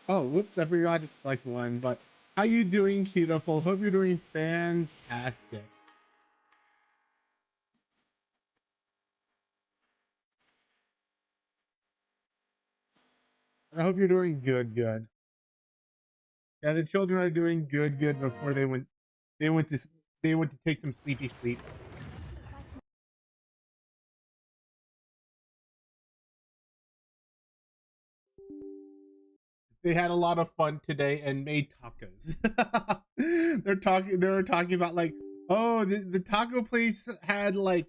Oh, whoops, I forgot to select one, but how you doing, Cheetahful? Hope you're doing fantastic. I hope you're doing good. Yeah, the children are doing good before they went to they went to take some sleepy sleep. They had a lot of fun today and made tacos. They were talking about like, oh, the taco place had like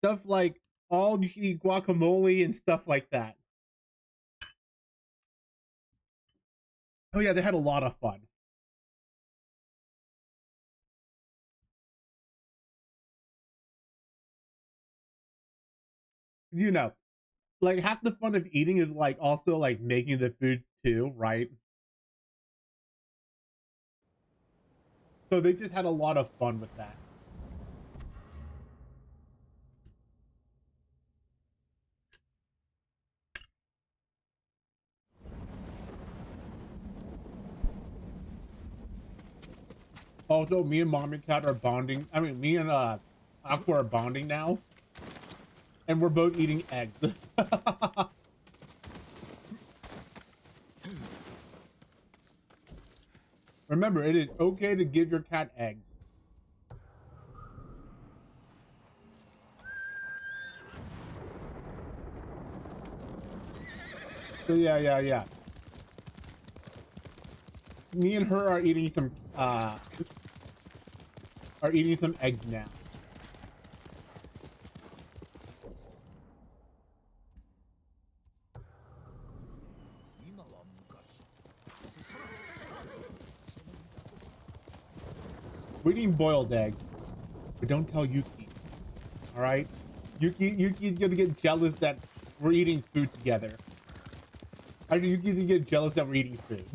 stuff like all you can eat guacamole and stuff like that. Oh yeah, they had a lot of fun. You know, like half the fun of eating is like also like making the food too, right? So they just had a lot of fun with that. Also, me and Mom and Cat are bonding. I mean, me and Aqua are bonding now, and we're both eating eggs. Remember, it is okay to give your cat eggs. So yeah. Me and her are eating some eggs now. We're eating boiled eggs, but don't tell Yuki. All right, Yuki's gonna get jealous that we're eating food together. Actually, Yuki's gonna get jealous that we're eating food.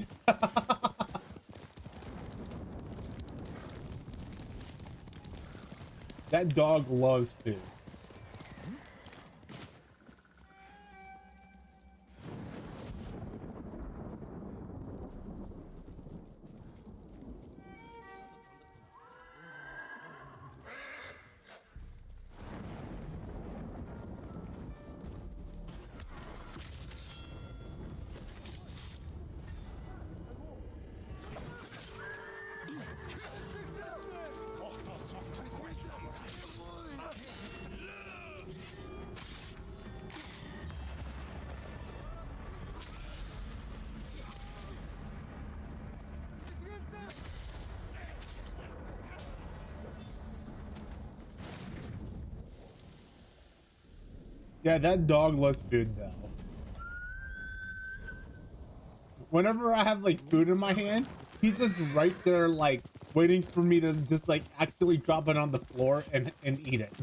That dog loves food. Yeah, that dog loves food though. Whenever I have like food in my hand, he's just right there, like waiting for me to just like accidentally drop it on the floor and eat it.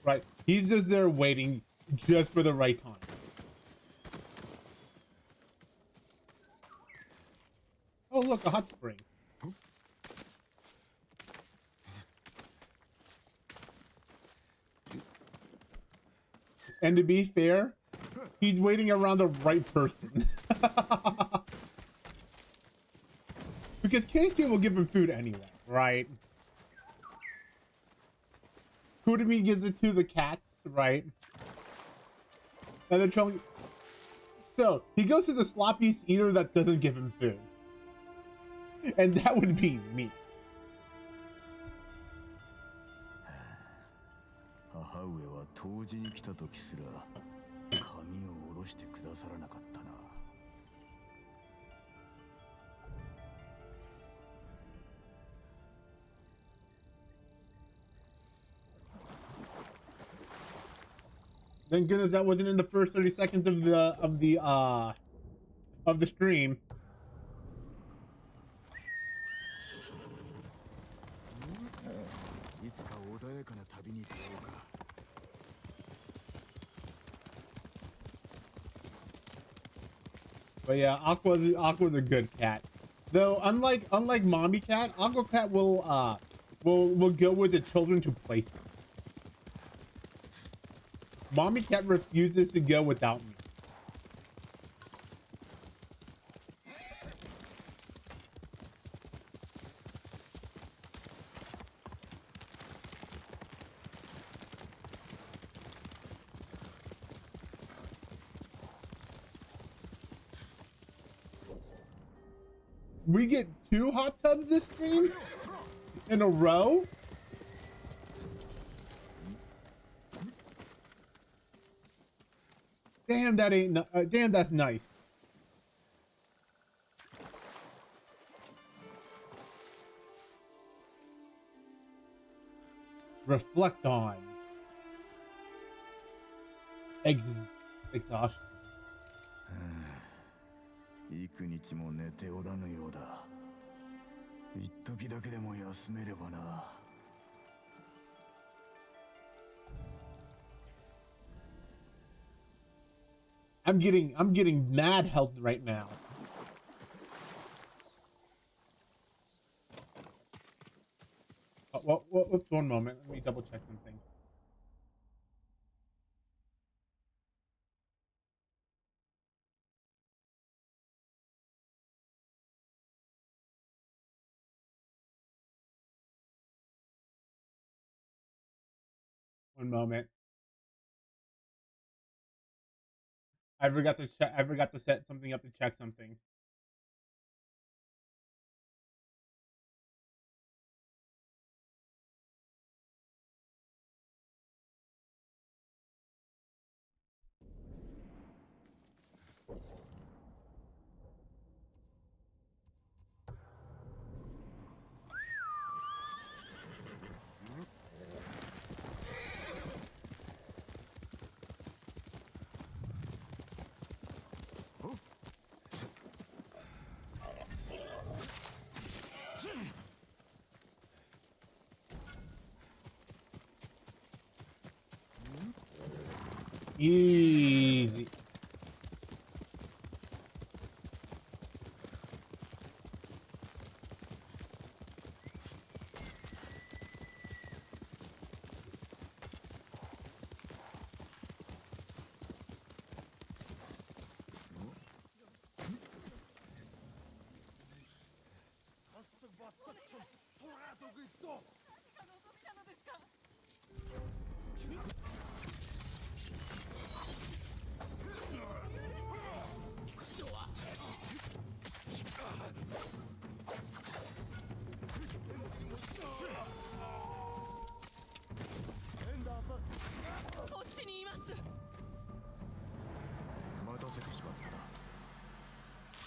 Right? He's just there waiting just for the right time. Oh, look, a hot spring. And to be fair, he's waiting around the right person. Because Keisuke will give him food anyway, right? Kudami gives it to the cats, right? And they're trying. So he goes to the sloppy eater that doesn't give him food. And that would be me. 母上は当時に来た時すら髪を下ろしてくださらなかったな。Thank goodness that wasn't in the first 30 seconds of the stream. いつか穏やかな旅に出ようか。But yeah, Aqua's a good cat. Though unlike mommy cat, Aqua cat will go with the children to places. Mommy cat refuses to go without me. We get 2 hot tubs this stream in a row. Damn, that ain't damn, that's nice. Reflect on exhaustion. 幾日も寝ておらぬようだ。一時だけでも休めればな。I'm getting mad health right now. Oh, well, 1 moment. Let me double check something. One moment. I forgot to check. I forgot to set something up to check something. Easy.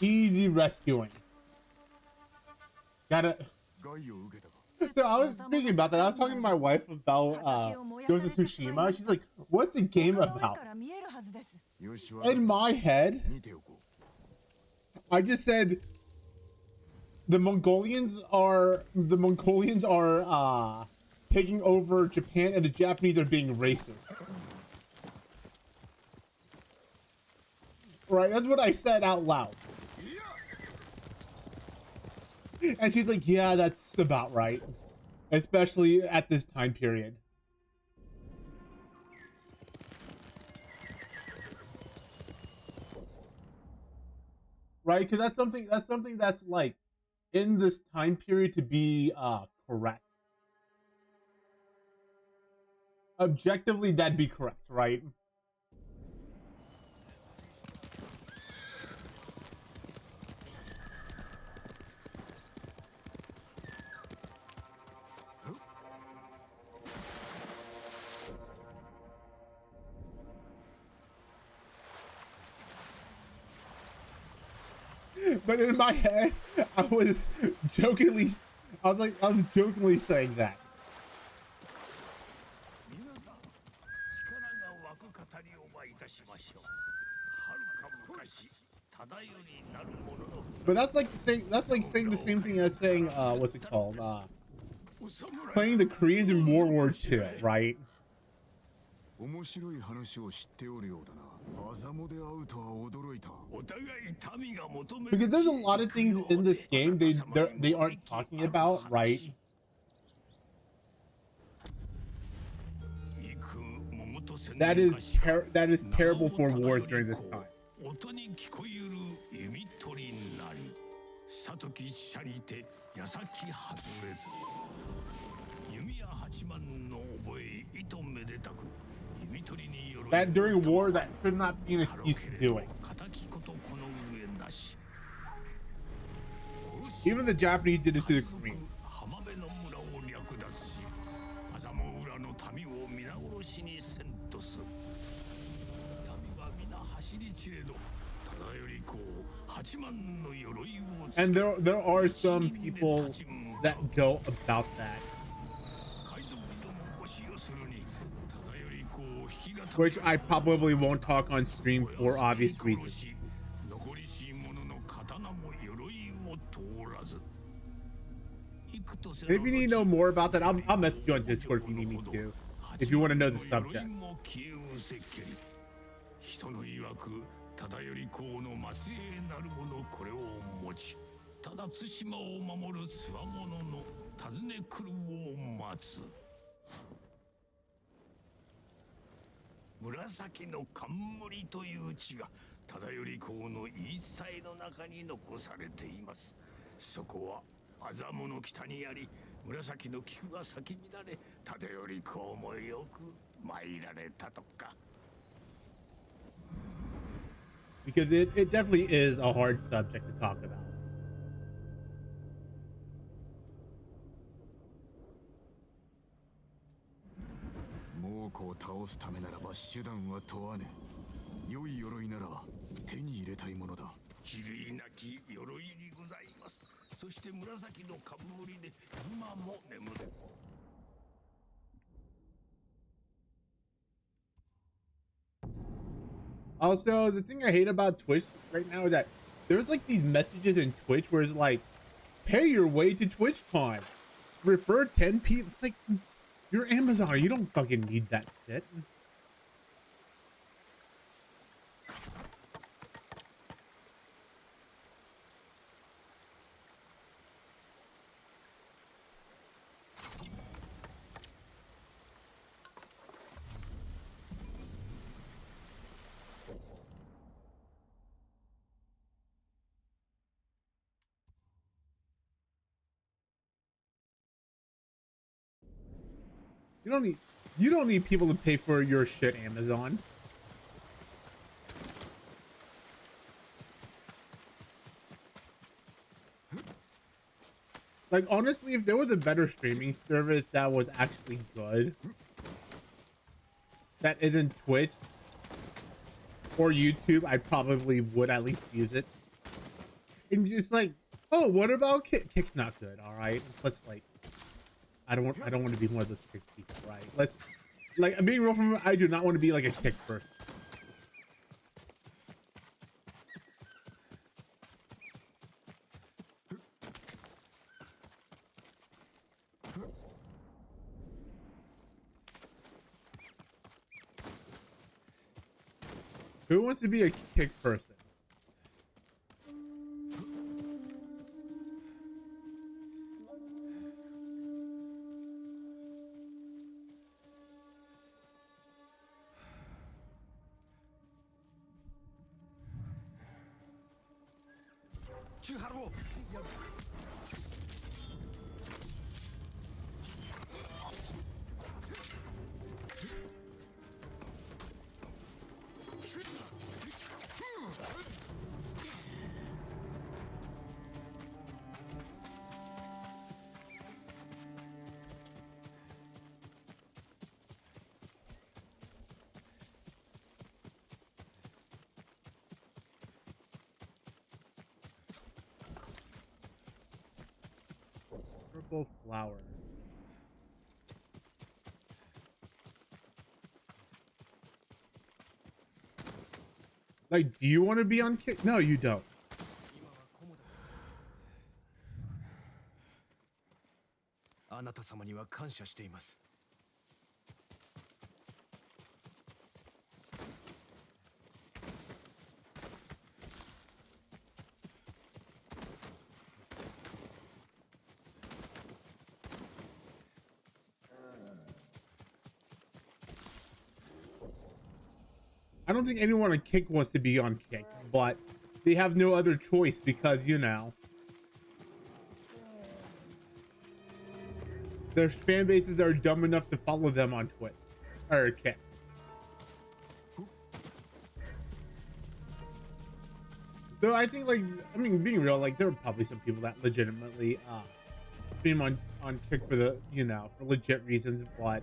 Easy rescuing. Gotta. So I was thinking about that. I was talking to my wife about Ghost of Tsushima. She's like, "What's the game about?" In my head, I just said the Mongolians are taking over Japan, and the Japanese are being racist. Right? That's what I said out loud. And she's like, yeah, that's about right. Especially at this time period. Right? Because that's something that's like in this time period to be correct. Objectively, that'd be correct, right? But in my head, I was jokingly saying that. But that's like saying the same thing as saying what's it called? Playing the Koreans in World War II, right? Because there's a lot of things in this game they aren't talking about, right? That is terrible for wars during this time. That during war, that should not be an excuse to do it. Even the Japanese did this to the Koreans. And there are some people that go about that, which I probably won't talk on stream for obvious reasons. And if you need to know more about that, I'll message you on Discord if you need me to. If you want to know the subject. ただより公の末裔なる者これを持ちただ対馬を守るつわものの訪ね来るを待つ紫の冠という地がただより公の言い伝えの中に残されています。そこはアザモの北にあり紫の菊が咲き乱れただより公もよく参られたとか。Because it definitely is a hard subject to talk about. Also, the thing I hate about Twitch right now is that there's like these messages in Twitch where it's like, pay your way to TwitchCon. Refer 10 people. It's like, you're Amazon. You don't fucking need that shit. You don't need people to pay for your shit, Amazon. Like honestly, if there was a better streaming service that was actually good, that isn't Twitch or YouTube, I probably would at least use it. And it's like, oh, what about Kick? Kick's not good, all right? Let's like, I don't want to be one of those Kick people, right? Let's, like, I'm being real from, I do not want to be like a Kick person. Who wants to be a Kick person? Purple flower. Like, do you want to be on Kick? No, you don't. I don't think anyone on Kick wants to be on Kick, but they have no other choice because, you know, their fan bases are dumb enough to follow them on Twitch or Kick. So I think, like, I mean, being real, like, there are probably some people that legitimately stream on Kick for the, you know, for legit reasons, but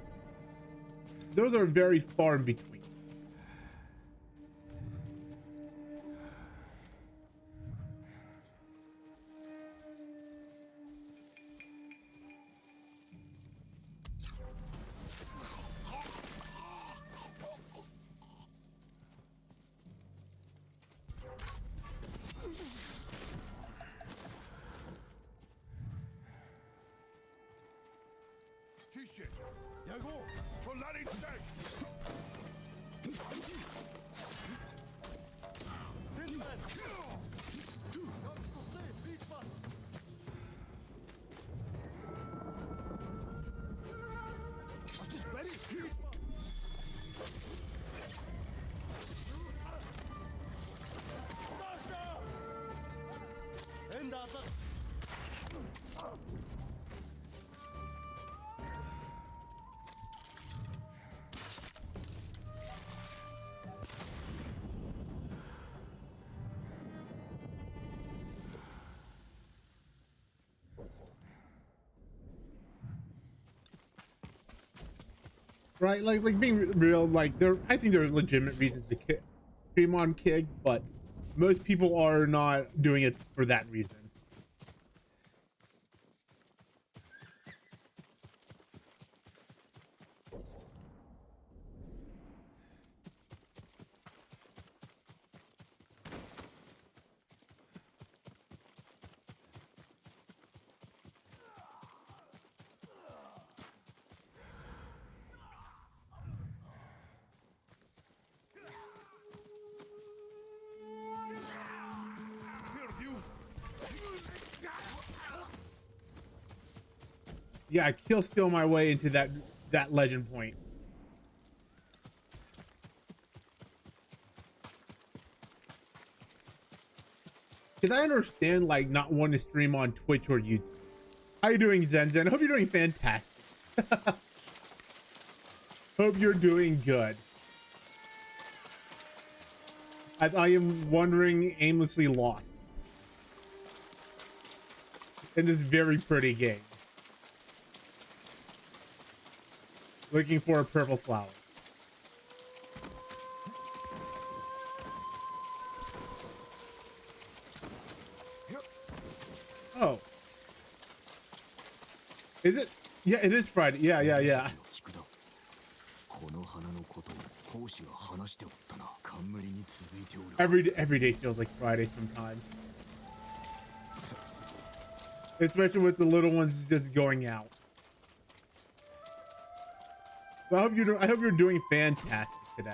those are very far in between. Right, like being real, like I think there are legitimate reasons to stream on Kick, but most people are not doing it for that reason. Yeah, I kill steal my way into that legend point. Because I understand, like, not wanting to stream on Twitch or YouTube. How you doing, Zen Zen? I hope you're doing fantastic. Hope you're doing good. As I am wandering aimlessly lost in this very pretty game. Looking for a purple flower. Oh. Is it? Yeah, it is Friday. Yeah. Every day feels like Friday sometimes. Especially with the little ones just going out. Well, I hope you're doing fantastic today.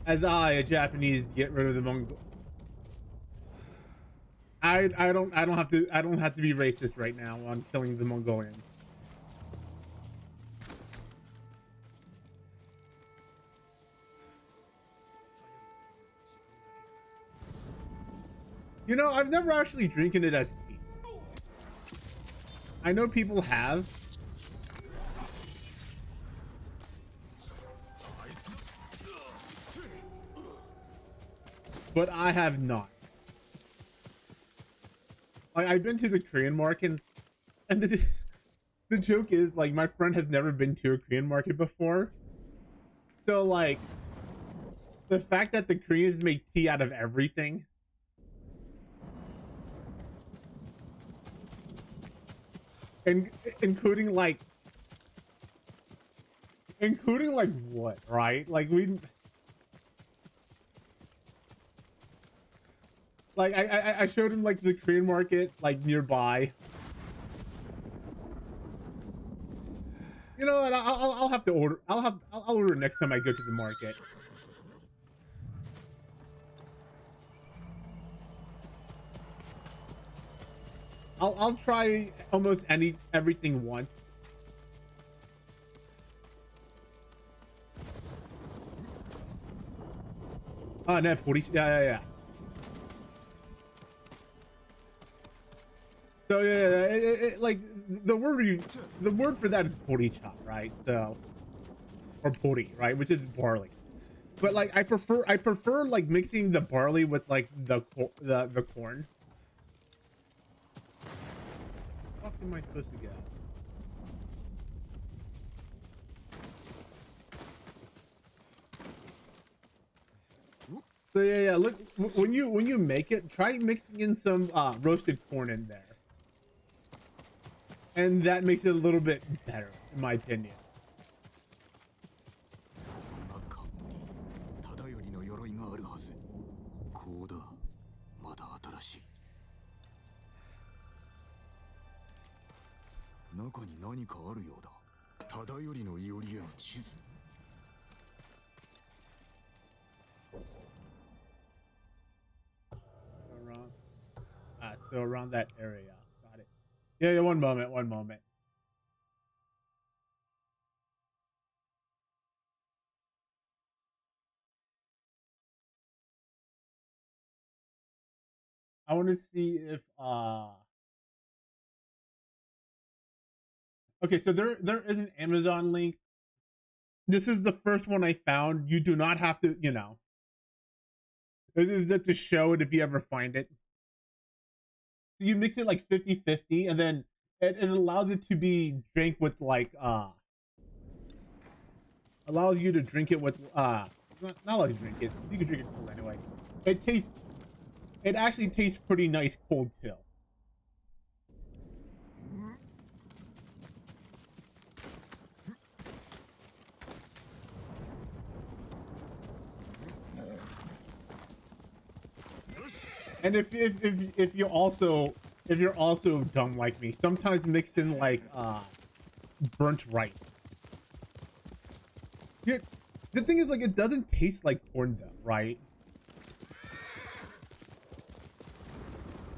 As I, a Japanese, get rid of the Mongol. I don't have to be racist right now on killing the Mongolians. You know, I've never actually drinking it as tea. I know people have. But I have not. Like, I've been to the Korean market, and the joke is, like, my friend has never been to a Korean market before. So, like, the fact that the Koreans make tea out of everything. And including like what, right? Like I showed him like the Korean market like nearby. You know what? I'll have to order. I'll order next time I go to the market. I'll try almost everything once Ah, no, yeah. So yeah, like the word for that is poricha, right? So, or pori, right, which is barley. But like I prefer like mixing the barley with like the corn. What the fuck am I supposed to get? So yeah. Look, when you make it, try mixing in some roasted corn in there, and that makes it a little bit better, in my opinion. 中に忠頼の鎧があるはず。こうだ。まだ新しい。中に何かあるようだ。忠頼のいおりへの地図。So around that area. Got it. Yeah, one moment. I want to see if okay, so there is an Amazon link. This is the first one I found. You do not have to, this is just to show it if you ever find it. So you mix it like 50-50, and then it allows it to be drink with like allows you to drink it with not allow you to drink it. You can drink it cold anyway. It actually tastes pretty nice cold too. And if you're also dumb like me, sometimes mix in like burnt rice. Yeah, the thing is, like, it doesn't taste like corn though, right?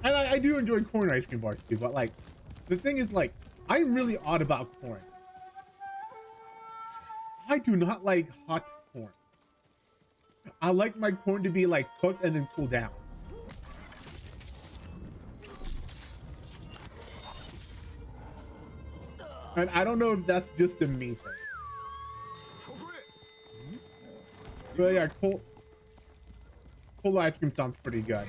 And I do enjoy corn ice cream bars too, but like the thing is, like, I'm really odd about corn. I do not like hot corn. I like my corn to be like cooked and then cool down. And I don't know if that's just a me thing. But yeah, cold ice cream sounds pretty good.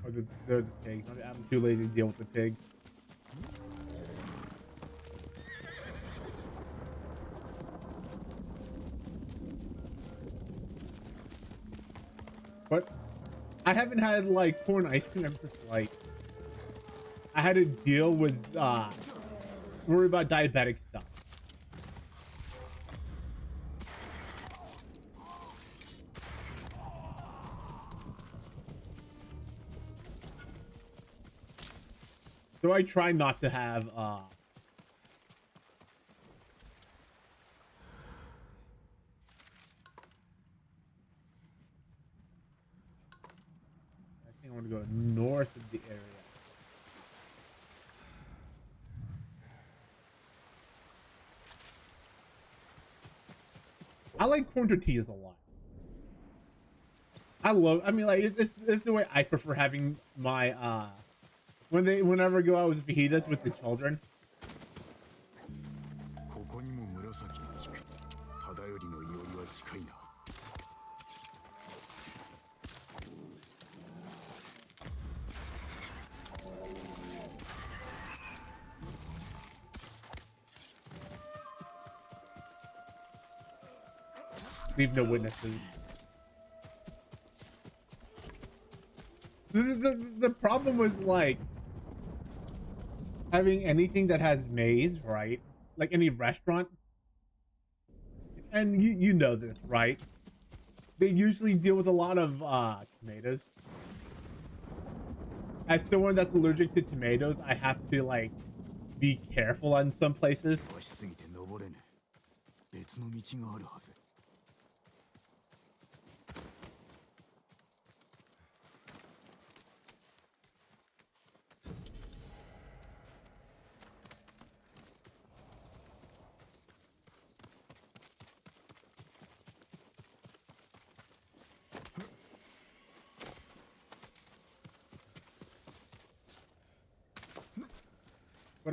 Or they're the pigs. I'm too lazy to deal with the pigs. But I haven't had like corn ice cream. I'm just like, I had to deal with worry about diabetic stuff. So I try not to have I think I want to go north of the area. I like corn tortillas a lot. I mean, like, it's the way I prefer having my whenever I go out with fajitas with the children. Leave no witnesses. The problem was like having anything that has maize, right? Like any restaurant. And you know this, right? They usually deal with a lot of tomatoes. As someone that's allergic to tomatoes, I have to like be careful on some places.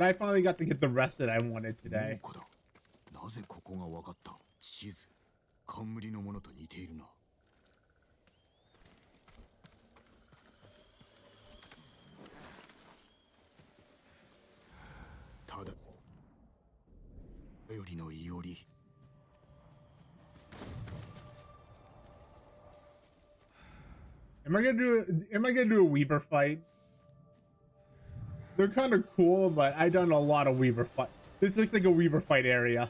But I finally got to get the rest that I wanted today. なぜここが分かった？地図、冠のものと似ているな。ただよりのいおり。Am I gonna do a Weaver fight? They're kind of cool, but I've done a lot of Weaver fight. This looks like a Weaver fight area.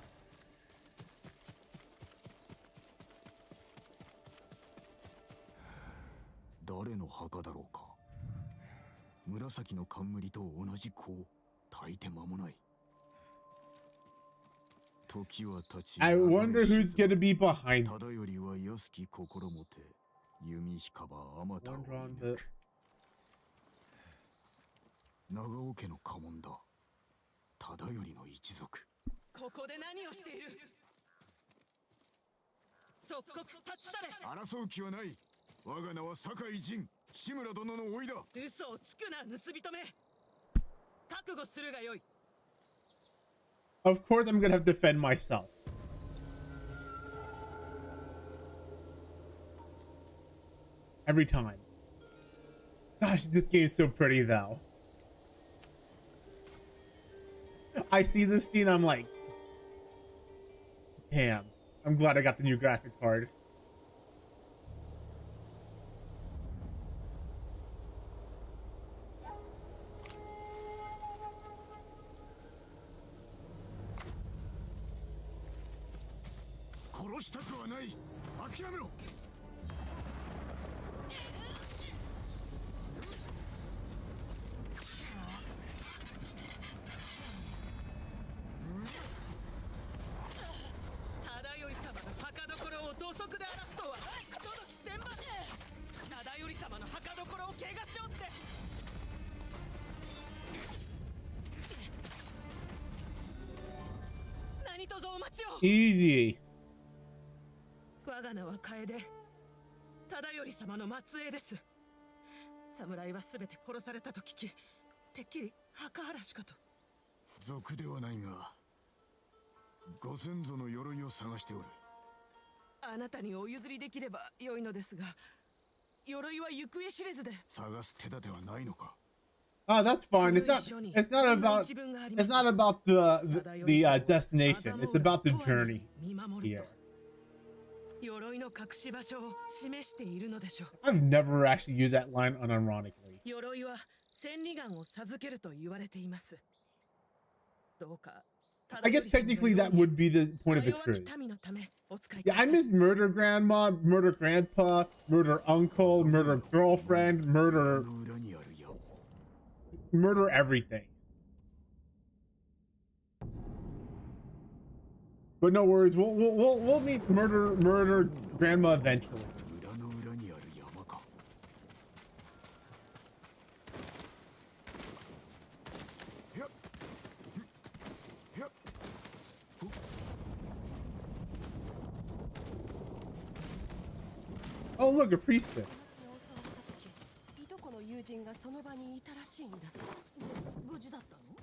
誰の墓だろうか。紫の冠と同じ子、炊いて間もない。時は経ち。I wonder who's gonna be behind. ただよりは安き心もて、弓引かばあまたを射抜く。長尾家の家紋だ。ただよりの一族。ここで何をしている？即刻立ち去れ。争う気はない。我が名は酒井仁、志村殿の甥だ。嘘をつくな、盗人め。覚悟するがよい。Of course, I'm gonna have to defend myself. Every time. Gosh, this game is so pretty, though. I see this scene, I'm like, damn. I'm glad I got the new graphic card. Easy. 我が名は楓。忠頼様の末裔です。侍はすべて殺されたと聞き、てっきり墓荒らしかと。族ではないが、ご先祖の鎧を探しておる。あなたにお譲りできれば良いのですが、鎧は行方知れずで。探す手立てはないのか。Oh, that's fine. It's not about the destination. It's about the journey here. I've never actually used that line unironically. I guess technically that would be the point of the cruise. Yeah, I miss murder grandma, murder grandpa, murder uncle, murder girlfriend, murder everything. But no worries, we'll meet murder grandma eventually. Oh look, a priestess.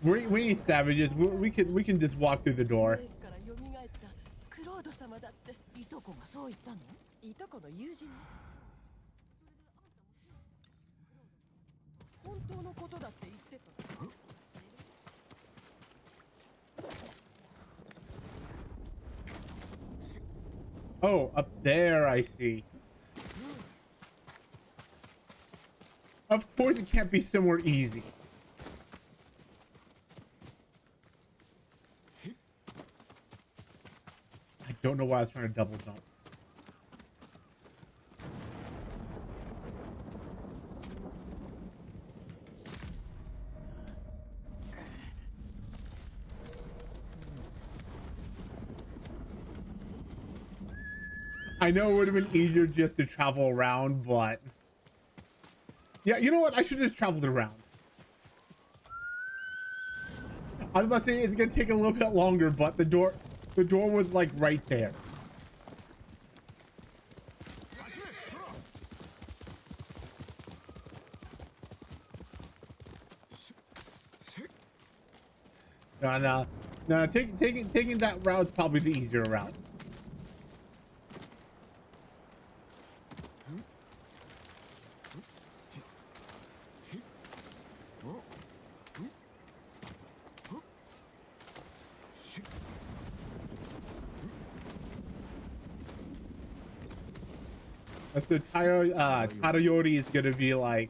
We ain't savages. We can just walk through the door. Oh, up there I see. Of course it can't be somewhere easy. I don't know why I was trying to double jump. I know it would have been easier just to travel around, but... Yeah, you know what? I should have just traveled around. I was about to say it's gonna take a little bit longer, but the door was like right there. No. Taking that route's probably the easier route. So Tadayori is gonna be like,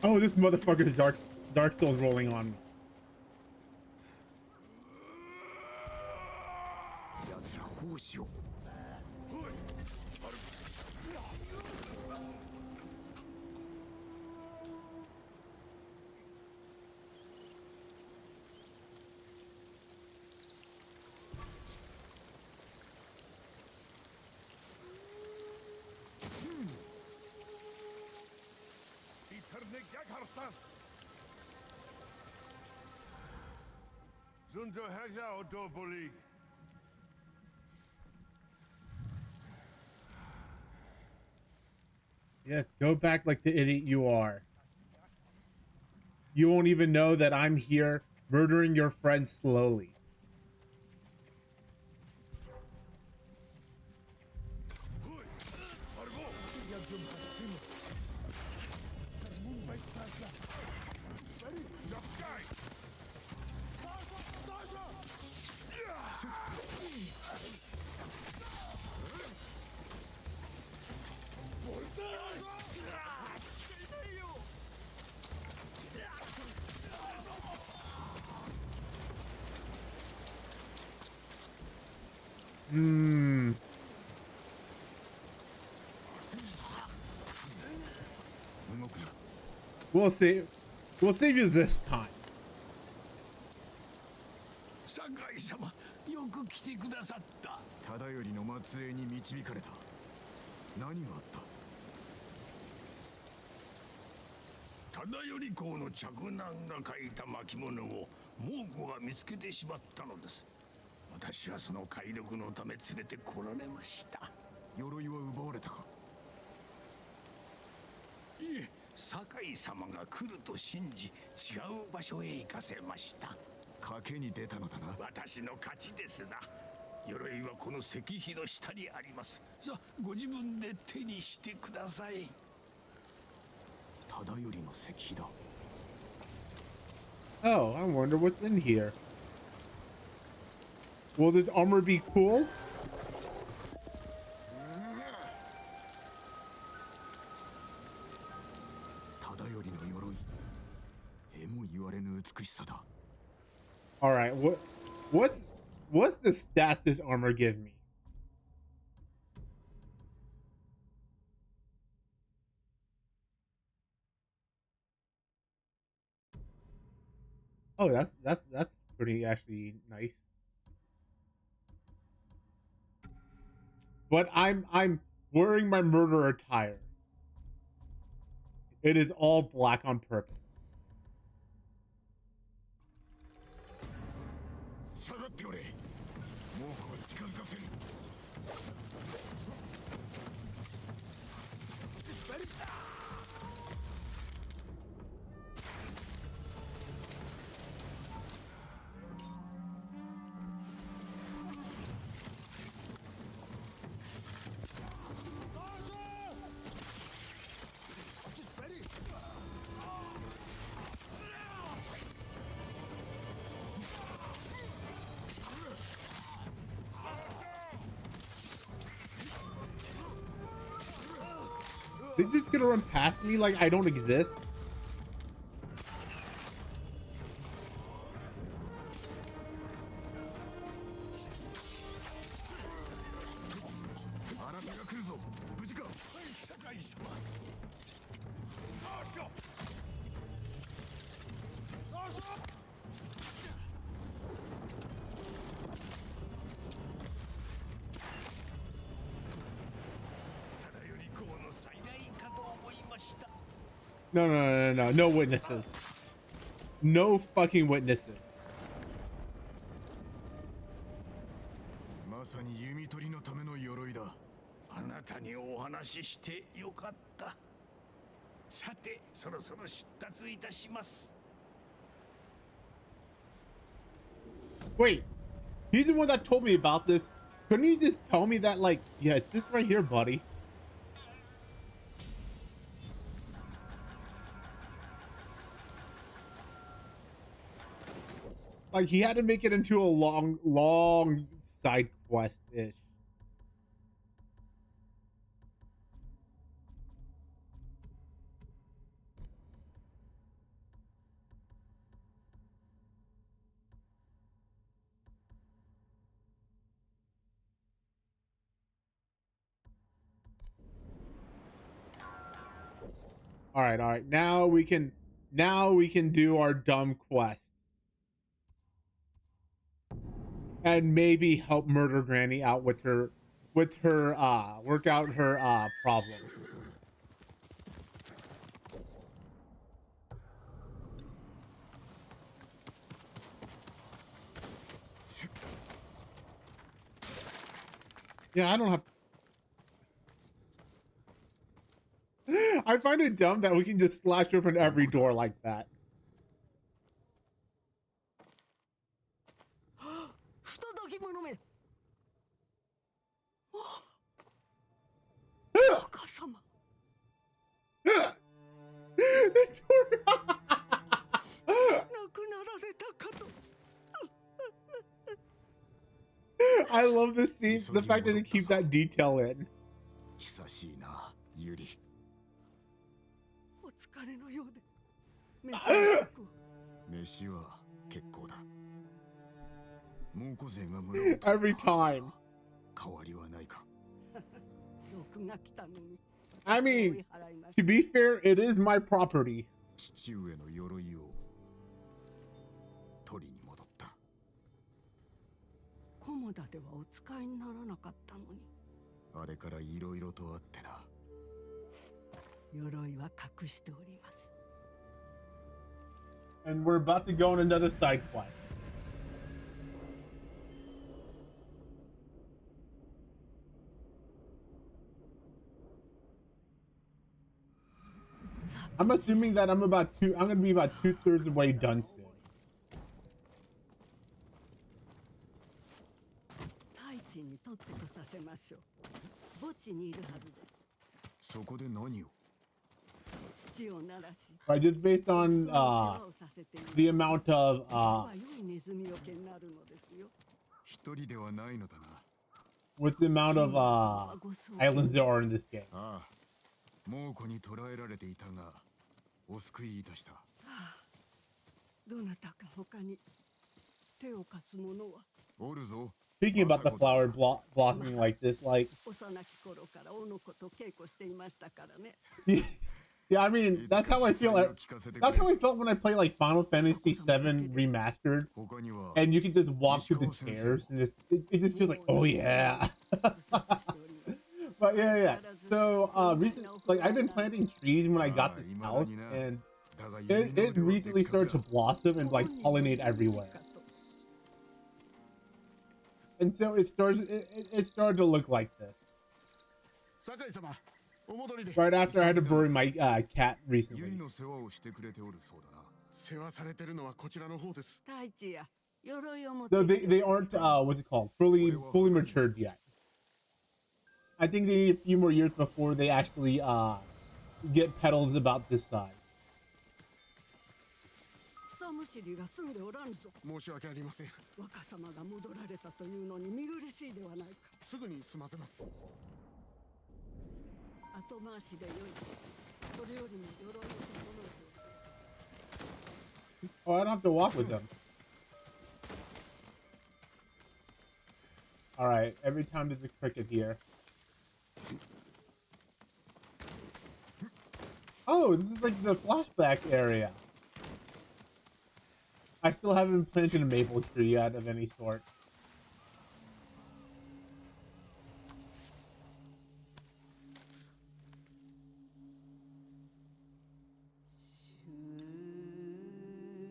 oh, this motherfucker's Dark Souls rolling on me. Yes, go back like the idiot you are. You won't even know that I'm here murdering your friend slowly. We'll see. We'll save you this time. 酒井様、よく来てくださった。忠頼の末裔に導かれた。何があった？忠頼公の嫡男が書いた巻物を猛虎が見つけてしまったのです。私はその解読のため連れてこられました。鎧は奪われたか？いえ、酒井様が来ると信じ、違う場所へ行かせました。賭けに出たのだな。私の勝ちですな。鎧はこの石碑の下にあります。さあ、ご自分で手にしてください。忠頼の石碑だ。Oh, I wonder what's in here. Will this armor be cool? 忠頼の鎧。えも言われぬ美しさだ。All right, what's the stats this armor give me? Oh, that's pretty actually nice. But I'm wearing my murder attire. It is all black on purpose. 下がっておれ。猛虎は近づかせる。They're just gonna run past me like I don't exist. No witnesses. No fucking witnesses. まさに弓取りのための鎧だ。あなたにお話ししてよかった。さて、そろそろ出立いたします。Wait, he's the one that told me about this. Couldn't he just tell me that, like, yeah, it's this right here, buddy? Like, he had to make it into a long side quest-ish. All right. Now we can do our dumb quest. And maybe help Murder Granny out with her work out her problem. Yeah, I don't have I find it dumb that we can just slash open every door like that. 不届き者め。若様。亡くなられたかと。I love this scene, the fact that they keep that detail in. 久しいな、ユリ。お疲れのようで。召し上がく。飯は結構だ。猛虎勢が村を Every time. 変わりはないか。毒が来たのに。I mean, to be fair, it is my property. 父上の鎧を取りに戻った。コモダではお使いにならなかったのに。あれからいろいろとあってな。鎧は隠しております。And we're about to go on another side quest. I'm assuming that I'm gonna be about 2/3 away done soon. 太一に取ってこさせましょう。墓地にいるはずです。そこで何を？土を鳴らし。Right, just based on the amount of 良いネズミよけになるのですよ。一人ではないのだな。what's the amount of islands there are in this game? ああ、猛虎に捕らえられていたが、お救いいたした。どなたか他に手を貸す者は。おるぞ。 Speaking about the flower blossoming like this, like, 幼き頃からおの子と稽古していましたからね。yeah, I mean, that's how I feel. That's how I felt when I play like Final Fantasy VII Remastered, and you can just walk through the chairs, and it just feels like, oh yeah. But yeah. So recently, like, I've been planting trees when I got this house, and it recently started to blossom and like pollinate everywhere. And so it started to look like this. Right after I had to bury my cat recently. So they aren't what's it called? Fully matured yet. I think they need a few more years before they actually get petals about this size. 草むしりが済んでおらぬぞ。申し訳ありません。若様が戻られたというのに見苦しいではないか。すぐに済ませます。後回しでよい。それよりも鎧を整えて。 Oh, I don't have to walk with them. All right. Every time there's a cricket here. Oh, this is like the flashback area. I still haven't planted a maple tree yet of any sort.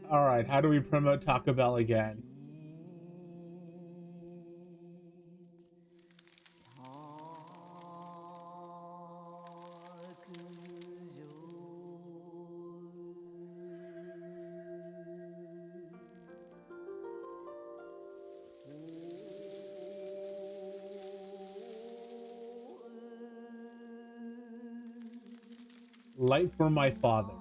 All right, how do we promote Taco Bell again? Light for my father.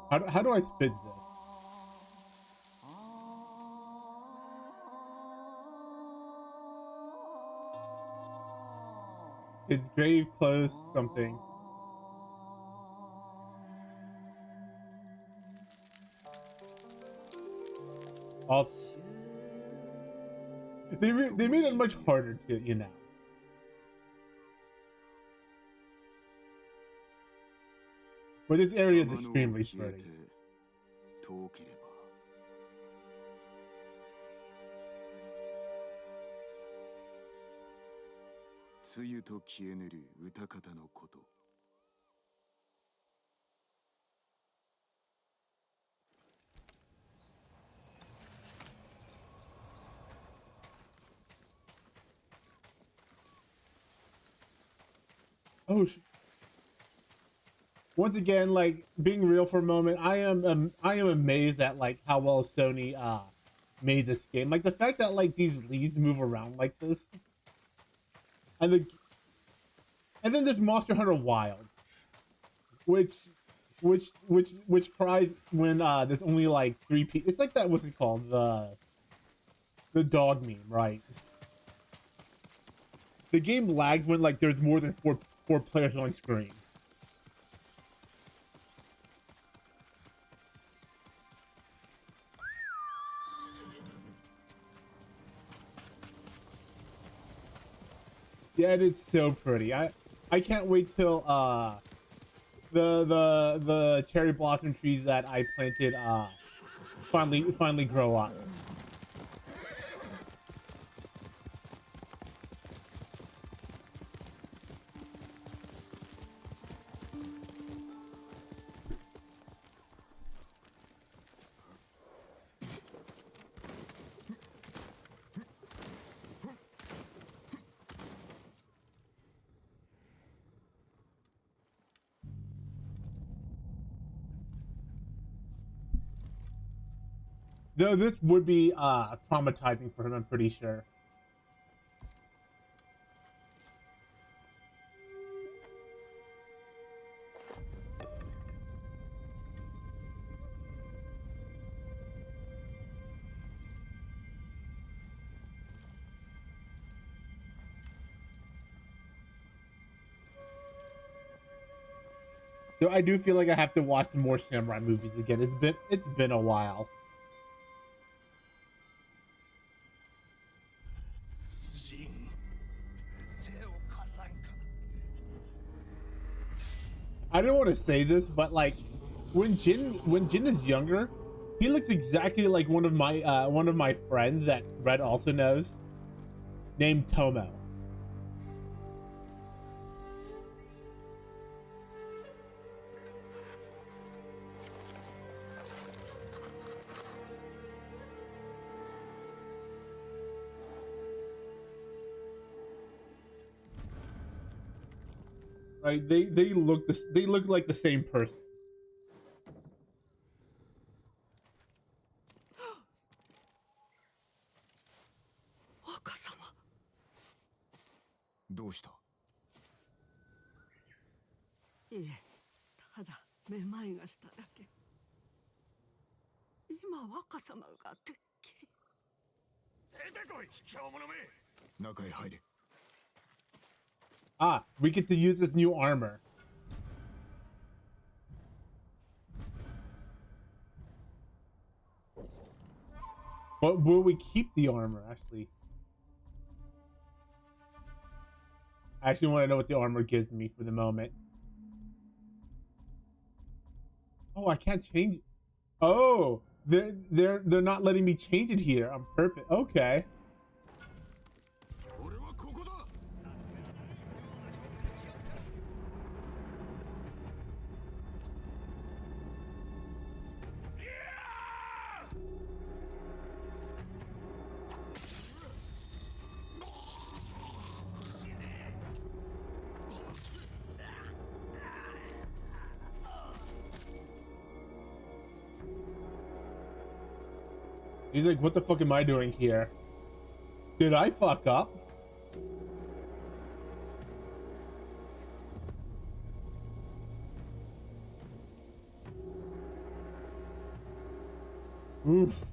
How do I spit this? His grave close something. All they made it much harder to, you know. But this area is extremely pretty. 遠ければ梅雨と消えぬる歌方のこと Oh, once again, like being real for a moment, I am amazed at like how well Sony made this game. Like the fact that like these leaves move around like this, and then there's Monster Hunter Wilds, which cries when there's only like 3 people. It's like that. What's it called? The dog meme, right? The game lagged when like there's more than four players on screen. Yeah, it's so pretty. I can't wait till the cherry blossom trees that I planted finally grow up. Though this would be traumatizing for him, I'm pretty sure. So I do feel like I have to watch some more samurai movies again. It's been a while. I don't want to say this, but like when Jin is younger, he looks exactly like one of my friends that Red also knows, named Tomo. Right? They look like the same person. どうした いえ、ただめまいがしただけ。今若様がてっきり。出てこい、卑怯者め。中へ入れ Ah, we get to use this new armor. But will we keep the armor, actually? I actually want to know what the armor gives me for the moment. Oh, I can't change it. Oh, they're not letting me change it here on purpose. Okay. He's like, what the fuck am I doing here? Did I fuck up? Oof.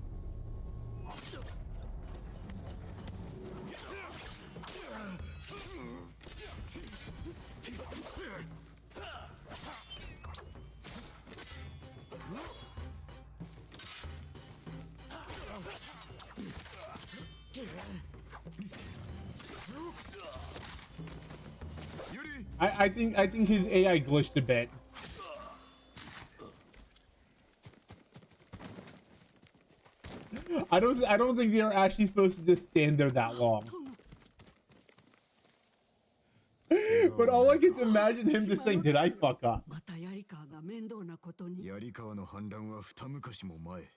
I think his AI glitched a bit. I don't think they're actually supposed to just stand there that long. But all I can imagine him just saying, "Did I fuck up?" また槍川が面倒なことに。槍川の反乱は二昔も前。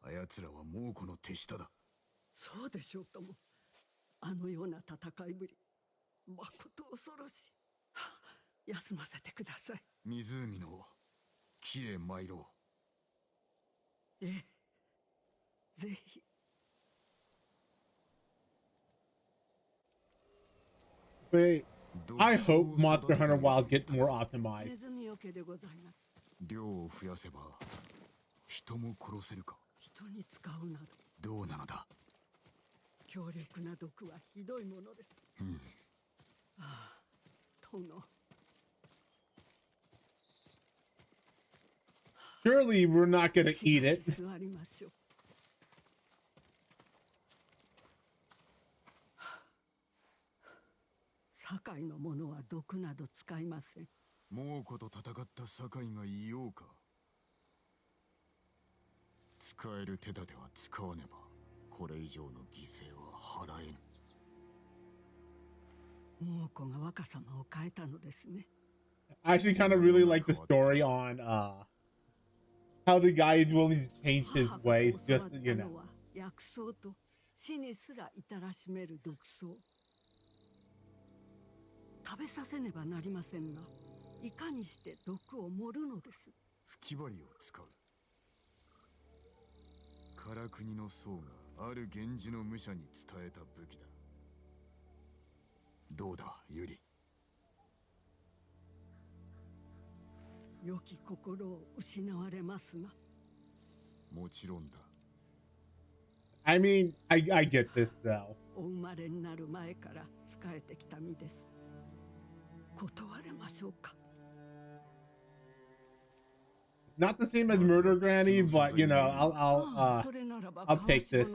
あやつらは猛虎の手下だ。そうでしょうとも。あのような戦いぶり、まこと恐ろしい。休ませてください。湖の木へ参ろう。ええ、ぜひ。Wait, I hope Monster Hunter Wild get more optimized. ネズミよけでございます。量を増やせば人も殺せるか。人に使うなど。どうなのだ。強力な毒はひどいものです。うん。ああ、殿。Surely we're not gonna eat it. 座りましょう。堺の者は毒など使いません。猛虎と戦った堺がいようか。使える手立ては使わねばこれ以上の犠牲は払えぬ。猛虎が若様を変えたのですね。I actually kind of really like the story on how the guy is willing to change his ways just to, you know. 薬草と死にすら至らしめる毒草。食べさせねばなりませんが、いかにして毒を盛るのです。吹き針を使う。唐国の僧がある源氏の武者に伝えた武器だ。どうだ、ユリ。良き心を失われますな。もちろんだ。I mean, I get this though. お生まれになる前から仕えてきた身です。断れましょうか。Not the same as Murder Granny, but you know, I'll take this.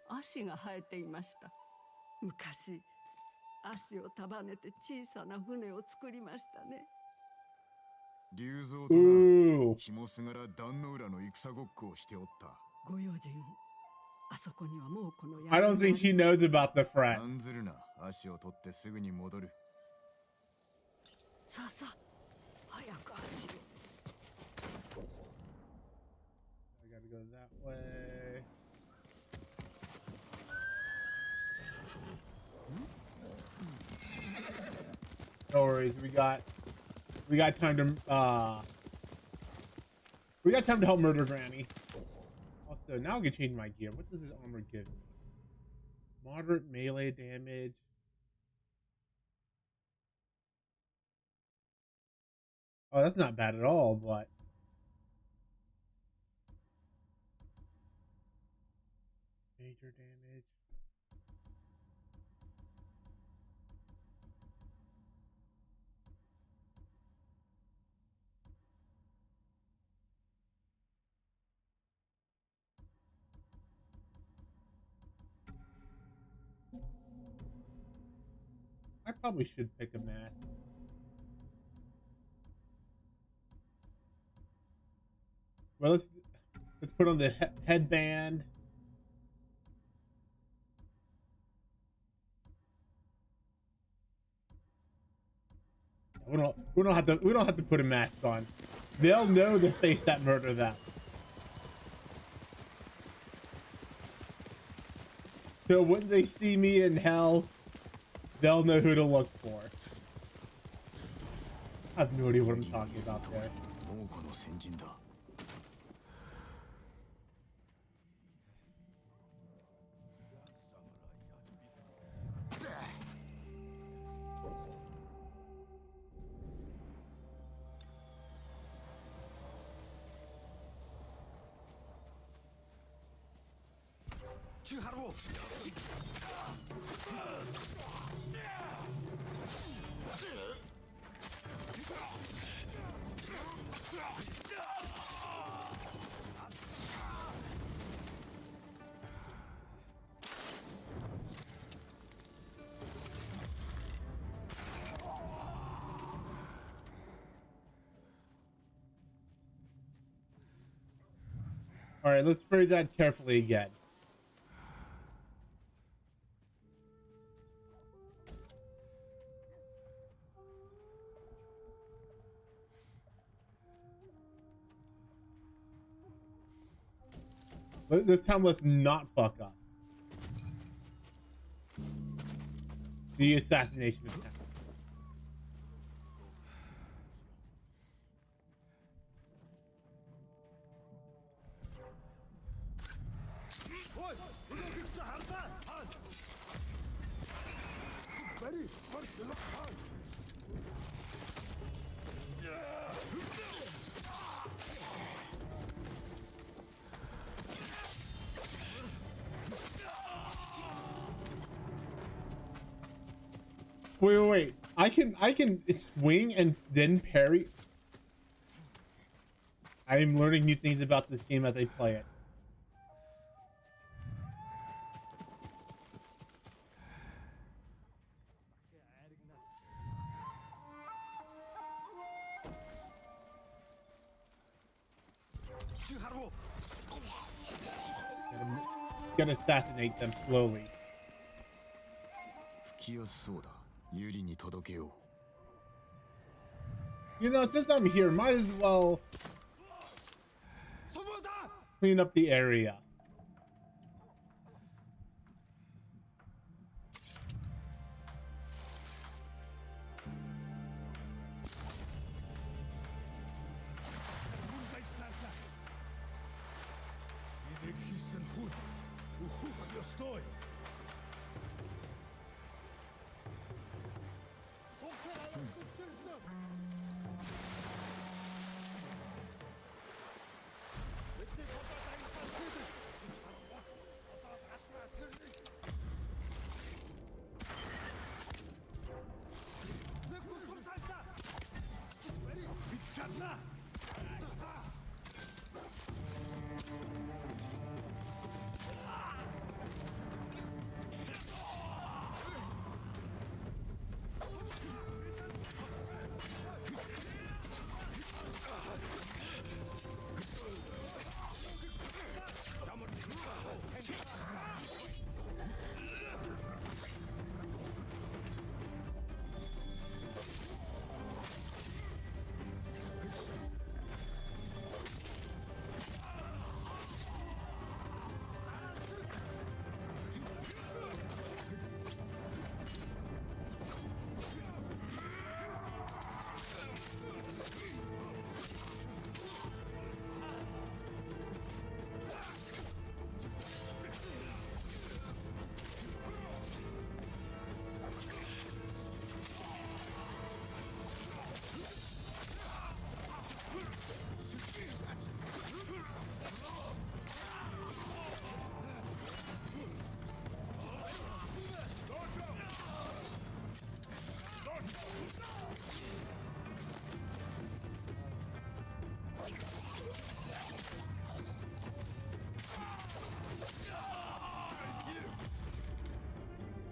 足が生えていました。昔、足を束ねて小さな船を作りましたね。竜蔵とな、紐すがら壇の浦の戦ごっこをしておった。ご用心。あそこにはもうこの I don't think she knows about the friend. 案ずるな、足を取ってすぐに戻る。さあさあ、早く足を。I gotta go that way. No worries, we got time to help Murder Granny. Also, now I can change my gear. What does his armor give me? Moderate melee damage. Oh, that's not bad at all, but major damage. I probably should pick a mask. Well, let's put on the headband. We don't have to put a mask on. They'll know the face that murdered them. So when they see me in hell, they'll know who to look for. I have no idea what I'm talking about there. All right, let's phrase that carefully again. This time, let's not fuck up. The assassination attempt. Wait. I can swing and then parry. I'm learning new things about this game as I play it. Gonna assassinate them slowly. You know, since I'm here, might as well clean up the area.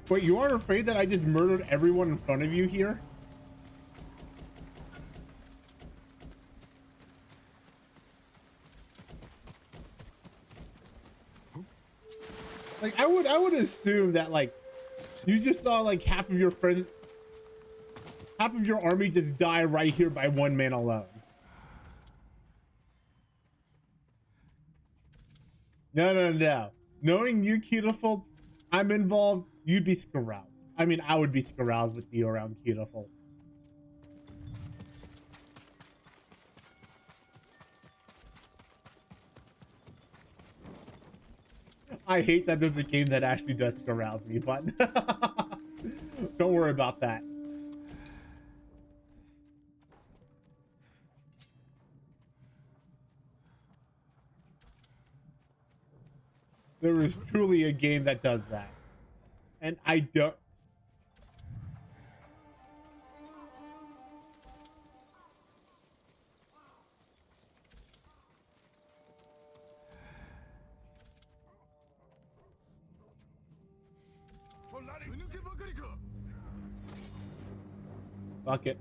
Wait, you aren't afraid that I just murdered everyone in front of you here? Like, I would assume that, like, you just saw like half of your army just die right here by one man alone. No. Knowing you, Beautiful, I'm involved, you'd be scaroused. I mean, I would be scaroused with you around Beautiful. I hate that there's a game that actually does arouse me, but don't worry about that. There is truly a game that does that. And I don't... Fuck it.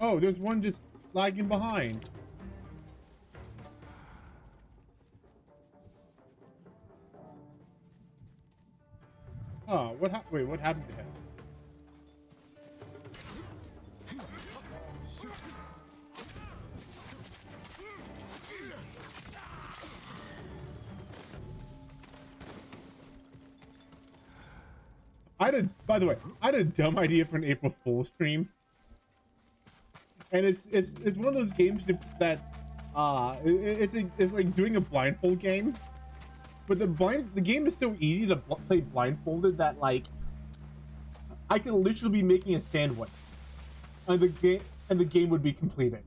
Oh, there's one just lagging behind. Oh, wait, what happened to him? By the way, I had a dumb idea for an April Fool's stream. And it's one of those games that it's like doing a blindfold game, but the game is so easy to play blindfolded that like I can literally be making a sandwich, and the game would be completed.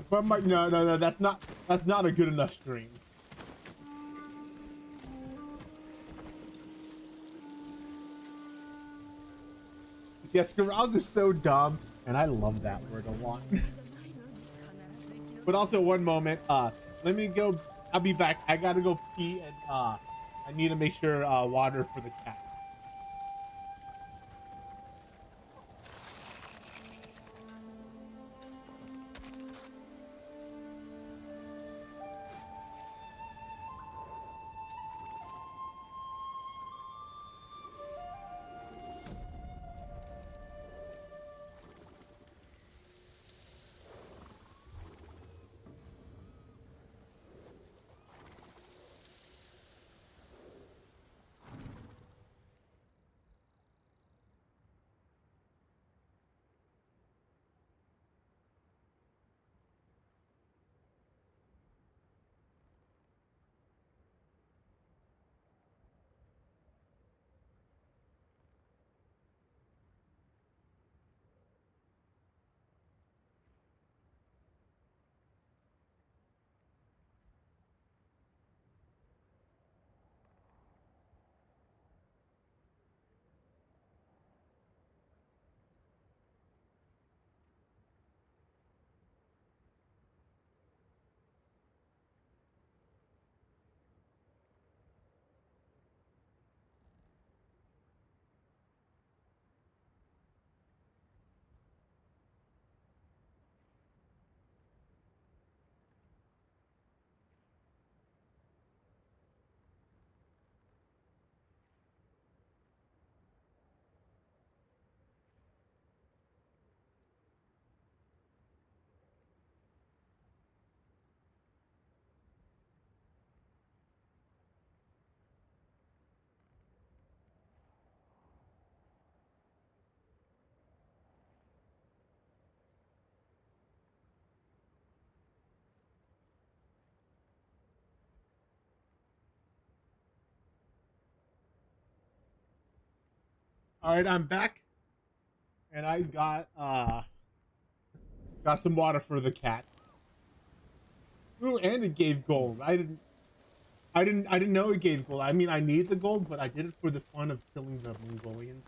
But I'm like, no, that's not a good enough stream. Yes, carouse is so dumb, and I love that word a lot. But also, one moment, let me go. I'll be back. I gotta go pee, and I need to make sure water for the cat. All right, I'm back, and I got some water for the cat. Ooh, and it gave gold. I didn't know it gave gold. I mean, I need the gold, but I did it for the fun of killing the Mongolians.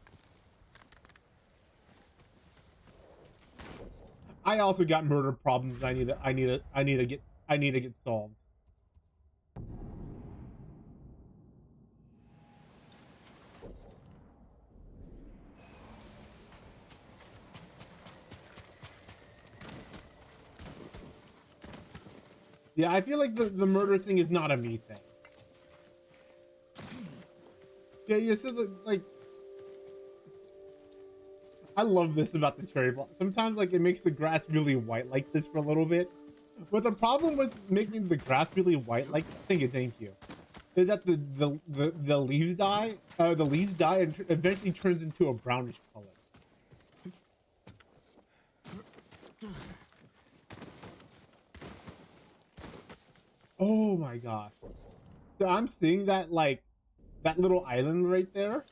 I also got murder problems. I need to get solved. Yeah, I feel like the murder thing is not a me thing. Yeah, so like I love this about the cherry blossom. Sometimes like it makes the grass really white like this for a little bit. But the problem with making the grass really white, like thank you, is that the leaves die. The leaves die and eventually turns into a brownish color. Oh my gosh! So I'm seeing that like that little island right there.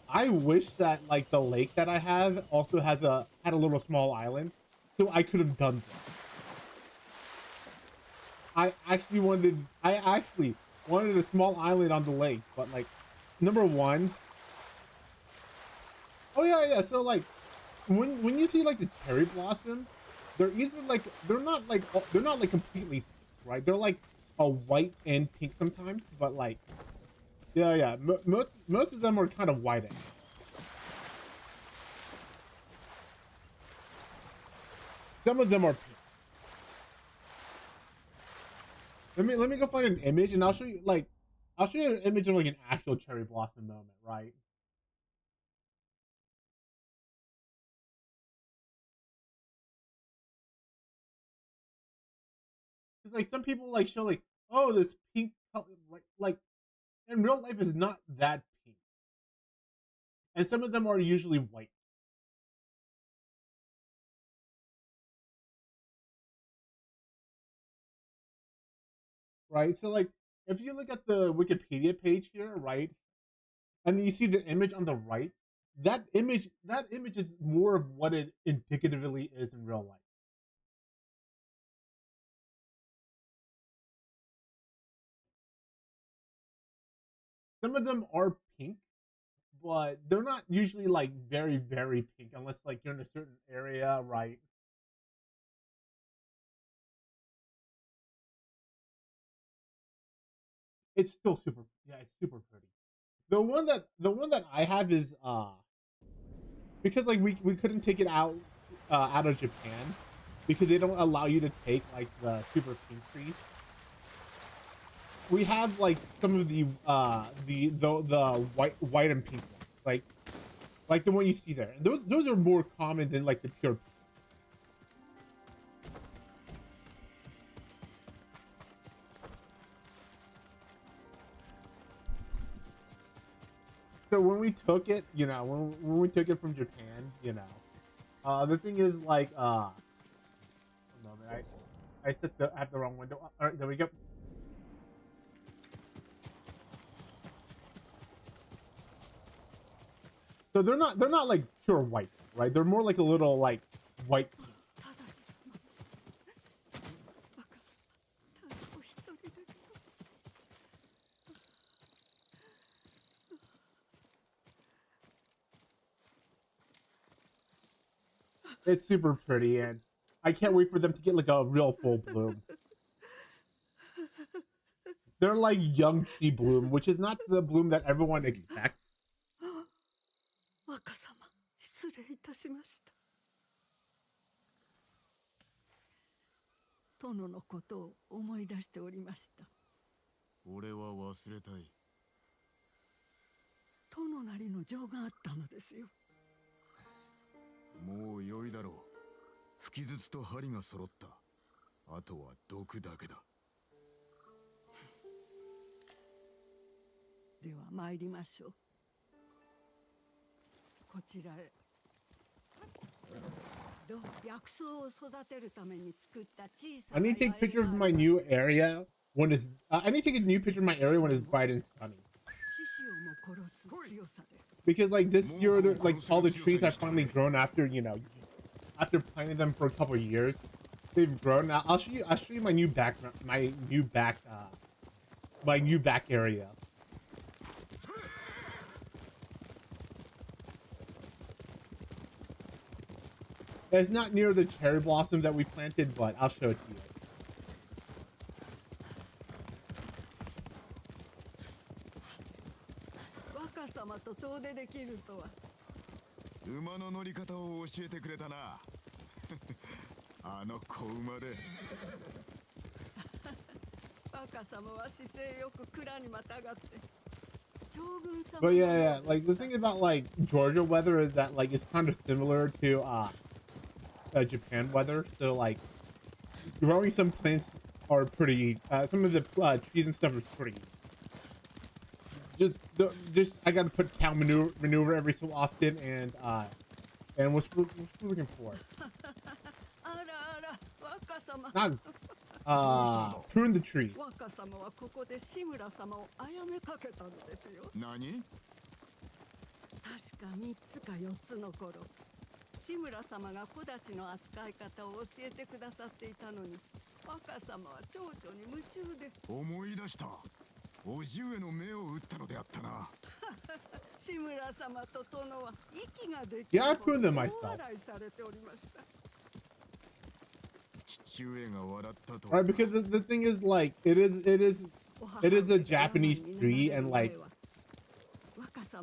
I wish that like the lake that I have also had a little small island, so I could have done that. I actually wanted a small island on the lake, but like number one. Oh yeah. So like when you see like the cherry blossoms, they're either like they're not like completely pink, right? They're like a white and pink sometimes, but like yeah. Most of them are kind of white. Some of them are pink. Let me go find an image and I'll show you an image of like an actual cherry blossom moment, right? It's like some people like show like, oh, this pink color, like in real life is not that pink, and some of them are usually white. Right? So like if you look at the Wikipedia page here, right, and then you see the image on the right, that image is more of what it indicatively is in real life. Some of them are pink, but they're not usually like very, very pink unless like you're in a certain area, right? It's still super, yeah, it's super pretty. The one that I have is because like we couldn't take it out of Japan because they don't allow you to take like the super pink trees. We have like some of the white and pink ones, like the one you see there. And those are more common than like the pure pink. So when we took it, when we took it from Japan, the thing is like a moment, I set at the wrong window. All right, there we go. So they're not like pure white, right? They're more like a little like white pink. It's super pretty, and I can't wait for them to get like a real full bloom. They're like young tree bloom, which is not the bloom that everyone expects. 若様、失礼いたしました。殿のことを思い出しておりました。俺は忘れたい。殿なりの情があったのですよ。もう良いだろう。吹き筒と針が揃った。あとは毒だけだ。では参りましょう。こちらへ。薬草を育てるために作った小さな。I need to take a picture of my new area when it's. I need to take a new picture of my area when it's bright and sunny. Because like this year, like all the trees have finally grown after after planting them for a couple of years, they've grown. Now I'll show you my new back area. It's not near the cherry blossom that we planted, but I'll show it to you. 若様と遠出できるとは。馬の乗り方を教えてくれたな。あの子馬で。But yeah, like the thing about like Georgia weather is that like it's kind of similar to Japan weather. So like growing some plants are pretty easy. Some of the trees and stuff is pretty easy. Just I gotta put cow manure every so often, and what's we're looking for? Not prune the tree. 若様はここで志村様を殺めかけたのですよ。何？確か3つか4つの頃、志村様が木立の扱い方を教えてくださっていたのに、若様は蝶々に夢中で。思い出した。叔父上の目を打ったのであったな。志村様と殿は息ができる Yeah, I pruned them 大 myself. 笑いされておりました。 Right, because the thing is like it is a Japanese tree, and like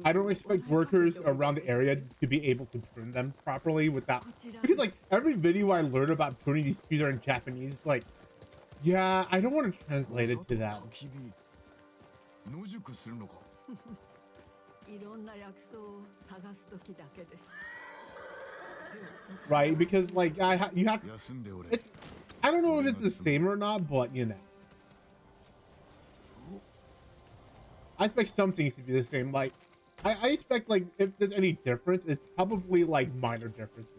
I don't expect workers around the area to be able to prune them properly without, because like every video I learn about pruning these trees are in Japanese. It's like, yeah, I don't want to translate it to that. Right, because like you have it's, I don't know if it's the same or not, but you know, I expect some things to be the same. Like I expect like if there's any difference, it's probably like minor differences.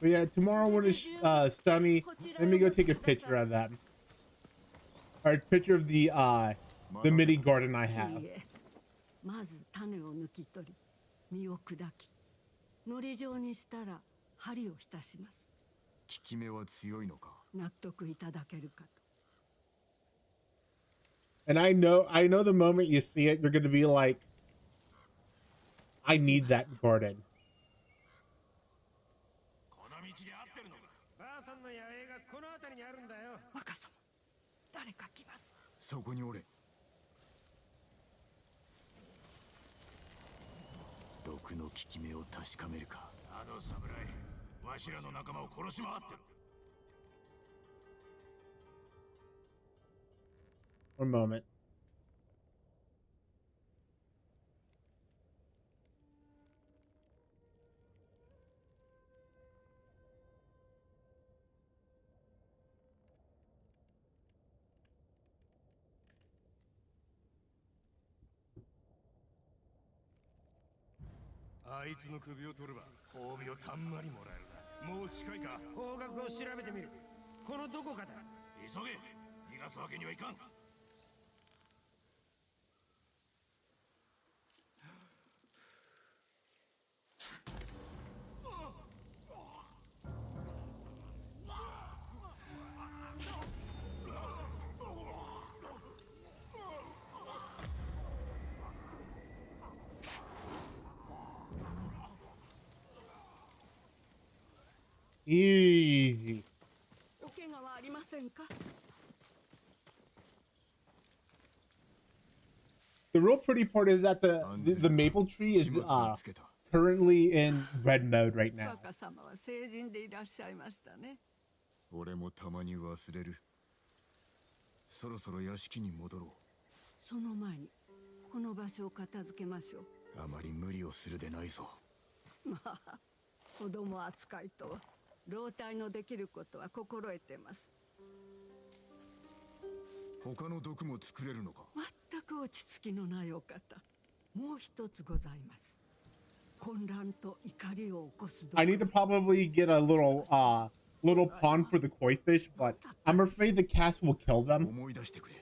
But yeah, tomorrow when it's sunny, let me go take a picture of them. Or a picture of the mini garden I have. まず種を抜き取り、実を砕き、糊状にしたら針を浸します。効き目は強いのか？納得いただけるかと。 And I know the moment you see it, you're gonna be like, I need that garden. 若様、誰か来ます。そこにおれ。毒の効き目を確かめるか。あの侍、わしらの仲間を殺し回ってる。 One moment. Easy. The real pretty part is that the maple tree is currently in red mode right now. 若様は成人でいらっしゃいましたね。俺もたまに忘れる。そろそろ屋敷に戻ろう。その前にこの場所を片付けましょう。あまり無理をするでないぞ。まあ、子供扱いとは老体のできることは心得てます。他の毒も作れるのか？全く落ち着きのないお方。もう一つございます。混乱と怒りを起こす。I need to probably get a little pond for the koi fish, but I'm afraid the cats will kill them. 思い出してくれ。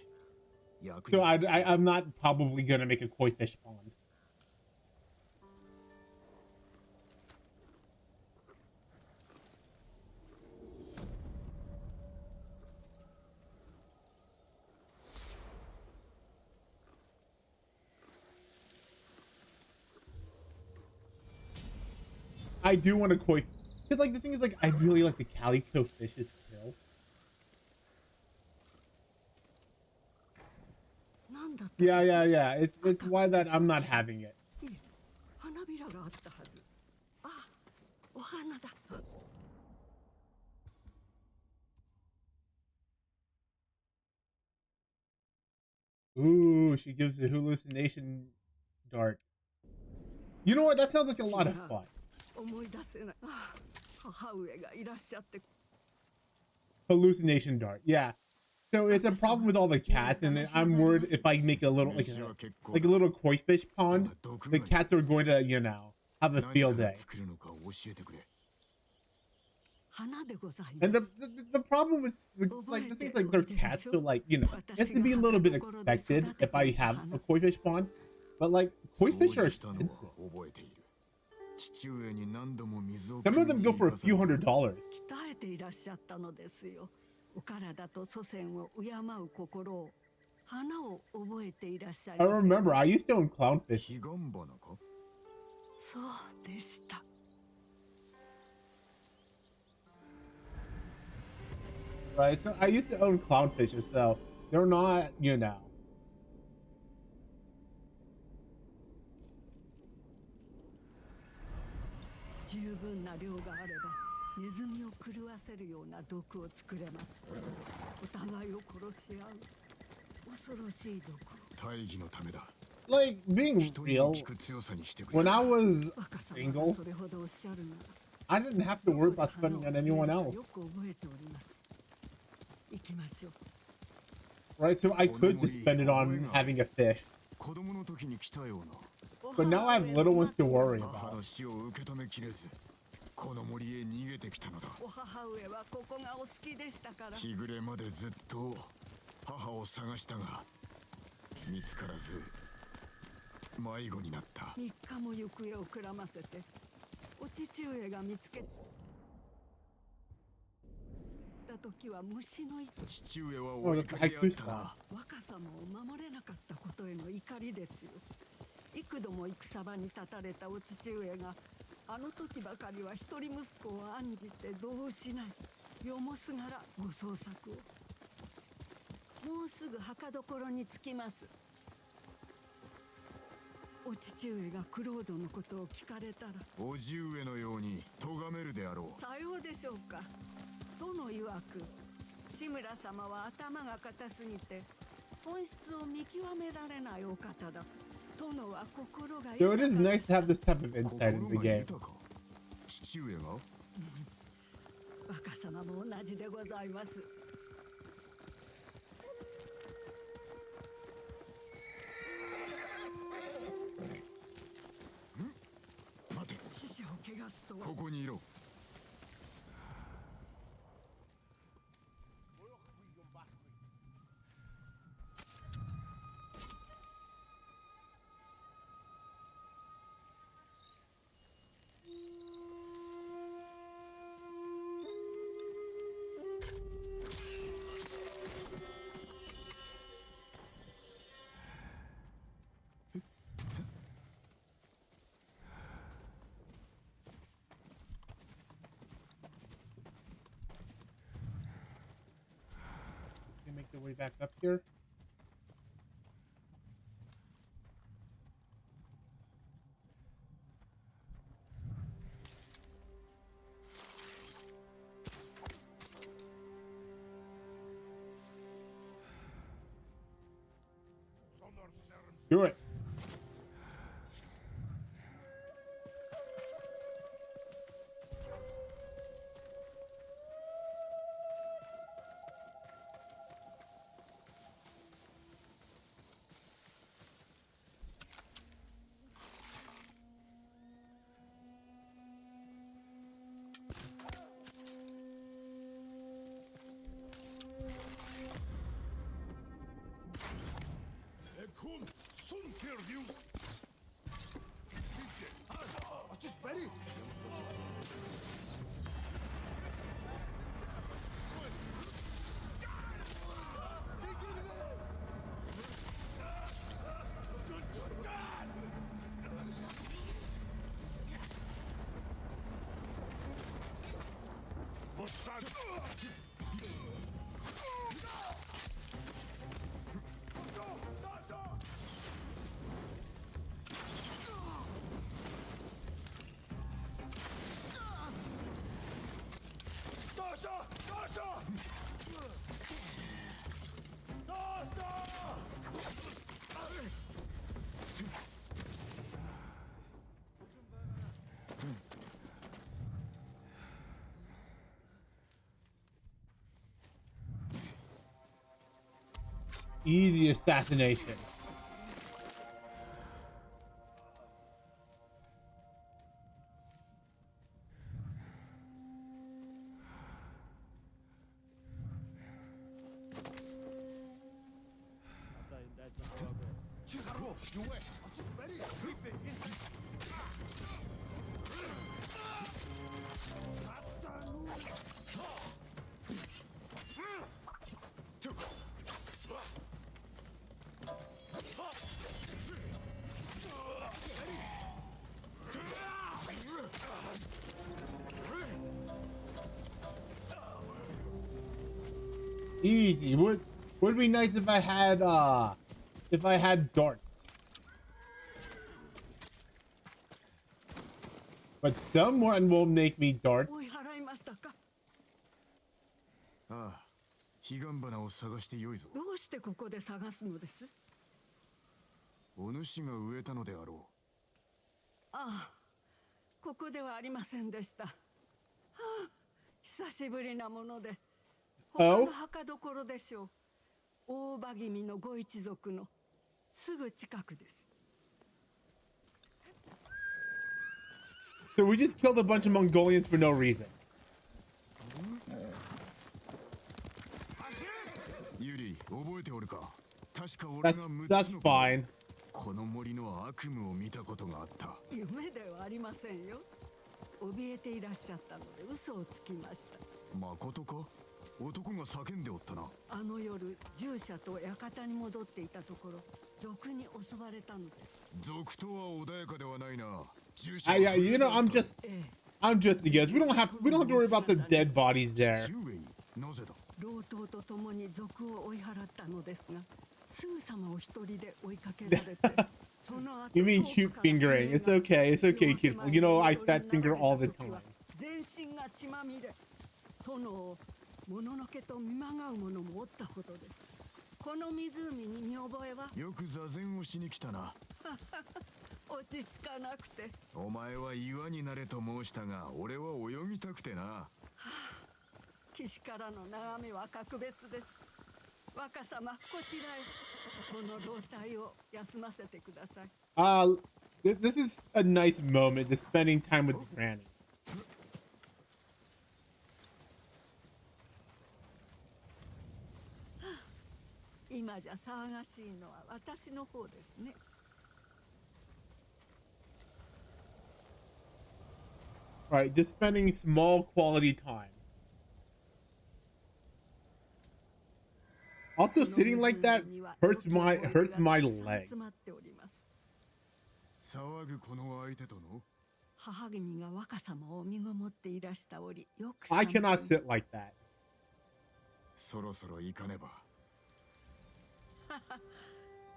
So I'm not probably gonna make a koi fish pond. I do want to koi, because like the thing is like I really like the calico fish's kill. なんだった Yeah, yeah, yeah. It's why that I'm not having it. いえ、花びらがあったはず。あ、お花だ。 Ooh, she gives the hallucination dart. You know what? That sounds like a lot of fun. 思い出せない。あ、母上がいらっしゃって。 Hallucination dart. Yeah. So it's a problem with all the cats, and I'm worried if I make a little like a little koi fish pond, the cats are going to, you know, have a field day. 花でございます。 And the problem with the things like they're cats, so like, you know, it has to be a little bit expected if I have a koi fish pond, but like koi fish are expensive. Some of them go for a few $100. 鍛えていらっしゃったのですよ。お体と祖先を敬う心を、花を覚えていらっしゃい I ます。 remember I used to own clownfish. そうでした。 Right, so I used to own clownfishes, so they're not, you know. 十分な量があればネズミを狂わせるような毒を作れます。お互いを殺し合う恐ろしい毒。 Like, being real, when I was single, それほどおっしゃるなら I didn't have to worry about spending on anyone else. よく覚えております。行きましょう。 Right, so I could just spend it on having a fish. But now I have little ones to worry about. この森へ逃げてきたのだ。お母上はここがお好きでしたから。日暮れまでずっと母を探したが見つからず迷子になった。3日も行方をくらませてお父上が見つけた時は虫の父上は追いかけてあったな。若様を守れなかったことへの怒りですよ。幾度も戦場に立たれたお父上があの時ばかりは一人息子を案じて度を失い、よもすがらご捜索を。もうすぐ墓所に着きます。お父上がクロードのことを聞かれたら、叔父上のように咎めるであろう。さようでしょうか。殿曰く、志村様は頭が固すぎて本質を見極められないお方だ。 So it is nice to have this type of insight in the game. 父上が若様も同じでございます。待て。師匠を汚すとは。ここにいろ。 Make their way back up here. Do it. Easy assassination. Easy. Would be nice if I had darts. But someone will make me darts. 追い払いましたか。ああ、彼岸花を探してよいぞ。どうしてここで探すのです。お主が植えたのであろああ、ここではありませんでした。はあ、久しぶりなもので。他の墓所でしょう。大場君のご一族のすぐ近くです。 So we just killed a bunch of Mongolians for no reason. ユリ、覚えておるか。確か俺が That's fine. この森の悪夢を見たことがあった。夢ではありませんよ。怯えていらっしゃったので嘘をつきました。誠か。男が叫んでおったな。あの夜、従者と館に戻っていたところ、賊に襲われたのです。賊とは穏やかではないな。Yeah, you know, I'm just the guess. We don't have to worry about the dead bodies there. なぜだ。老頭と共に賊を追い払ったのですが、すぐさまお一人で追いかけられて。You mean cute fingering? It's okay. It's okay, kid. You know, I fat finger all the time. 全身が血まみれ。殿をもののけと見まがう者もおったほどです。この湖に見覚えは。よく座禅をしに来たな。落ち着かなくて。お前は岩になれと申したが、俺は泳ぎたくてな。はあ、岸からの眺めは格別です。若様、こちらへ。この老体を休ませてください。This is a nice moment, just spending time with Granny. 今じゃ騒がしいのは私の方ですね。Right, just spending small quality time. Also, sitting like that hurts my leg. 騒ぐこの相手との。母君が若様を身ごもっていらした折、よく。I cannot sit like that. そろそろ行かねば。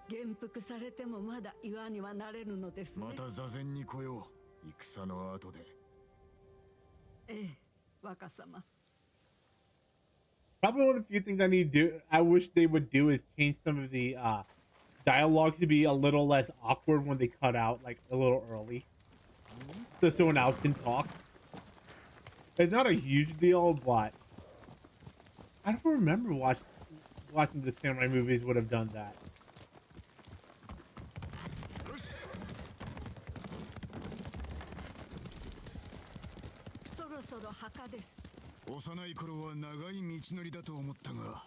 元服されてもまだ岩にはなれるのですね。また座禅に来よう。戦の後で。ええ、若様。Probably one of the few things I wish they would do is change some of the dialogue to be a little less awkward when they cut out like a little early, so someone else can talk. It's not a huge deal, but I don't remember watching the samurai movies would have done that. そろそろ墓です。幼い頃は長い道のりだと思ったが。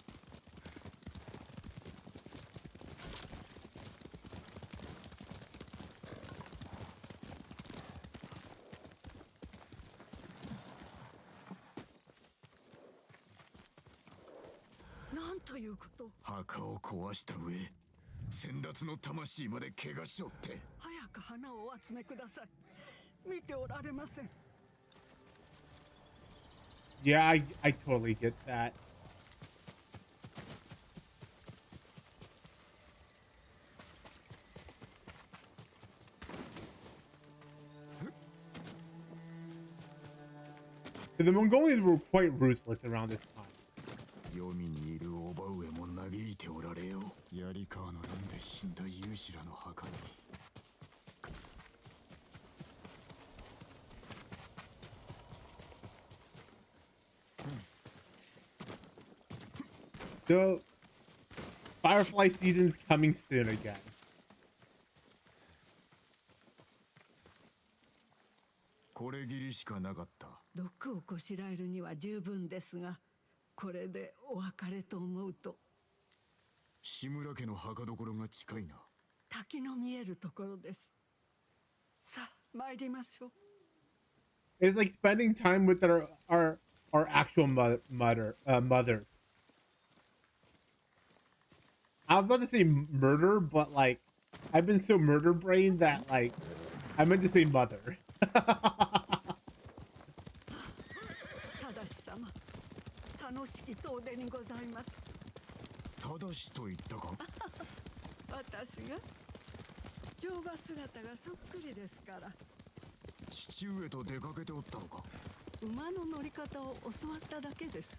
なんということ。墓を壊した上、先達の魂まで怪我しおって。早く花をお集めください。見ておられません。Yeah, I totally get that. The Mongolians were quite ruthless around this time. 黄泉にいる叔母上も嘆いておられよ。槍川の乱で死んだ勇士らの墓に。So, Firefly season's coming soon again. これぎりしかなかった。毒をこしらえるには十分ですが、これでお別れと思うと。志村家の墓所が近いな。滝の見えるところです。さあ、参りましょう。It's like spending time with our actual mother. I was about to say murder, but like I've been so murder brained that like I meant to say mother. 正様、楽しき遠出にございます。正しと言ったか。私が乗馬姿がそっくりですから。父上と出かけておったのか。馬の乗り方を教わっただけです。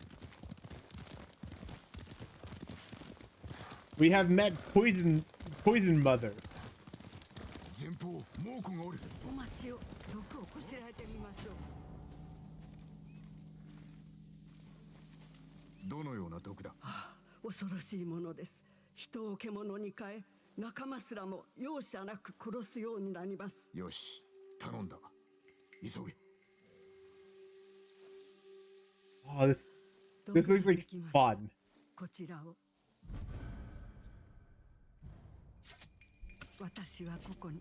We have met Poison Mother. 前方猛虎がおる。お待ちを。毒をこしらえてみましょう。どのような毒だ。恐ろしいものです。人を獣に変え、仲間すらも容赦なく殺すようになります。よし、頼んだ。急げ。Oh, this looks like fun. こちらを。私はここに。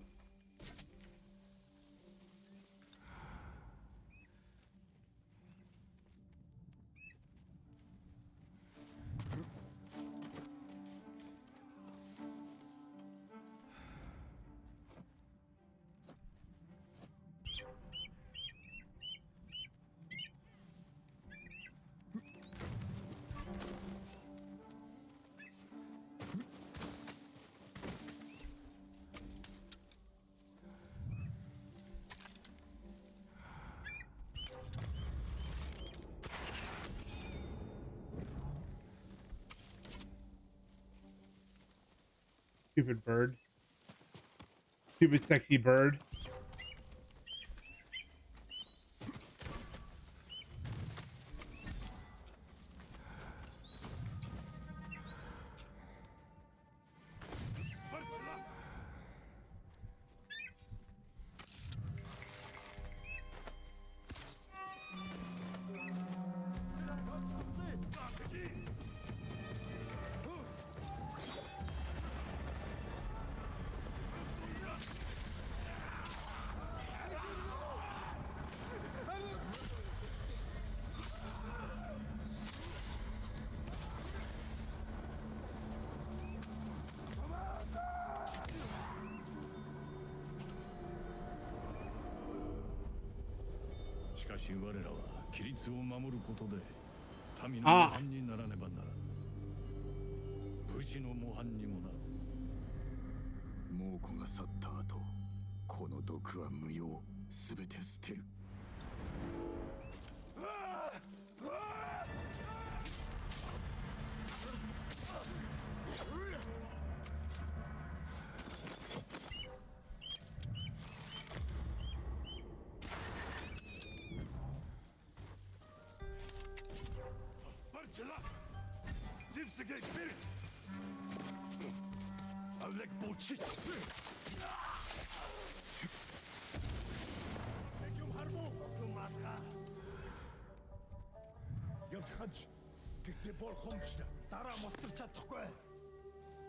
Stupid bird. Stupid sexy bird.「しかし我らは規律を守ることで民の模範にならねばならぬ。武士の模範にもなる。猛虎が去った後、この毒は無用。すべて捨てる。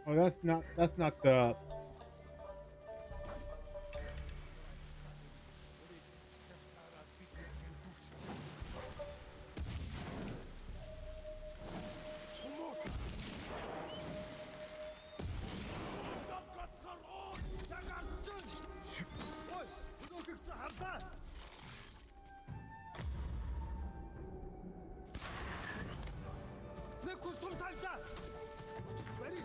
Oh, that's not the. sometimes that. Ready?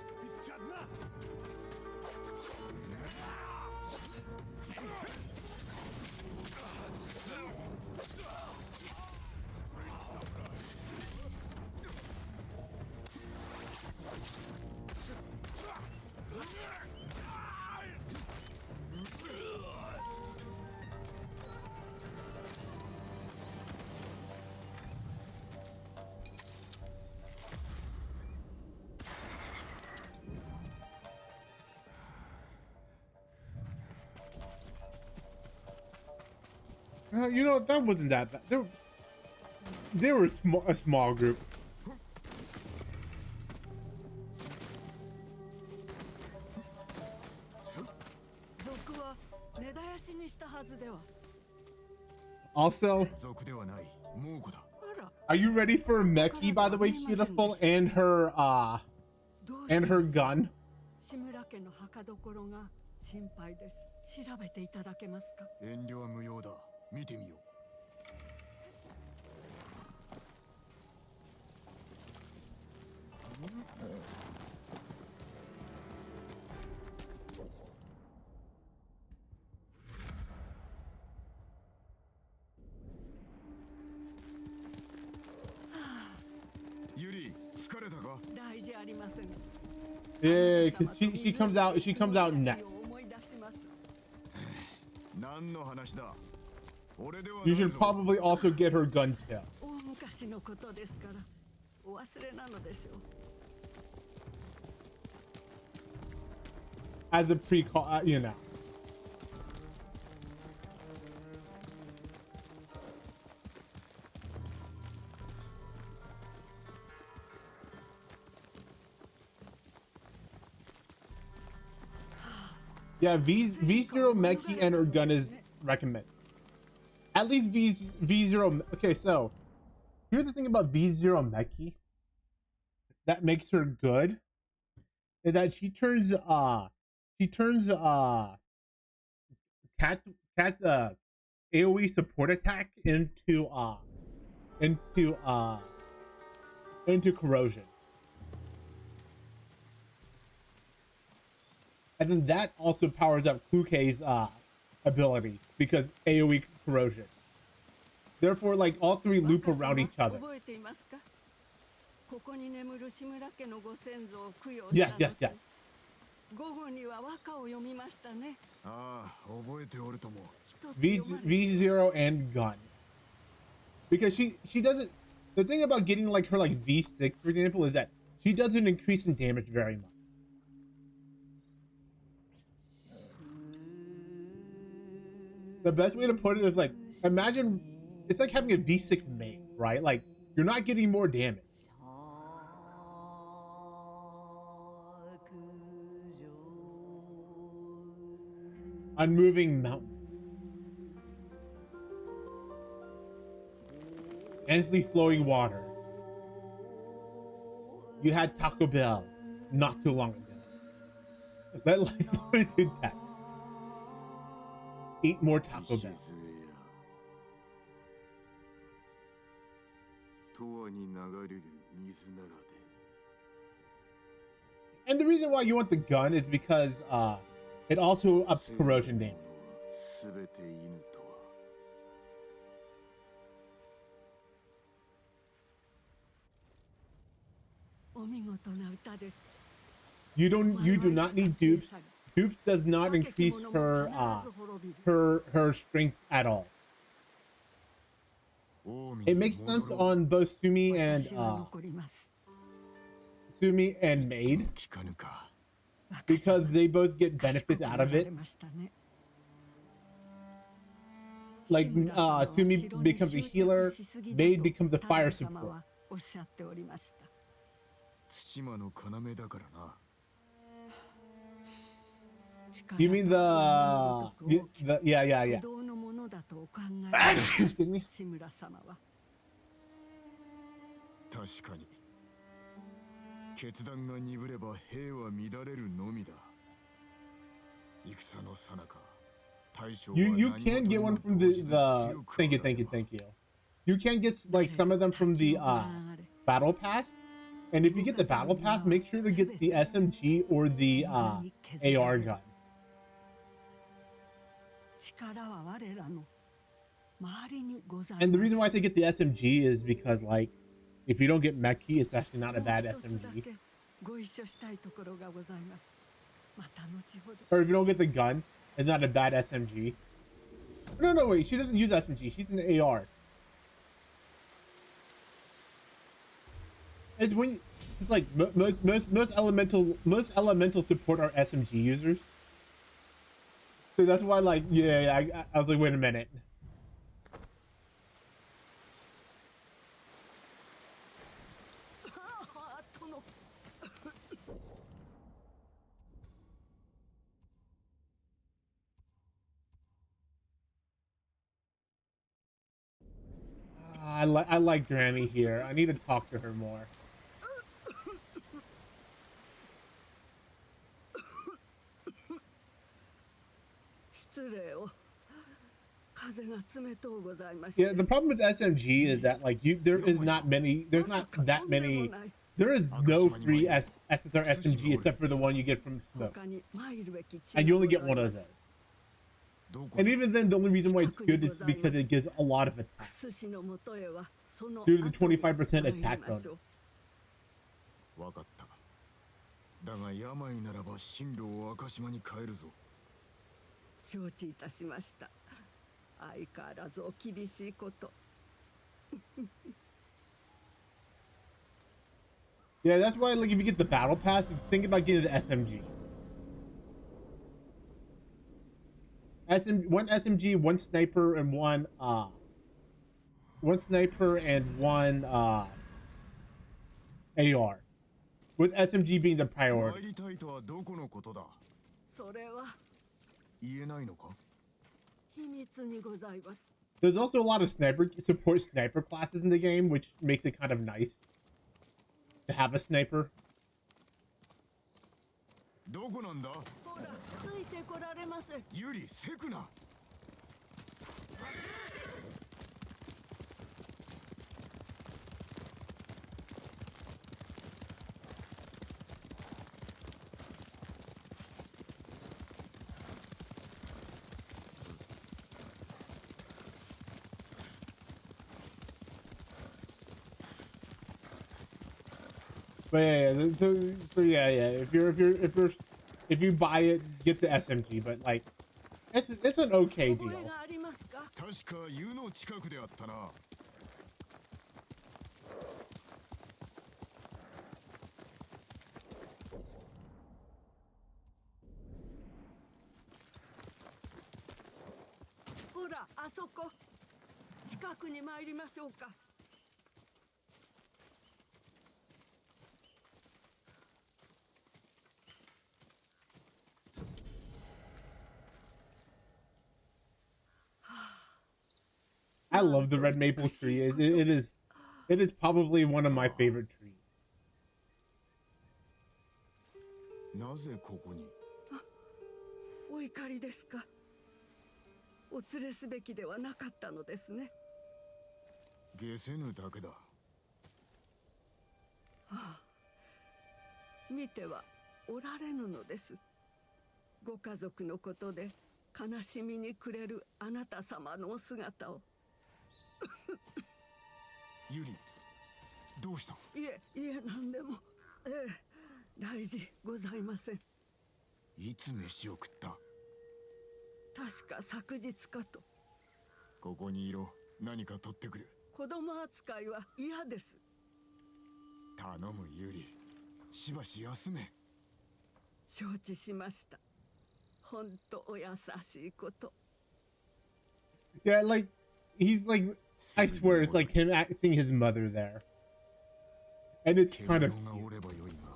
You know, that wasn't that bad. They were a small group. 賊は根絶やしにしたはずでは。 Also, 族ではない、猛虎だ。 あら、 are you ready for Meki, by the way, beautiful, and her gun? 志村家の墓所が心配です。調べていただけますか。遠慮は無用だ。見てみよう。 ユリ、疲れたか？ 大事ありません。 Yeah, because she comes out next. 思い出します。何の話だ？俺では You ない should ぞ。 probably also get her gun too. 大昔のことですから、お忘れなのでしょう。 As a precau, you know. Yeah, V0 Meki and her gun is recommended. At least V0. Okay, so here's the thing about V0 Meki that makes her good is that she turns Cat's AoE support attack into corrosion. And then that also powers up Kluke's ability because AoE corrosion. Therefore, like all three loop around each other. 覚えていますか？ここに眠る志村家のご先祖を供養 Yes, した yes, yes. 午後には和歌を読みましたね。ああ、覚えておるとも。 V0 and gun. Because she doesn't. The thing about getting like her like V6 for example is that she doesn't increase in damage very much. The best way to put it is like imagine it's like having a V6 main, right? Like you're not getting more damage. Unmoving mountain. Endlessly flowing water. You had Taco Bell not too long ago. Let life flow into death. Eat more Taco Bell. 永遠に流れる水ならで。 And the reason why you want the gun is because it also ups corrosion damage. すべて犬とは。 お見事な歌です。 You do not need dupes. Dupes does not increase her strength at all. It makes sense on both Sumi and Maid because they both get benefits out of it. Like Sumi becomes a healer, Maid becomes a fire support. おっしゃっておりました。 対馬の要だからな。 You mean the yeah. 不動のものだとお考え Excuse me. 志村様は 確かに。決断が鈍れば兵は乱れるのみだ。戦の最中、大将は You can get one from the thank you. You can get like some of them from the battle pass, And if you get the battle pass, make sure to get the SMG or the AR gun. 力は我らの周りにございます。 And the reason why I say get the SMG is because, like, if you don't get Meki, it's actually not a bad もう一つだ SMG. けご一緒したいところがございます。また後ほど。 Or if you don't get the gun, it's not a bad SMG. No, no, wait. She doesn't use SMG. She's an AR. It's when it's like most elemental support are SMG users. So that's why, like, yeah, I was like, wait a minute. I like Granny here. I need to talk to her more. 失礼を。風が冷とうございまし Yeah, て。 the problem with SMG is that, like, there is not many, there's not that many, there is no free SSR SMG except for the one you get from Smoke. 他に参るべき地 And が you only ござ get い one ま of す those. And even then, the only reason why it's good is because it gives a lot of attack. 寿司のもとへはその Due to the 後に 25% 参り attack ましょ bonus. う。わかった。だが病ならば進路を赤島に変えるぞ。承知いたしました。相変わらずお厳しいこと。 Yeah, that's why, like, if you get the battle pass, think about getting the SMG. One SMG, one sniper, and one AR. With SMG being the 参 priority. りたいとはどこのことだ。それは言えないのか。秘密にございます。 There's also a lot of support sniper classes in the game, which makes it kind of nice to have a sniper. どこなんだ。ほら、ついてこられませ。ユリ、セクナ。 But yeah, so yeah. If you buy it, get the SMG. But like, it's an okay 覚 deal. えがありますか。確か湯の近くであったな。ほら、あそこ。近くに参りましょうか。 I love the red maple tree. It is probably one of my favorite trees. なぜここに。お怒りですか。お連れすべきではなかったのですね。下せぬだけだ。見てはおられぬのです。ご家族のことで悲しみに暮れるあなた様のお姿を。ユリ、どうした。いえ何でも。大事ございません。いつ飯を食った。確か昨日かと。ここにいろ。何か取ってくる。子供扱いは嫌です。頼むユリ。しばし休め。承知しました。本当お優しいこと。 Yeah, like he's like, I swear it's like him acting his mother there, and it's kind of 獣がお cute. ればよいが。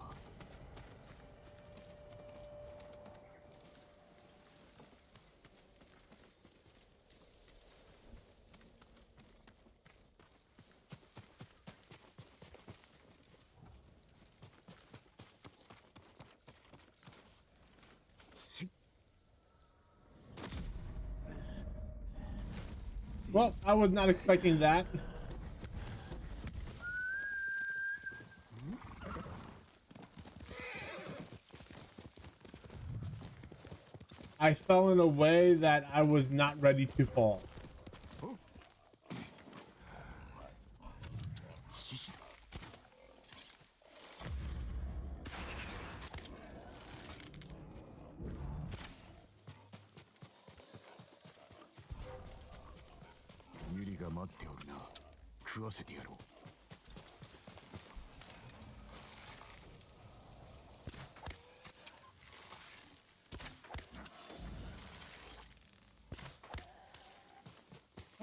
Well, I was not expecting that. I fell in a way that I was not ready to fall. 獅子だ。ユリが待っておるな。食わせてやろう。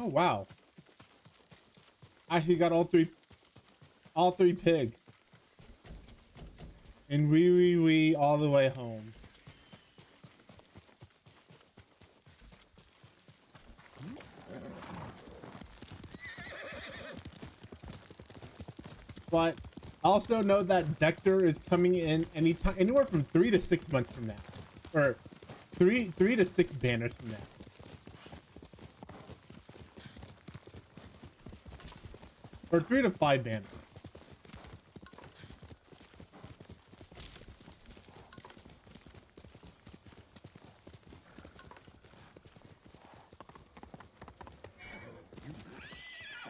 Oh wow. I actually got all three pigs. And wee all the way home. But also know that Vector is coming in anytime, anywhere from 3 to 6 months from now, or three to 6 banners from now. Or 3 to 5 banners.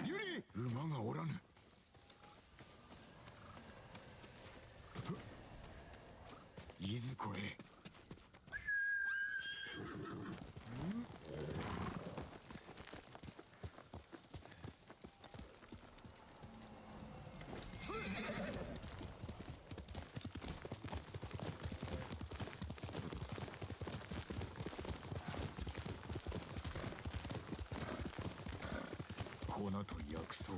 Yuri! 馬がおらぬ。いずこれ。 粉と薬草、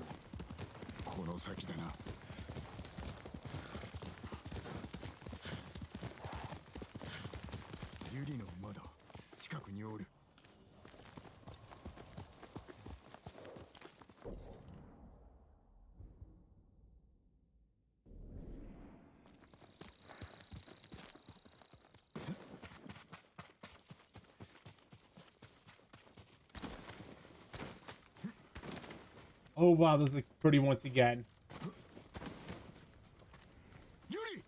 この先だな。ユリの馬だ。近くにおる。Oh wow, this looks pretty once again. Yuri!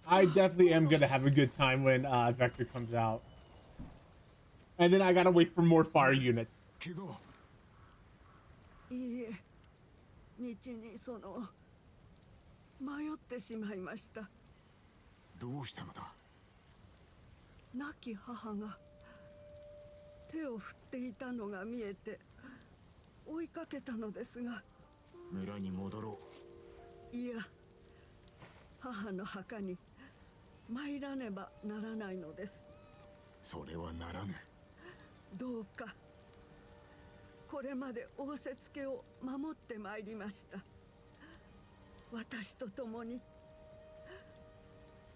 I definitely am gonna have a good time when Vector comes out. And then I gotta wait for more fire units. 怪我は。いいえ、道に迷ってしまいました。どうしたのだ。亡き母が手を振っていたのが見えて追いかけたのですが。村に戻ろう。いや、母の墓に参らねばならないのです。それはならぬ。どうかこれまで仰せつけを守ってまいりました。私と共に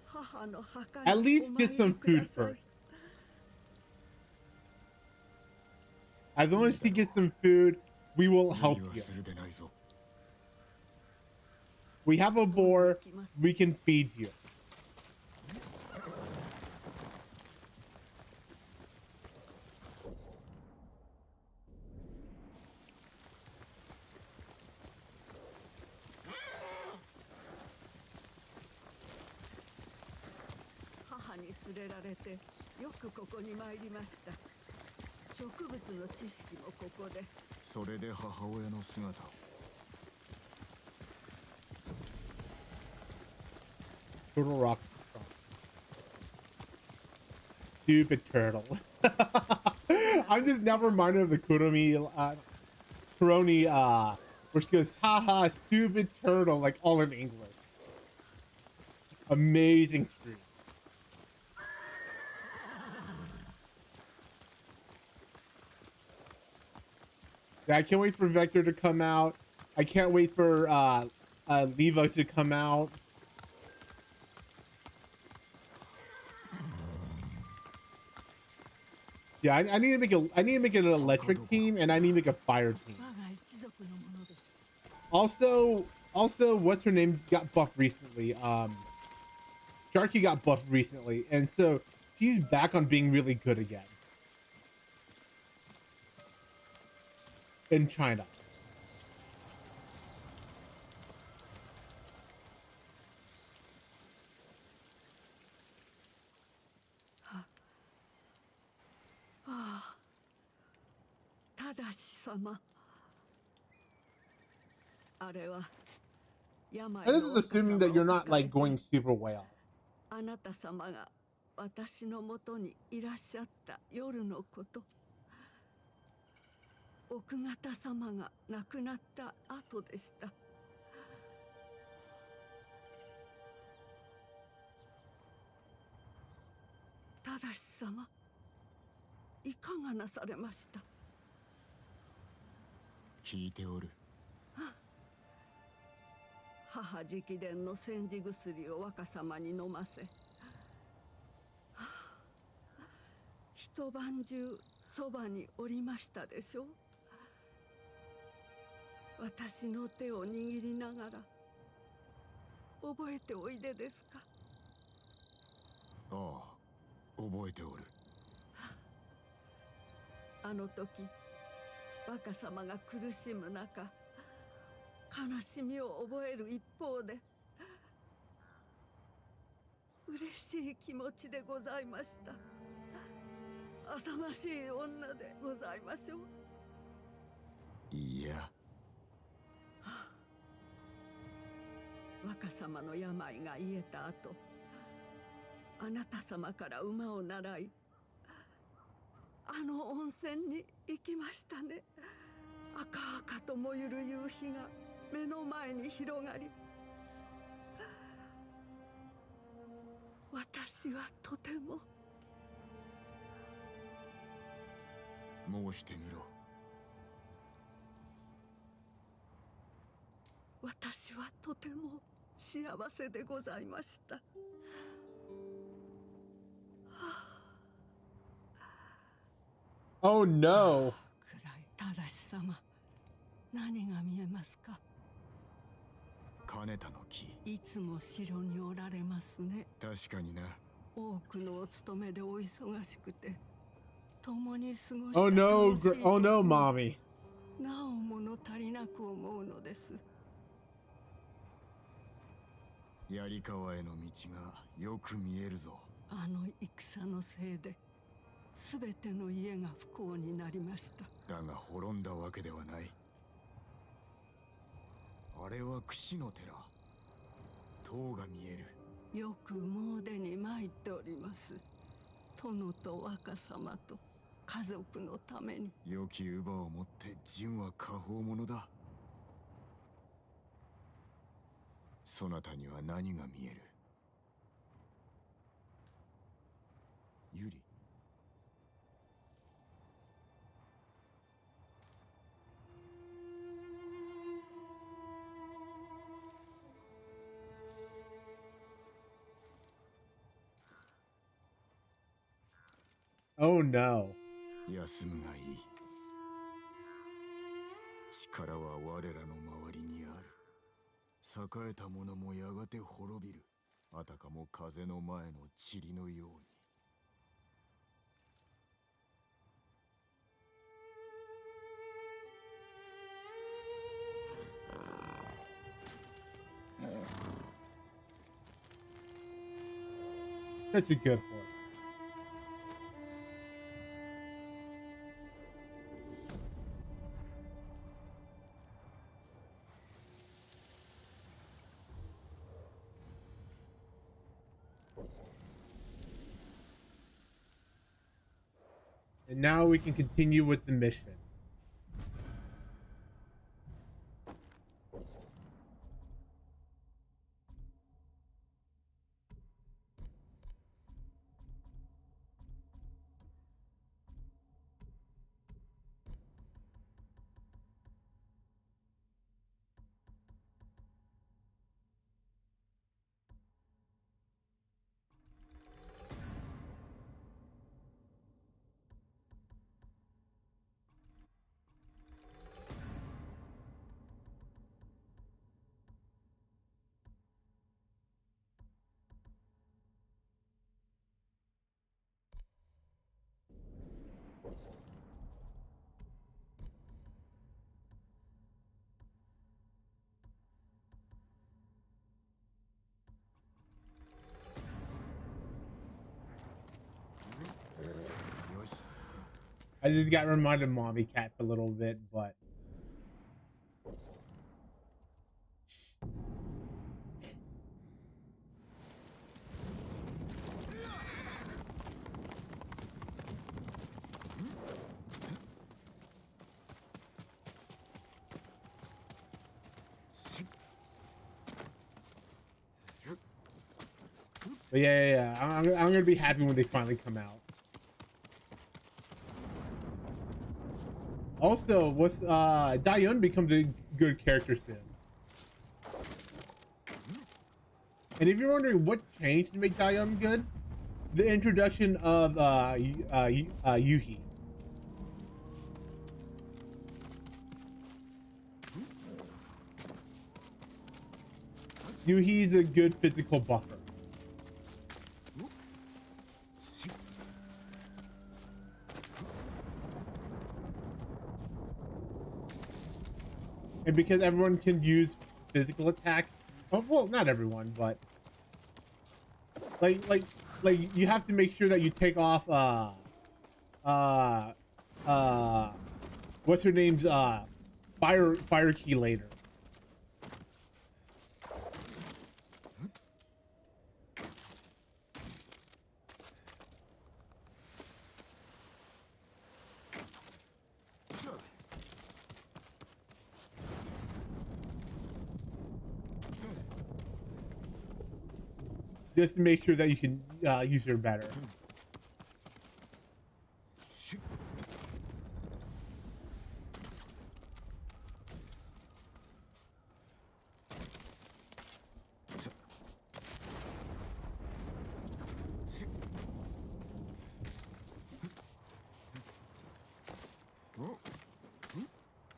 母の墓に At least get some food first. As long as he gets some food, we will help you. We have a boar, we can feed you. Turtle rock. Stupid turtle. I'm just now reminded of the Kuroni, where she goes, haha, stupid turtle, like all in English. Amazing stream. Yeah, I can't wait for Vector to come out. I can't wait for Levo to come out. Yeah, I need to make an electric team, and I need to make a fire team. Also, what's her name got buffed recently? Sharky got buffed recently, and so she's back on being really good again. In China. ただし様。あれは病 That の is assuming that you're not like going super way off. あなた様が私のもとにいらっしゃった夜のこと。奥方様が亡くなった後でした。ただし様、いかがなされました？聞いておる。母直伝の煎じ薬を若様に飲ませ、一晩中そばにおりましたでしょう。私の手を握りながら覚えておいでですか？ああ、覚えておる。あの時若様が苦しむ中、悲しみを覚える一方で嬉しい気持ちでございました。浅ましい女でございましょう。いや、若様の病が癒えた後、あなた様から馬を習い、あの温泉に行きましたね。赤々ともゆる夕日が目の前に広がり、私はとても。申してみろ。私はとても幸せでございました。Oh no. 暗い。ただし様、何が見えますか？金田の木。いつも城におられますね。確かにな。多くのお勤めでお忙しくて、共に過ごした Oh no. 楽しい時 Oh no, も mommy. なお物足りなく思うのです。槍川への道がよく見えるぞ。あの戦のせいで全ての家が不幸になりました。だが滅んだわけではない。あれは櫛の寺。塔が見える。よく詣に参っております。殿と若様と家族のために。良き乳母を持って陣は果報者だ。そなたには何が見える？ユリ。Oh no. 休むがいい。力は我らの周りにある。栄えた者もやがて滅びる。あたかも風の前の塵のように。That's a good one. And now we can continue with the mission. I just got reminded of Mommy Cat a little bit, but yeah. I'm gonna be happy when they finally come out. Also, what's Dayun becomes a good character soon. And if you're wondering what changed to make Dayun good, the introduction of Yuhi. Yuhi's a good physical buffer. And because everyone can use physical attacks, well, not everyone, but like you have to make sure that you take off what's her name's fire key later. Just to make sure that you can use her better.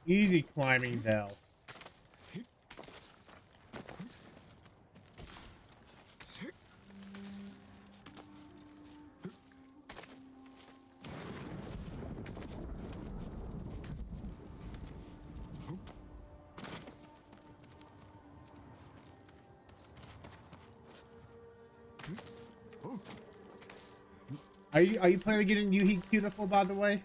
Easy climbing though. Are you planning on getting Yuhi Cuticle, by the way?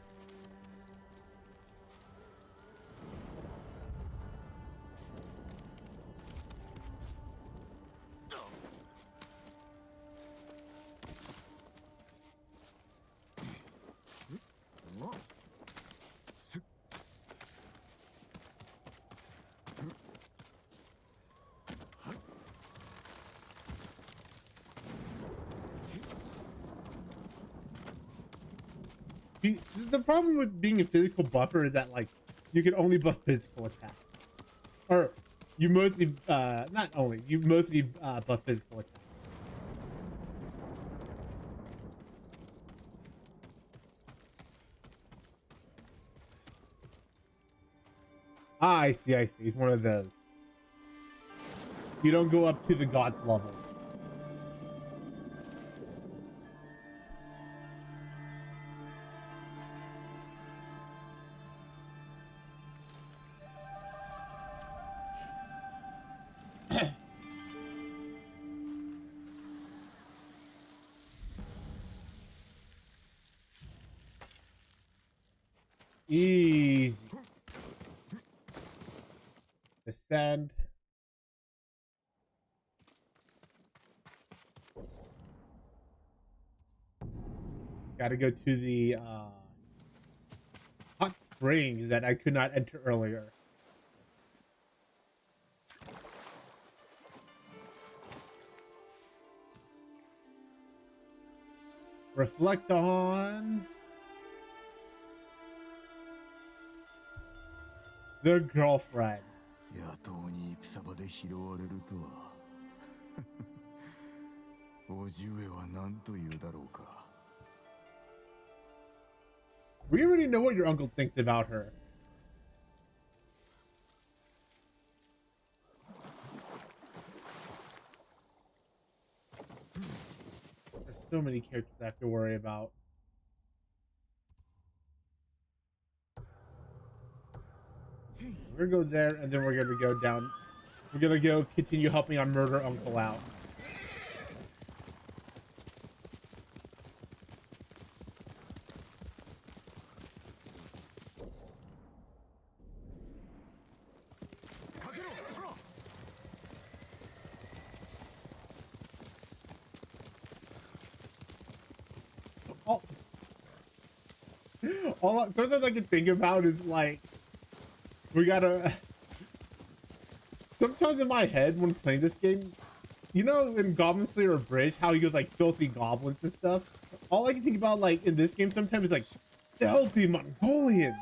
The problem with being a physical buffer is that, like, you can only buff physical attacks. Or, you mostly, not only, you mostly buff physical attacks. Ah, I see. It's one of those. You don't go up to the gods level. Easy. Descend. Gotta go to the hot springs that I could not enter earlier. Reflect on the girlfriend. 野党に戦場で拾われるとは叔父上は何と言うだろうか We already know what your uncle thinks about her. There's so many characters I have to worry about. We're gonna go there, and then we're gonna go down. We're gonna go continue helping our murder uncle out. Sometimes I can think about is like, we gotta. Sometimes in my head when playing this game, you know, in Goblin Slayer Bridge, how he goes like filthy goblins and stuff. All I can think about, like in this game, sometimes is like stealthy Mongolians.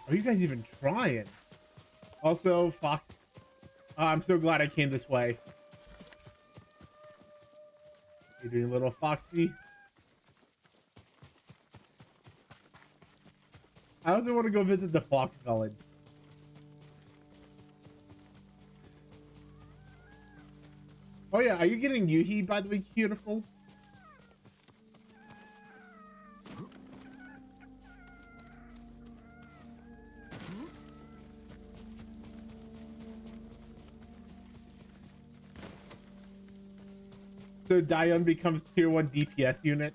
Are you guys even trying? Also, Fox. I'm so glad I came this way. You're doing a little Foxy. I also want to go visit the Fox Village. Oh yeah, are you getting Yuhi, by the way, beautiful? So Dion becomes tier 1 DPS unit.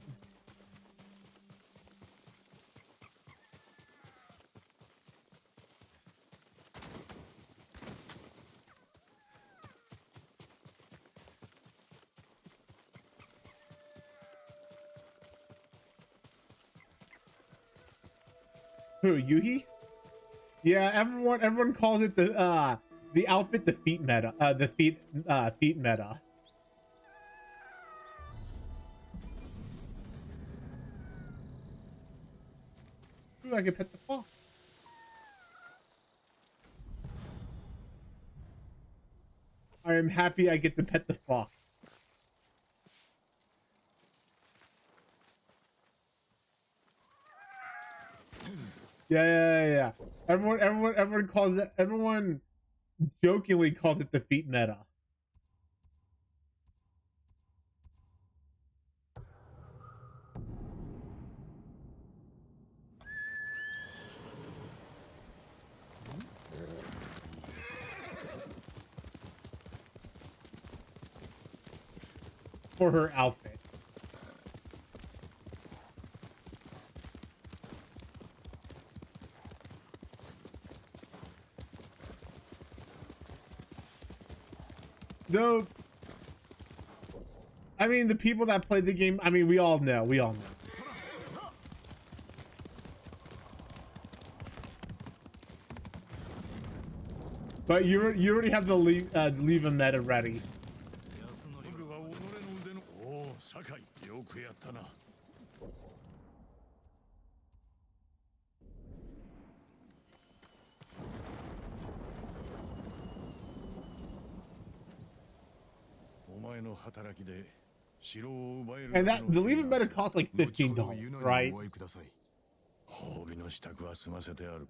Who, Yuhi? Yeah, everyone calls it the outfit the feet meta. The feet meta. Ooh, I can pet the fox. I am happy I get to pet the fox. Yeah. Everyone calls it. Everyone jokingly calls it the feet meta. For her outfit. Though, I mean, the people that played the game, I mean, we all know. But you already have the leave a meta ready. And that the leave a meta costs like $15, right? 褒美の支度は済ませてある。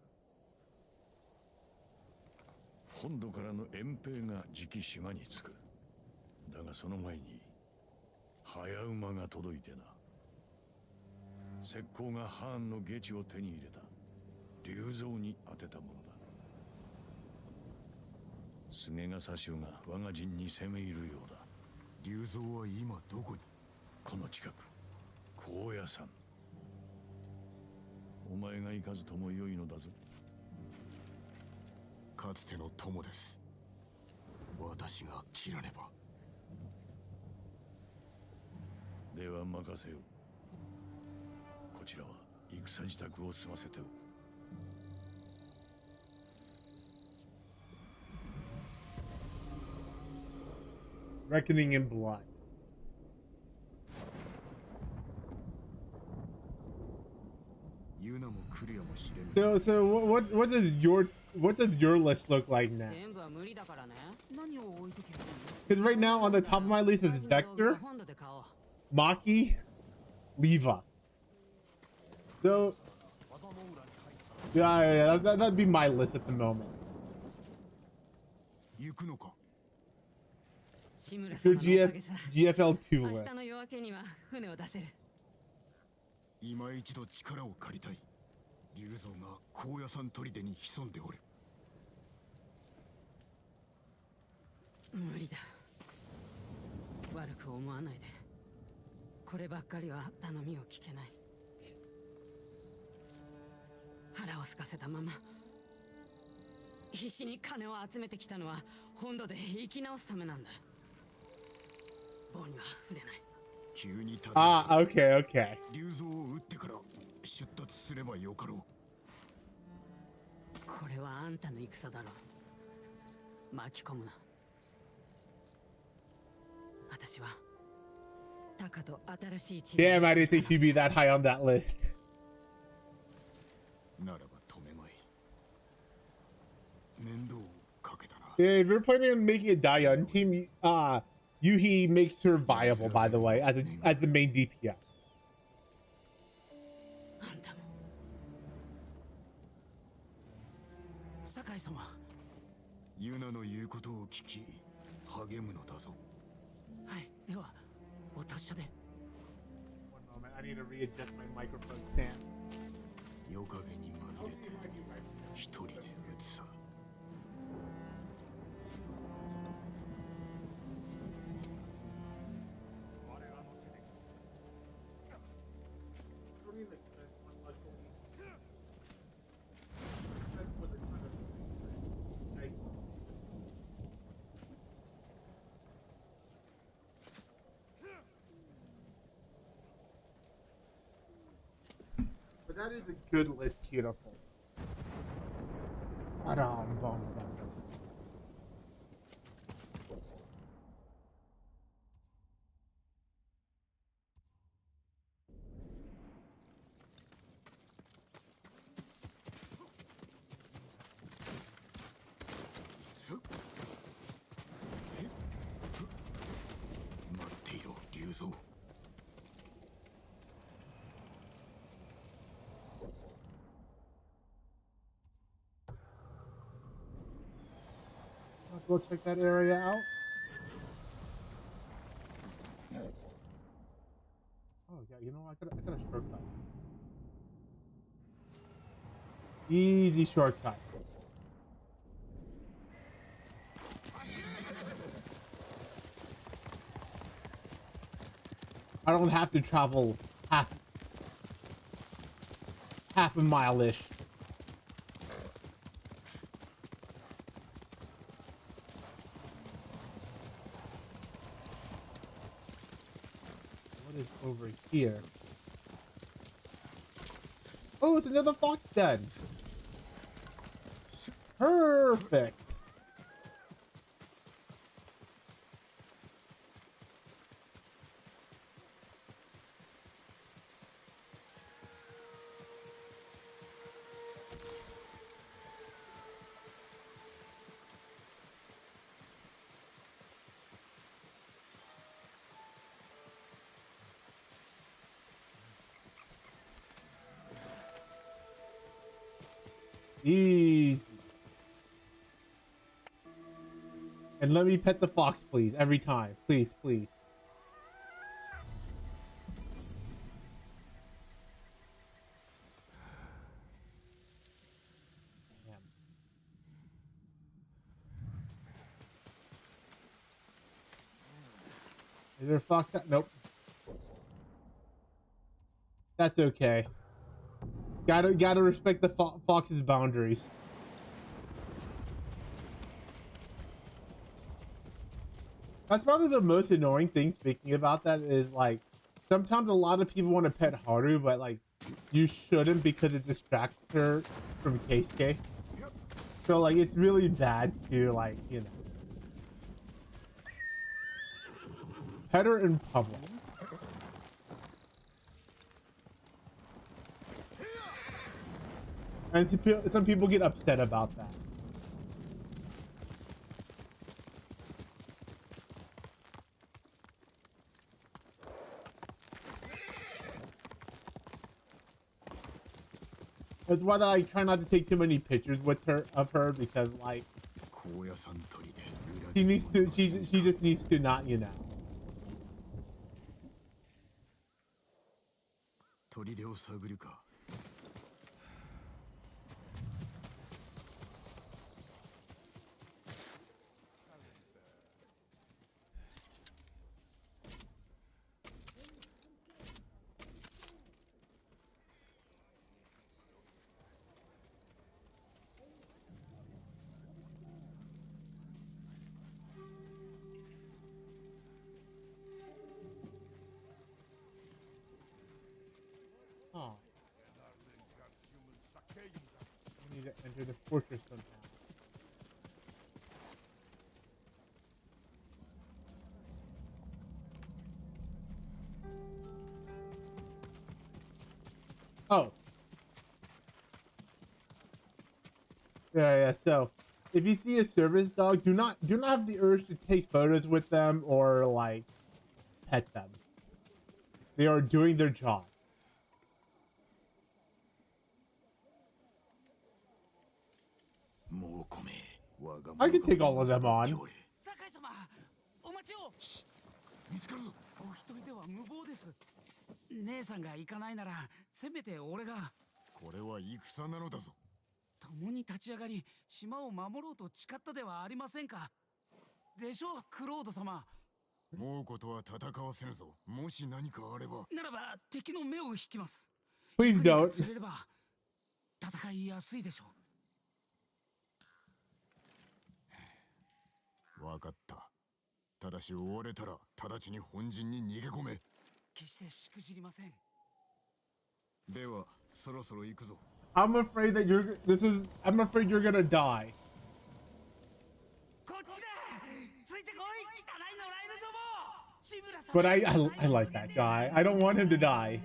本土からの遠兵が次期島に着く。だがその前に早馬が届いてな。石膏がハーンの下地を手に入れた。竜像に当てたものだ。菅笠衆が我が陣に攻め入るようだ。竜像は今どこに？この近く、高野山。お前が行かずとも良いのだぞ。かつての友です。私が切らねば。では任せよう。こちらは戦支度を済ませておく。Reckoning in blood. So what does your list look like now? Because right now on the top of my list is Vector, Maki, Leva. So yeah, that'd be my list at the moment. Your GFL2 list. 今一度力を借りたい。竜像が高野山砦に潜んでおる。無理だ。悪く思わないで。こればっかりは頼みを聞けない。腹を空かせたまま必死に金を集めてきたのは本土で生き直すためなんだ。棒には触れない。急に立て Ah, okay, okay. 竜像を撃ってから出立すればよかろう。これはあんたの戦だろう。巻き込むな。私はタカと新しいチーム Damn, I didn't think she'd be that high on that list. ならば止めまい。面倒をかけたな。 Yeah, if you're planning on making a Dion team, Yuhi makes her viable, by the way, as the main DPS. あんたも。酒井様。ユナの言うことを聞き励むのだぞ。はい、ではお達者で。 One moment, I need to readjust my microphone stand. 夜影に紛れて一人で撃つさ。But that is a good list, beautiful. Let's go check that area out. Oh yeah, you know I got a shortcut. Easy shortcut. I don't have to travel half a mile-ish. What is over here? Oh, it's another fox den. Perfect. Easy. And let me pet the fox, please, every time. Please, please. Damn. Is there a fox out? Nope. That's okay. Gotta respect the fox's boundaries. That's probably the most annoying thing, speaking about that, is like sometimes a lot of people want to pet Haru, but like you shouldn't because it distracts her from Keisuke. So like it's really bad to like, you know, pet her in public. And some people get upset about that. That's why I try not to take too many pictures with her because like she just needs to not, you know. 砦を探るか。need to enter the fortress somehow. Oh. Yeah, so if you see a service dog, do not have the urge to take photos with them or like pet them. They are doing their job. I can take all of them on. 酒井様、お待ちを。見つかるぞ。お一人では無謀です。姉さんが行かないなら、せめて俺が。これは戦なのだぞ。共に立ち上がり、島を守ろうと誓ったではありませんか。でしょ、クロード様。猛虎とは戦わせぬぞ。もし何かあれば。ならば敵の目を引きます。 Please don't. 釣れれば戦いやすいでしょう。わかった。ただし追われたら直ちに本陣に逃げ込め。決してしくじりません。ではそろそろ行くぞ。I'm afraid that I'm afraid you're gonna die. こっちだ。ついてこい。汚い野良犬ども。志村様。 But I like that guy. I don't want him to die.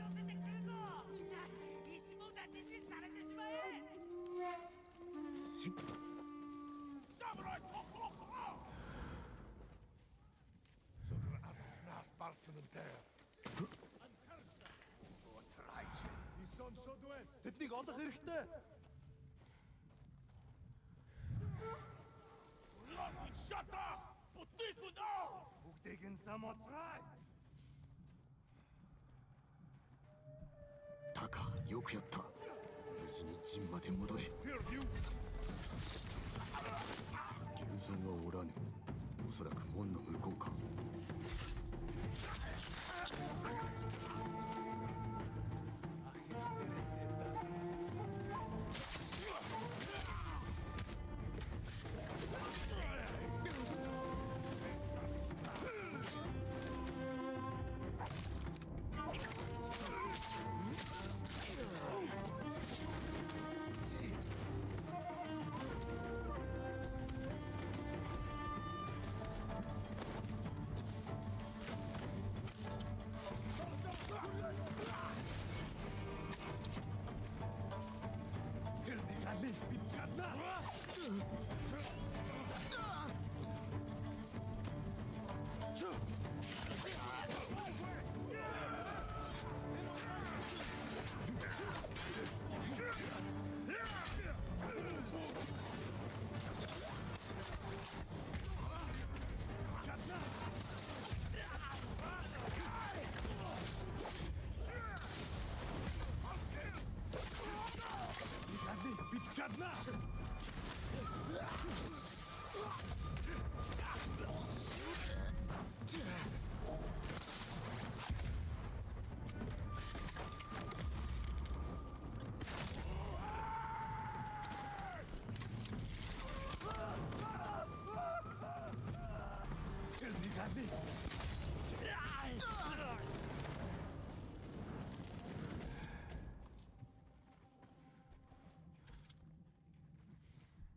タカ、よくやった。無事に陣まで戻れ。龍蔵はおらぬ。おそらく門の向こうか。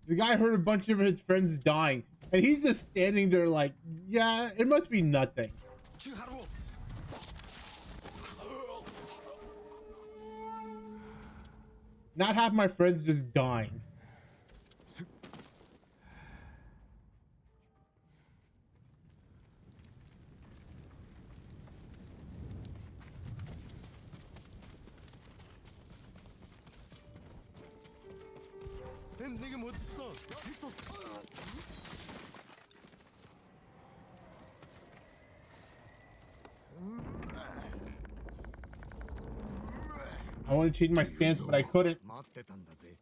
The guy heard a bunch of his friends dying, and he's just standing there like, yeah, it must be nothing. Not half my friends just dying. I want to change my stance, but I couldn't. 待ってたんだぜ。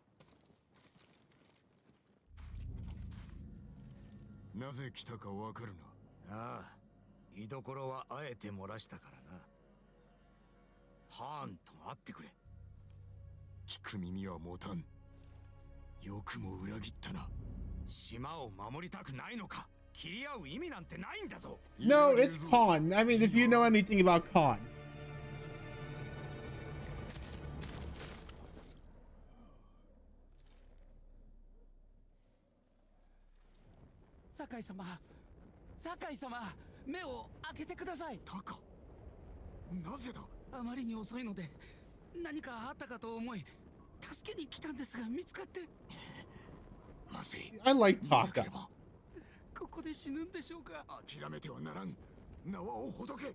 なぜ来たかわかるな。ああ、居所はあえて漏らしたからな。ハーンと会ってくれ。聞く耳は持たん。よくも裏切ったな。島を守りたくないのか。切り合う意味なんてないんだぞ。No, it's Khan. I mean, if you know anything about Khan. 酒井様、酒井様、目を開けてください。タカ、なぜだ。あまりに遅いので何かあったかと思い助けに来たんですが見つかって。まずい。 I like 逃げなけ Taka. れば。ここで死ぬんでしょうか。諦めてはならん。縄をほどけ。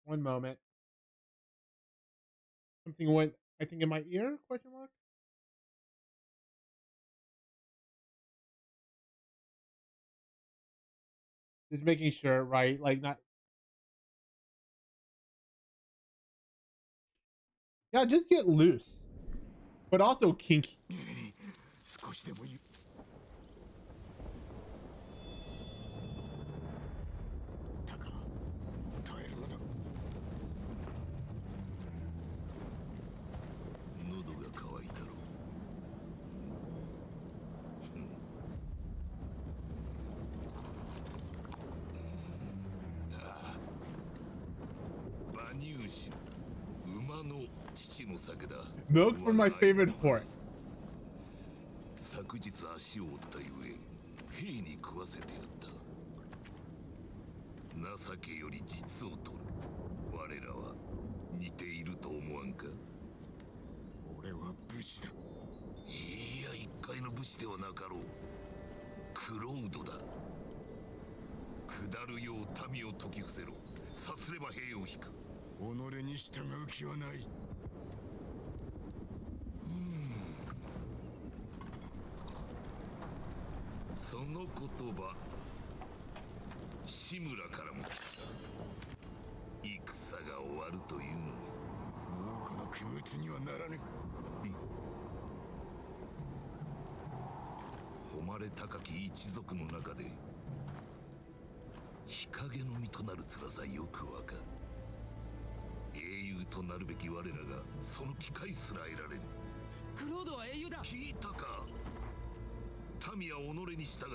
One moment. Something went, I think, in my ear? Question mark. Just making sure, right? Like not. Yeah, just get loose, but also kinky. 少しでもゆタカ、耐えるのだ。喉が渇いたろう。馬乳酒、馬の父の酒だ。 Milk from my favorite horse. 昨日足を折ったゆえ兵に食わせてやった。情けより実を取る。我らは似ていると思わんか。俺は武士だ。いや、一介の武士ではなかろう。クロウドだ。下るよう民を説き伏せろ。さすれば兵を引く。己に従う気はない。その言葉、志村からも。戦が終わるというのに。もうこの区別にはならぬ。誉れ高き一族の中で日陰の身となる辛さよくわかる。英雄となるべき我らがその機会すら得られぬ。クロードは英雄だ。聞いたか。民は己に従う。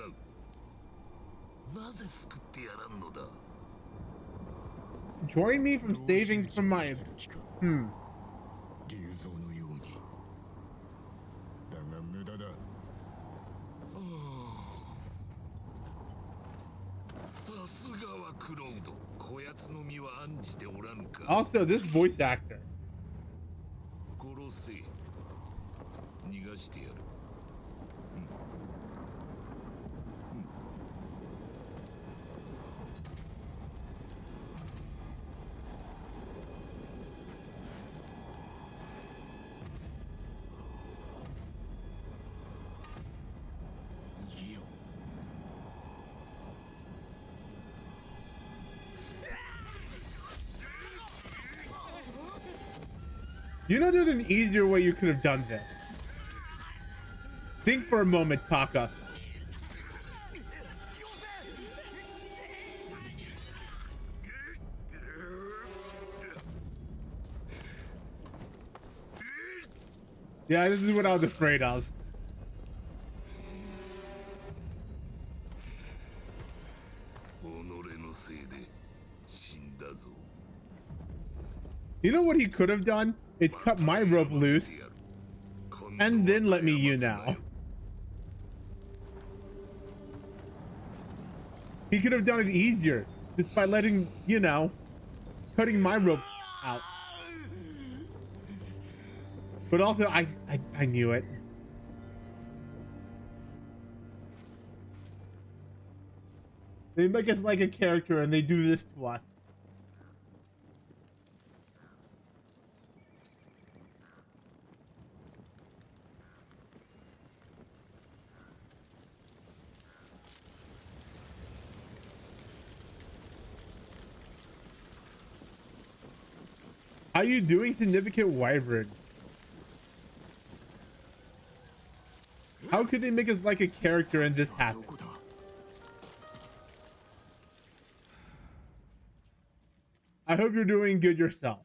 なぜ救ってやらんのだ。 Join me from saving from my. 竜像のように。だが無駄だ。さすがはクロウド。こやつの身は案じておらんか。 Also, this voice actor. 殺せ。逃がしてやる。逃げよ。 You know, there's an easier way you could have done this. Think for a moment, Taka. Yeah, this is what I was afraid of. You know what he could have done? Is cut my rope loose and then let me you now. He could have done it easier just by letting, you know, cutting my rope out. But also, I knew it. They make us like a character and they do this to us. How you doing, significant wyvern? How could they make us like a character and this happen? I hope you're doing good yourself.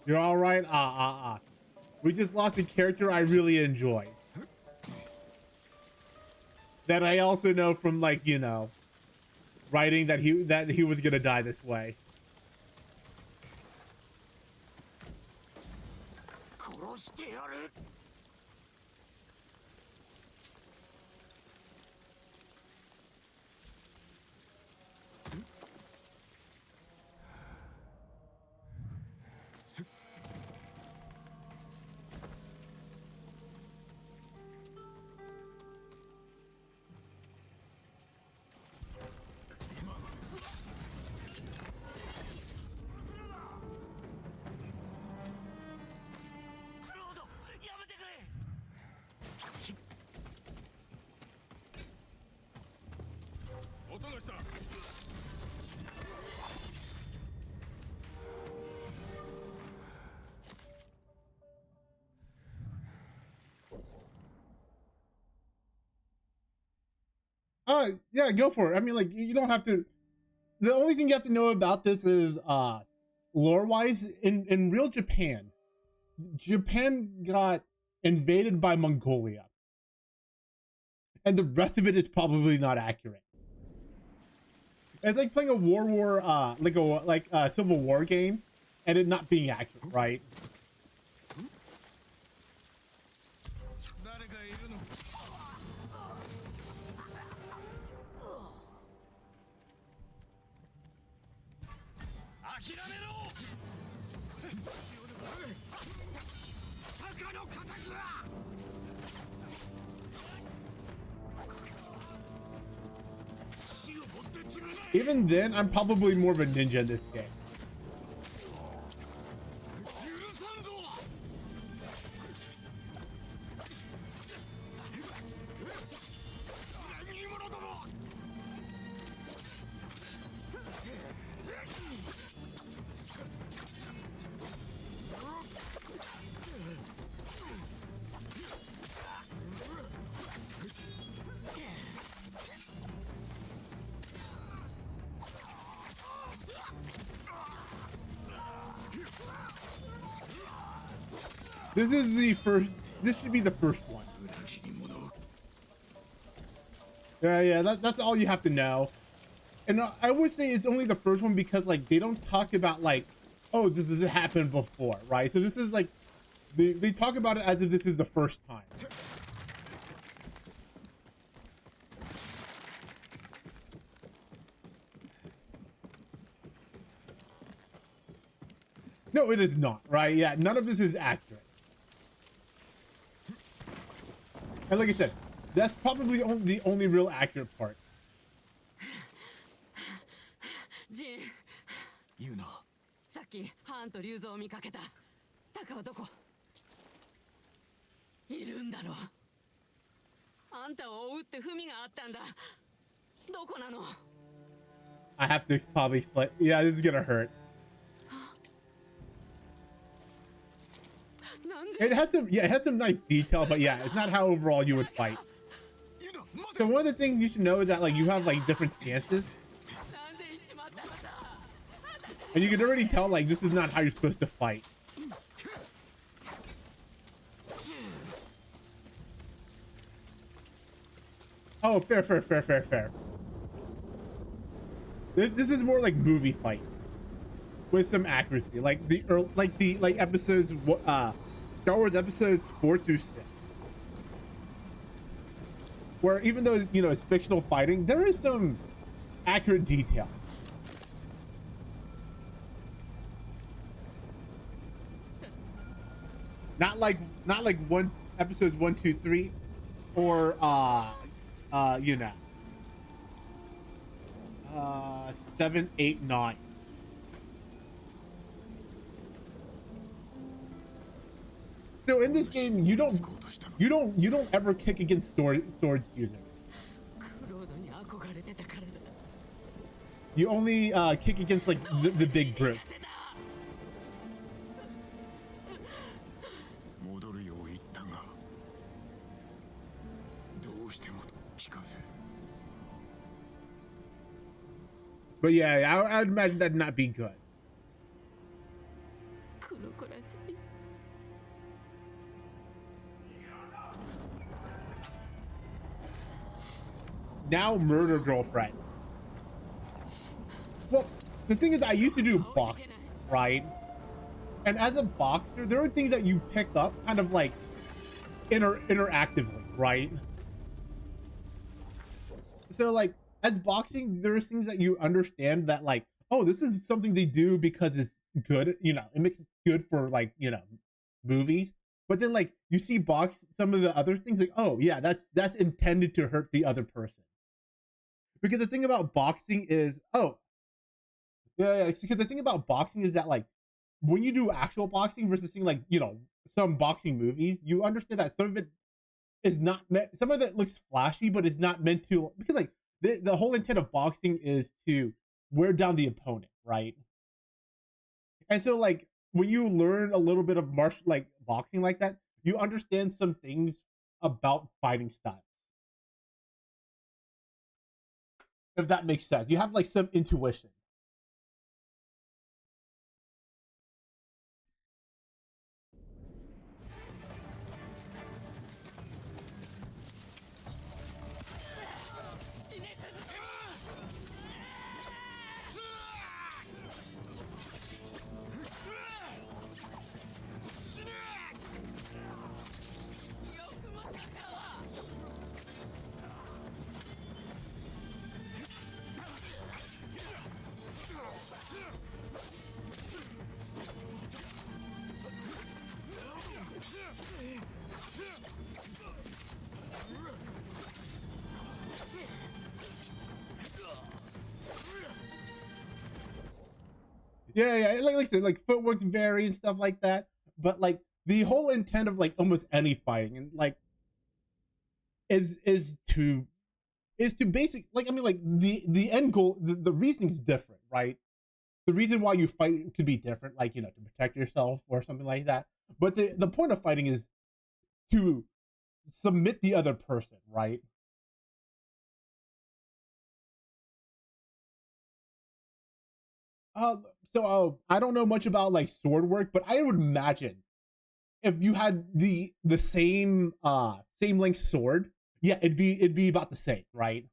You're all right. We just lost a character I really enjoy. That I also know from, like, you know, writing that he was gonna die this way. 殺してやる。Yeah, go for it. I mean, like, you don't have to. The only thing you have to know about this is lore wise, in real Japan got invaded by Mongolia, and the rest of it is probably not accurate. It's like playing a like a Civil War game and it not being accurate, right? Even then, I'm probably more of a ninja in this game. This is the first. This should be the first one. Yeah. That's all you have to know. And I would say it's only the first one because, like, they don't talk about, like, oh, this has happened before, right? So this is like, they talk about it as if this is the first time. No, it is not, right? Yeah, none of this is accurate. And like I said, that's probably the only real accurate part. Jin. Yuna. さっきハンと竜像を見かけた。タカはどこ？いるんだろう。あんたを追うって文があったんだ。どこなの？ I have to probably explain. Yeah, this is gonna hurt. It has some nice detail, but yeah, it's not how overall you would fight. So one of the things you should know is that, like, you have, like, different stances. And you can already tell, like, this is not how you're supposed to fight. Oh, fair. This is more like movie fight with some accuracy, like episodes, Star Wars episodes 4 through 6, where even though, you know, it's fictional fighting, there is some accurate detail. Not like episodes 1, 2, 3, or you know, 7, 8, 9. So in this game, you don't ever kick against swords using. You only kick against, like, the big brutes. But yeah, I would imagine that'd not be good. 誇らしい。 Now murder girlfriend. Well, the thing is, I used to do boxing, right? And as a boxer, there are things that you pick up kind of like interactively, right? So like as boxing, there's things that you understand that like, oh, this is something they do because it's good, you know, it makes it good for like, you know, movies. But then like you see some of the other things like, oh yeah, that's intended to hurt the other person. Because the thing about boxing is, oh, yeah, because the thing about boxing is that like when you do actual boxing versus seeing like, you know, some boxing movies, you understand that some of it is not meant, some of it looks flashy, but it's not meant to, because like the whole intent of boxing is to wear down the opponent, right? And so like when you learn a little bit of martial like boxing like that, you understand some things about fighting styles. If that makes sense. You have like some intuition. Yeah, like I said, like footwork's vary and stuff like that. But like the whole intent of like almost any fighting and like is to basic, like I mean like the end goal, the reason is different, right? The reason why you fight could be different, like, you know, to protect yourself or something like that. But the point of fighting is to submit the other person, right? Uh, so I don't know much about like sword work, but I would imagine if you had the same length sword, yeah, it'd be about the same, right?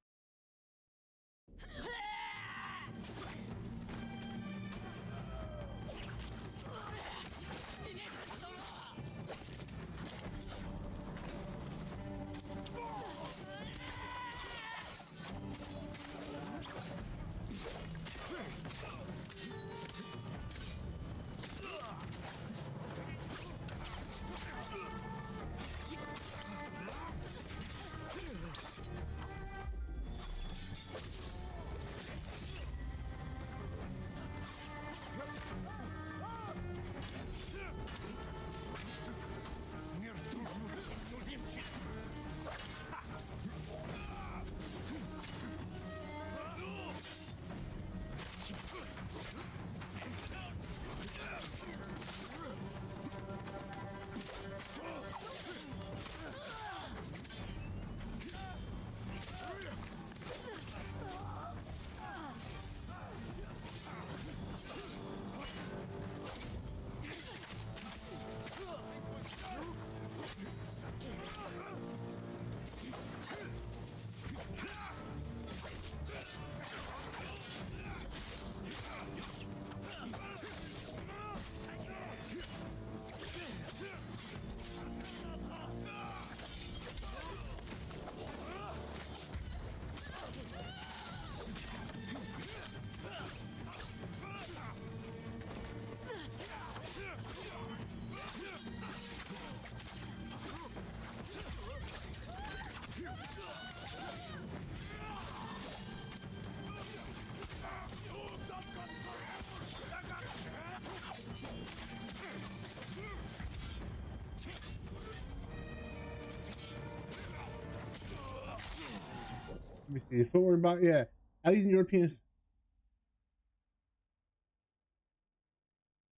Let me see. Footwork about, yeah. At least in Europeans.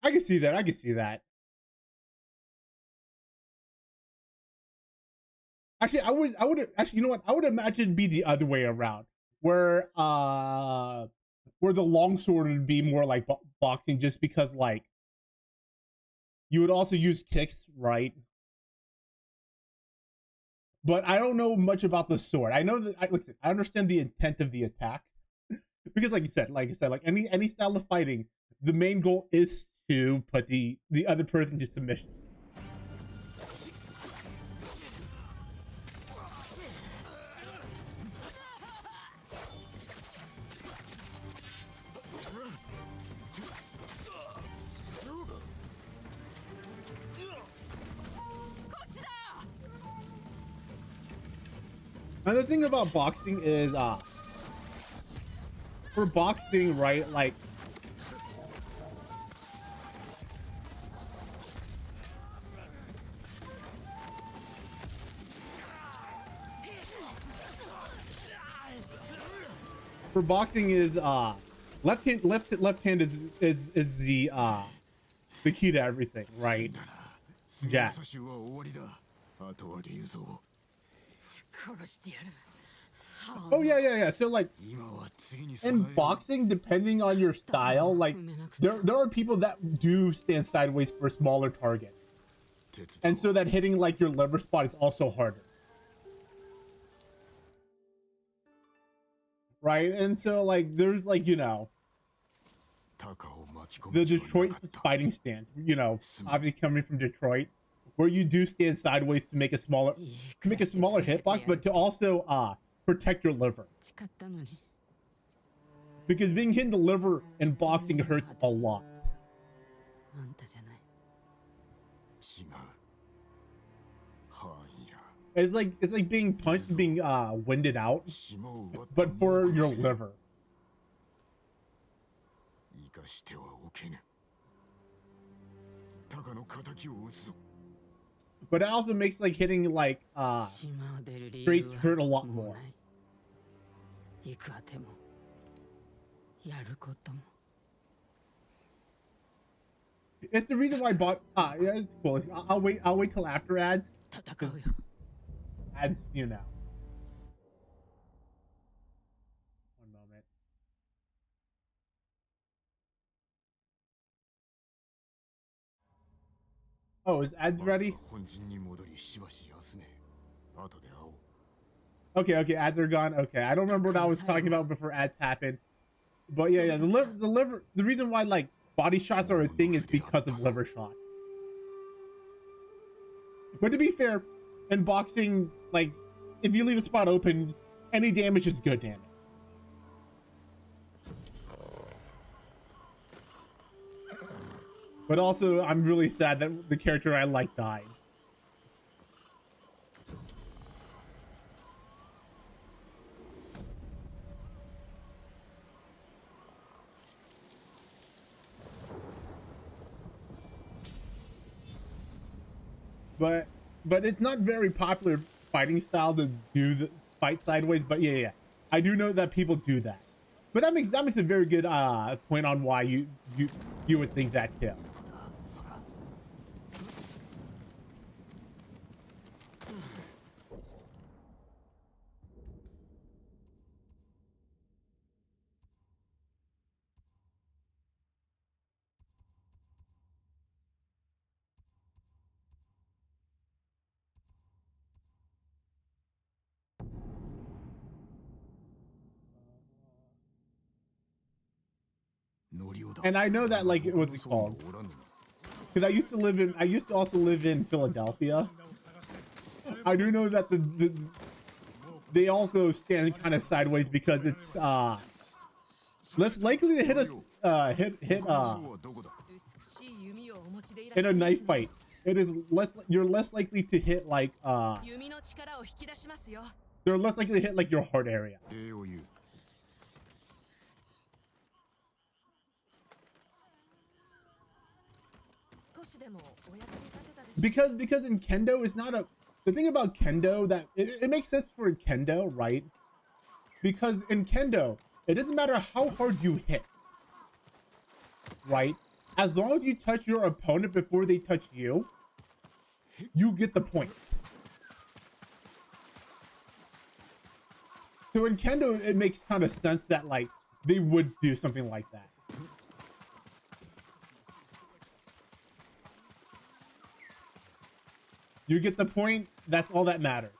I can see that. I can see that. Actually, I would actually, you know what? I would imagine it'd be the other way around, where the longsword would be more like boxing, just because like you would also use kicks, right? But I don't know much about the sword. I know that listen, I understand the intent of the attack because, like I said, like any style of fighting, the main goal is to put the other person to submission. Another thing about boxing is for boxing, right, like for boxing is left hand is the key to everything, right? Jack. Oh yeah. So like in boxing, depending on your style, like there are people that do stand sideways for smaller targets, and so that hitting like your liver spot is also harder, right? And so like there's like, you know, the Detroit fighting stance, you know, obviously coming from Detroit, where you do stand sideways to make a smaller hitbox, but to also protect your liver, because being hit in the liver in boxing hurts a lot. It's like being punched and being winded out, but for your liver. But it also makes like hitting like straights hurt a lot more. It's the reason why I bought yeah, it's cool. I'll wait till after ads. Ads, you know. One moment. Oh, is ads ready? Okay, ads are gone. Okay, I don't remember what I was talking about before ads happened. But yeah, the liver, the reason why like body shots are a thing is because of liver shots. But to be fair, in boxing, like if you leave a spot open, any damage is good damage. But also, I'm really sad that the character I like died. But it's not very popular fighting style to do the fight sideways. But yeah, I do know that people do that. But that makes a very good point on why you would think that too. And I know that like what's it called? Because I used to also live in Philadelphia. I do know that they also stand kind of sideways because it's less likely to hit in a knife fight. It is you're less likely to hit like they're less likely to hit like your heart area. Because in kendo is not the thing about kendo that it makes sense for kendo, right? Because in kendo, it doesn't matter how hard you hit, right? As long as you touch your opponent before they touch you, you get the point. So in kendo, it makes kind of sense that like they would do something like that. You get the point? That's all that matters.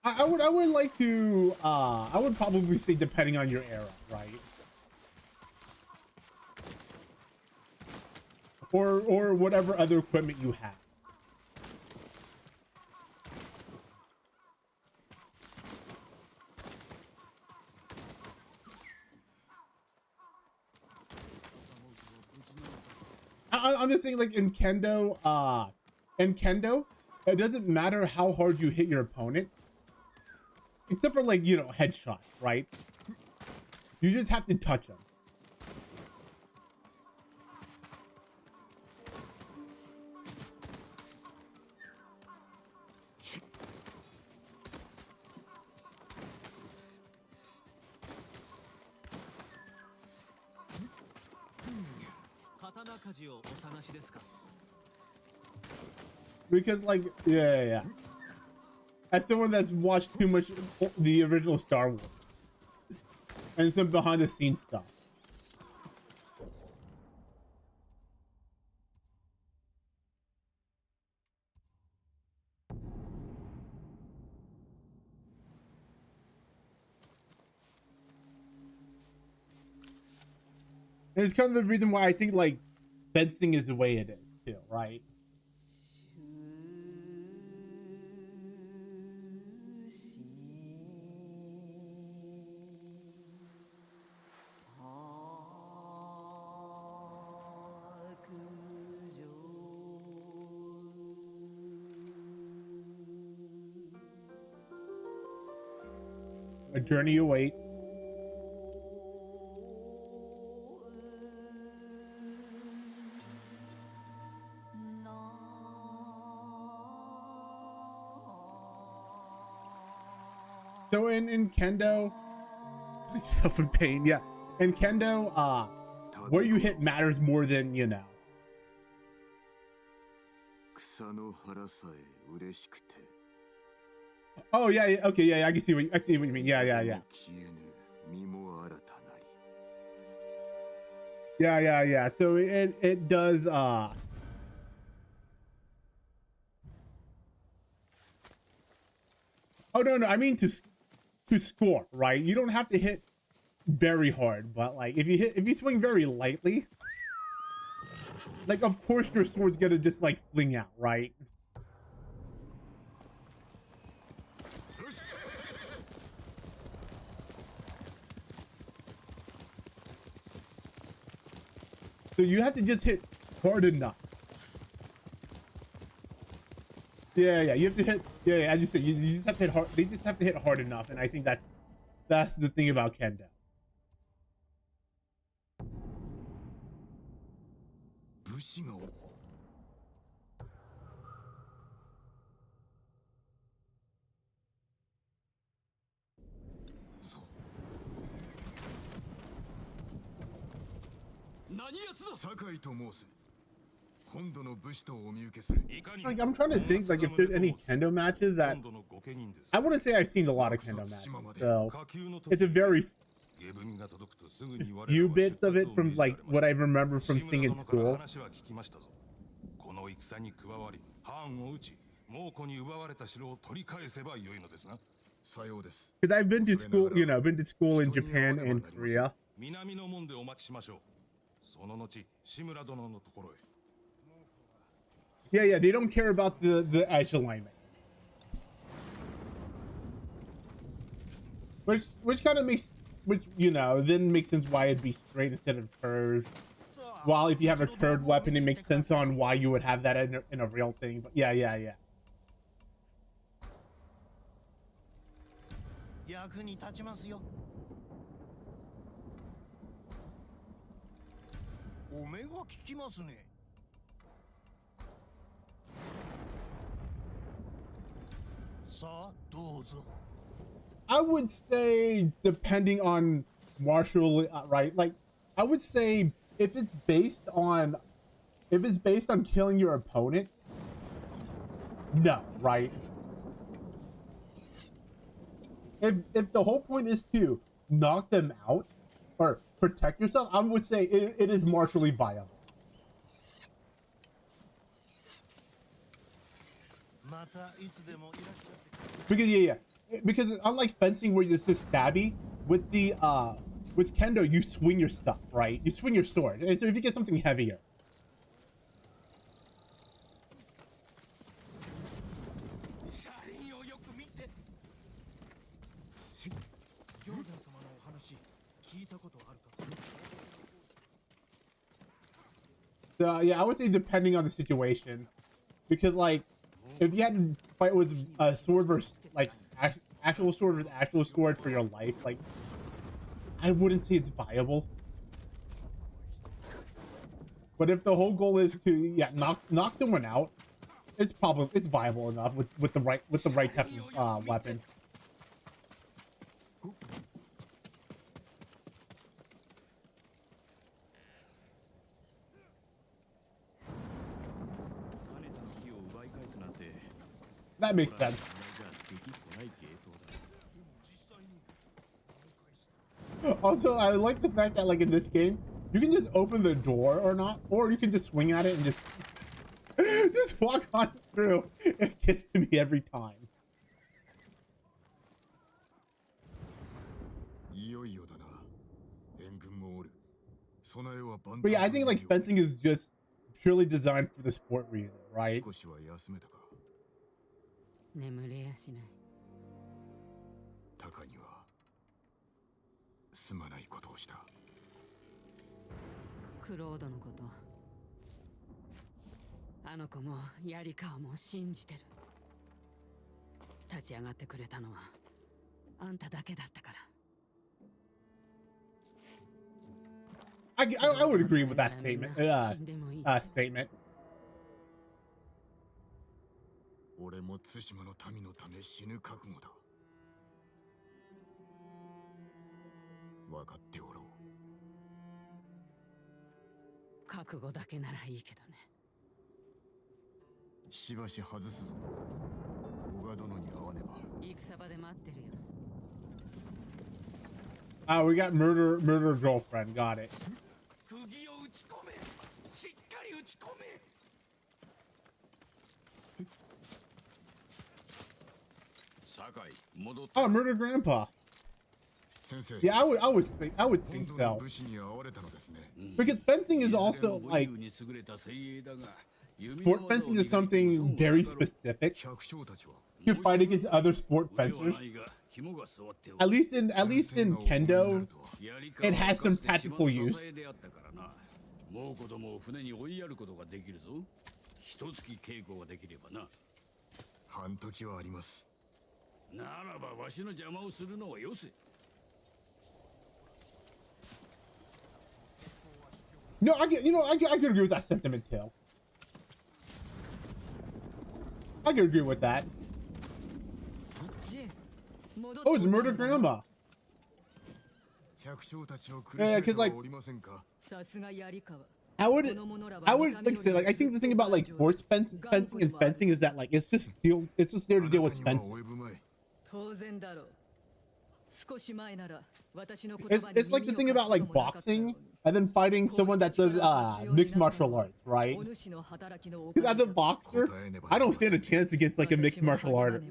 I would like to I would probably say depending on your era, right? Or whatever other equipment you have. I'm just saying, like in Kendo, it doesn't matter how hard you hit your opponent, except for like, you know, headshots, right? You just have to touch them. Because like, yeah. As someone that's watched too much the original Star Wars and some behind the scenes stuff. And it's kind of the reason why I think like fencing is the way it is too, right? A journey awaits. So in Kendo, please yourself in pain, yeah. In Kendo, where you hit matters more than, you know. Oh yeah, okay, yeah, I can see what you mean. Yeah. Yeah. So it does oh no, I mean to score, right? You don't have to hit very hard, but like if you swing very lightly, like of course your sword's gonna just like fling out, right? So you have to just hit hard enough. Yeah, you have to hit. Yeah, as you said, you just have to hit hard. They just have to hit hard enough, and I think that's the thing about Kendo. Like I'm trying to think like if there's any Kendo matches that I wouldn't say I've seen a lot of Kendo matches, so it's a very few bits of it from like what I remember from seeing in school. Because I've been to school, you know, been to school in Japan and Korea. Yeah, they don't care about the edge alignment. Which kind of makes, you know, then makes sense why it'd be straight instead of curved. While if you have a curved weapon, it makes sense on why you would have that in a real thing. But yeah. I would say depending on martial right, like I would say if it's based on if it's based on killing your opponent, no, right? If the whole point is to knock them out or protect yourself, I would say it is martially viable. Because because unlike fencing where it's just stabby, with the with kendo you swing your stuff, right? You swing your sword, and so if you get something heavier. So yeah, I would say depending on the situation, because like if you had to fight with a sword versus like actual sword with actual sword for your life, like I wouldn't say it's viable. But if the whole goal is to knock someone out, it's viable enough with the right type of weapon. That makes sense. Also, I like the fact that like in this game, you can just open the door or you can just swing at it and just just walk on through. It gets to me every time. But yeah, I think like fencing is just purely designed for the sport reason, right? 眠れやしない。タカにはすまないことをした。クロードのこと、あの子もやりかわも信じてる。立ち上がってくれたのはあんただけだったから。I would agree with that statement. Statement. 俺も対馬の民のため死ぬ覚悟だ。分かっておろう。覚悟だけならいいけどね。しばし外すぞ。小賀殿に会わねば。戦場で待ってるよ。We got murder girlfriend. Got it. 釘を打ち込め。しっかり打ち込め。Oh, murder grandpa. Yeah, I would think so. Because fencing is also like sport fencing is something very specific. You fight against other sport fencers. At least in kendo, it has some practical use. もう子供を船に追いやることができるぞ。一月稽古ができればな。半時はあります。ならばわしの邪魔をするのはよせ。No, I could agree with that sentiment too. I could agree with that. Oh, it's murder grandma. Yeah, because like I would like say like I think the thing about like sports fencing and fencing is that like it's just there to deal with fencing. It's like the thing about like boxing and then fighting someone that does mixed martial arts, right? Because as a boxer, I don't stand a chance against like a mixed martial artist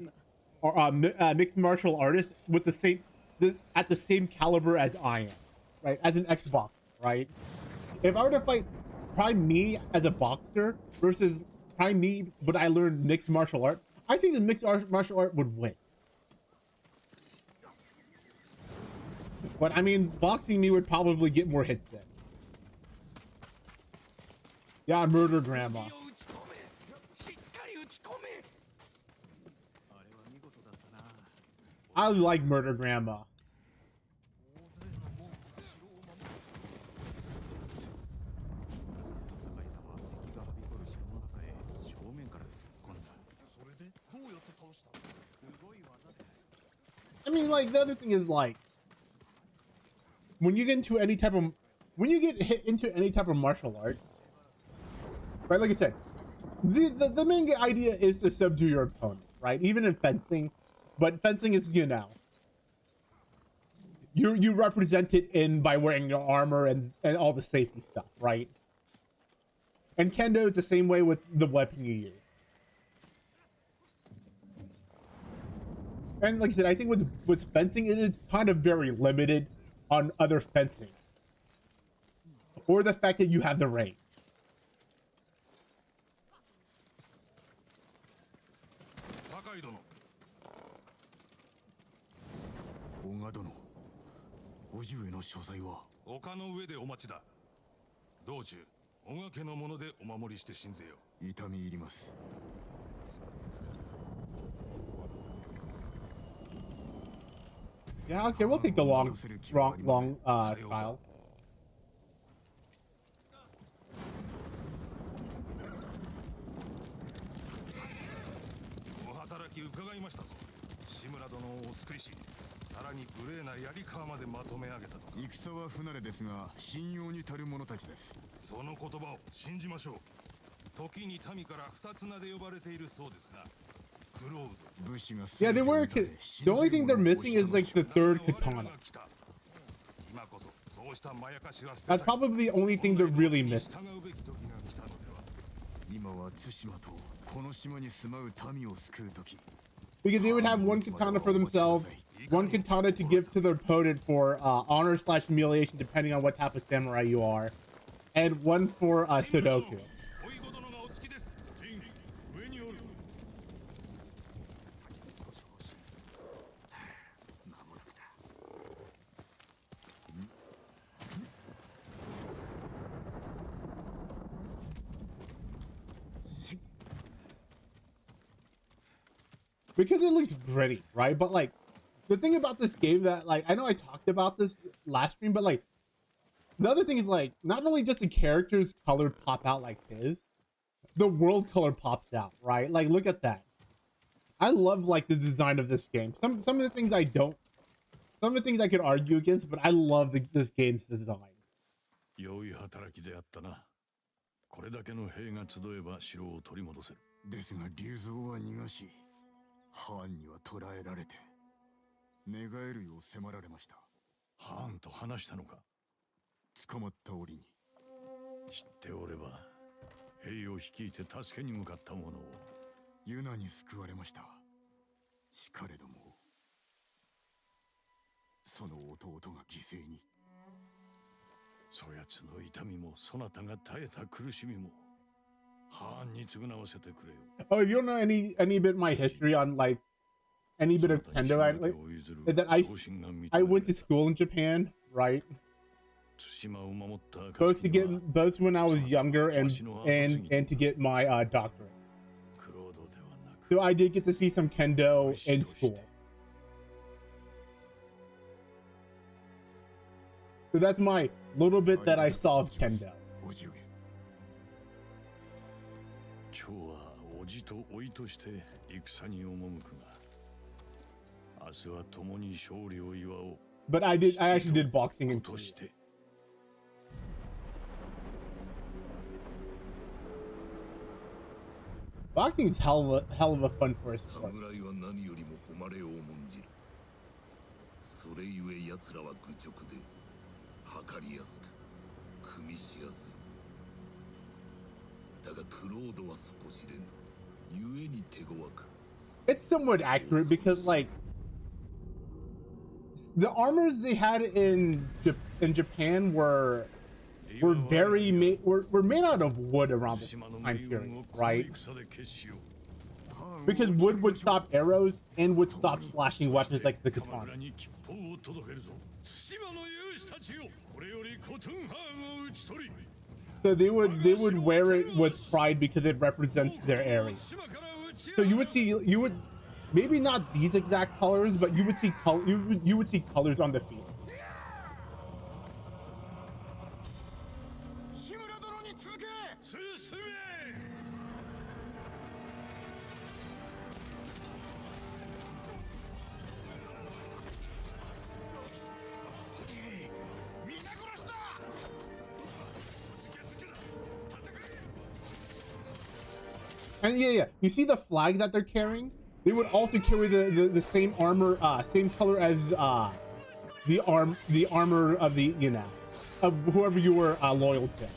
or mixed martial artist with at the same caliber as I am, right? As an ex-boxer, right? If I were to fight prime me as a boxer versus prime me, but I learned mixed martial art, I think the mixed martial art would win. But I mean, boxing me would probably get more hits in. Yeah, murder grandma. I like murder grandma. I mean, like, the other thing is like when you get hit into any type of martial art, right? Like I said, the main idea is to subdue your opponent, right? Even in fencing, but fencing is, you know, you represent it in by wearing your armor and all the safety stuff, right? And kendo is the same way with the weapon you use. And like I said, I think with fencing, it is kind of very limited on other fencing, or the fact that you have the range. 酒井殿。大賀殿、叔父上の所在は。丘の上でお待ちだ。道中、小賀家のものでお守りして信ぜよ。痛み入ります。 Yeah, okay, we'll take the long trial. お働き伺いましたぞ。志村殿をお救いし、さらに無礼な槍川までまとめ上げたとか。戦は不慣れですが、信用に足る者たちです。その言葉を信じましょう。時に民から二つ名で呼ばれているそうですが。 Yeah, they were. The only thing they're missing is like the third katana. That's probably the only thing they're really missing. 今は対馬とこの島に住まう民を救う時。 Because they would have one katana for themselves, one katana to give to their opponent for honor / humiliation, depending on what type of samurai you are, and one for Sudoku. Because it looks gritty, right? But like, the thing about this game that like, I know I talked about this last stream, but like, the other thing is like, not only just the character's color pop out like his, the world color pops out, right? Like, look at that. I love like the design of this game. Some of the things I don't, some of the things I could argue against, but I love this game's design. 良い働きであったな。これだけの兵が集えば城を取り戻せる。ですが竜蔵は逃がし。 ハーンには捕らえられて寝返るよう迫られました。ハーンと話したのか。捕まった折に。知っておれば兵を率いて助けに向かった者を。ユナに救われました。しかれどもその弟が犠牲に。そやつの痛みもそなたが耐えた苦しみも。 Oh, if you don't know any bit of my history on like any bit of kendo, I went to school in Japan, right? Both to get both when I was younger and to get my doctorate. So I did get to see some kendo in school. So that's my little bit that I saw of kendo. 今日は叔父と甥として戦に赴くが、明日は共に勝利を祝おう。But I actually did boxing in Korea. Boxing is hell of a fun for a sport. それゆえ奴らは愚直で測りやすく組みしやすい。 It's somewhat accurate because like the armors they had in Japan were made out of wood around the time period, right? Because wood would stop arrows and would stop slashing weapons like the katana. So they would wear it with pride because it represents their area. So you would maybe not these exact colors, but you would see colors on the field. And yeah, you see the flag that they're carrying? They would also carry the same armor, same color as the armor of the, you know, of whoever you were loyal to.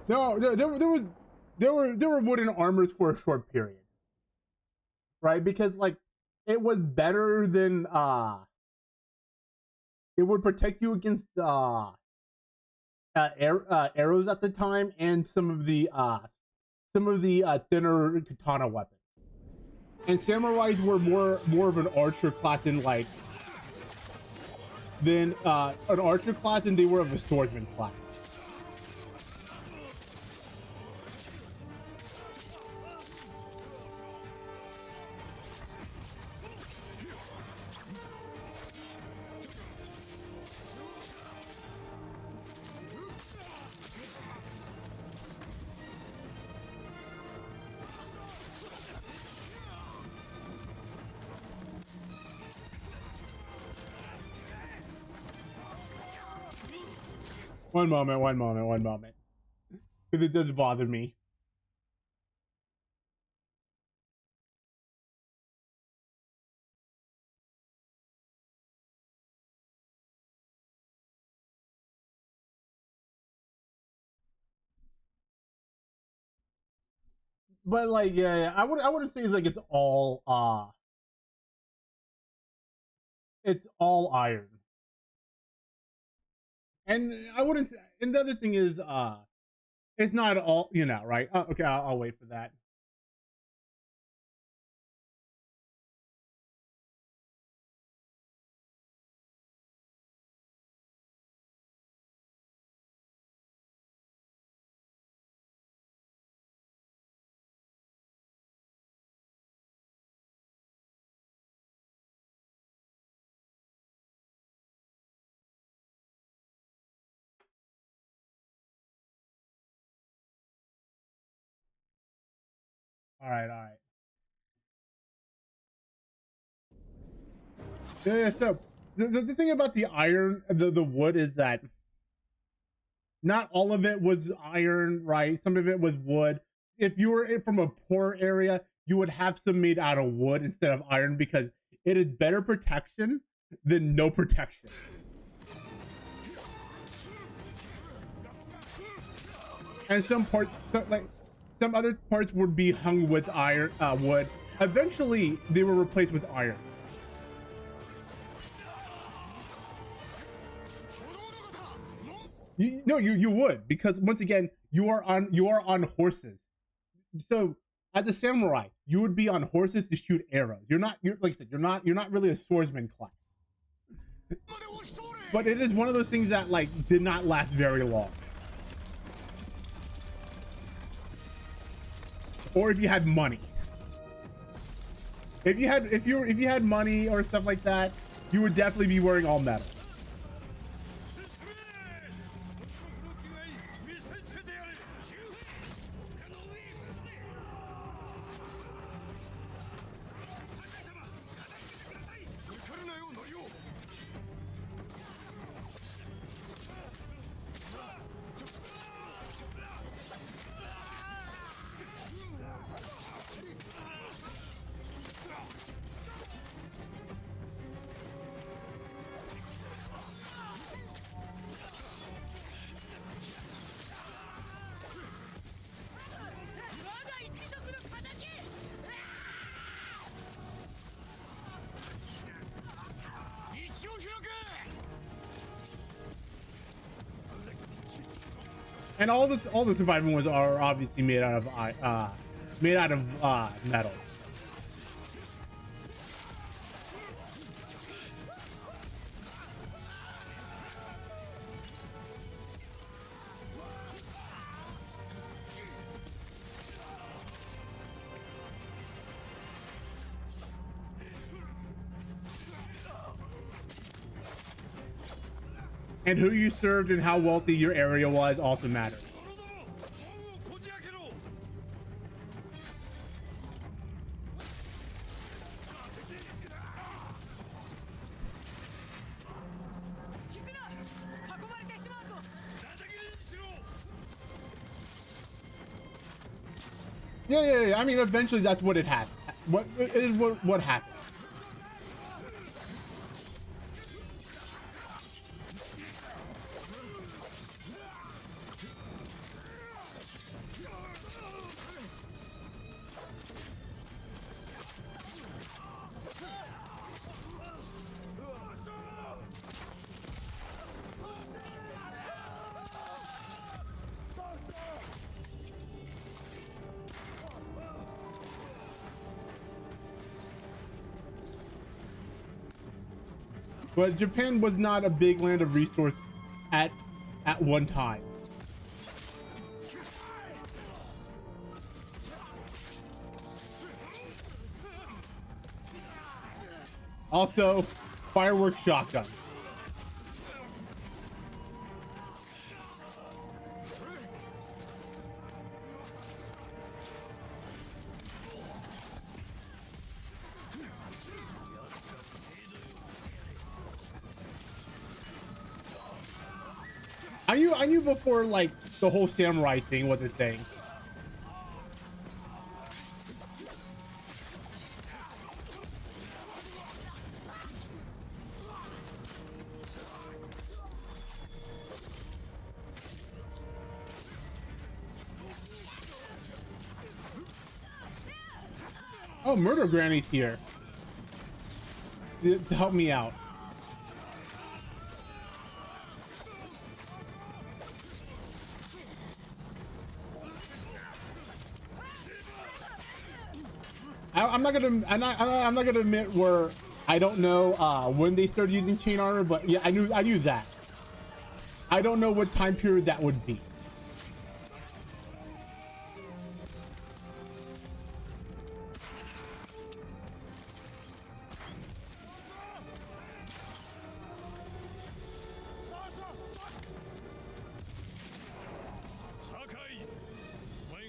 No, there were wooden armors for a short period, right? Because like it was better than it would protect you against arrows at the time and some of the thinner katana weapons. And samurais were more of an archer class than like an archer class, and they were of a swordsman class. One moment. Because it does bother me. But like, yeah, I wouldn't say it's like it's all iron. And I wouldn't say, and the other thing is it's not all, you know, right? Okay, I'll wait for that. All right. Yeah, so the thing about the iron, the wood is that not all of it was iron, right? Some of it was wood. If you were from a poor area, you would have some made out of wood instead of iron because it is better protection than no protection. And some other parts would be hung with iron, wood. Eventually, they were replaced with iron. You would, because once again you are on horses. So as a samurai, you would be on horses to shoot arrows. You're like I said, you're not really a swordsman class. But it is one of those things that like did not last very long. Or if you had money. If you had money or stuff like that, you would definitely be wearing all metal. And all the surviving ones are obviously made out of metal. And who you served and how wealthy your area was also matters. Yeah. I mean, eventually that's what it happened. What happened. But Japan was not a big land of resource at one time. Also, fireworks shotgun. I knew before, like, the whole samurai thing was a thing. Oh, Murder Granny's here to help me out. I'm not gonna admit where I don't know when they started using chain armor, but yeah, I knew that. I don't know what time period that would be.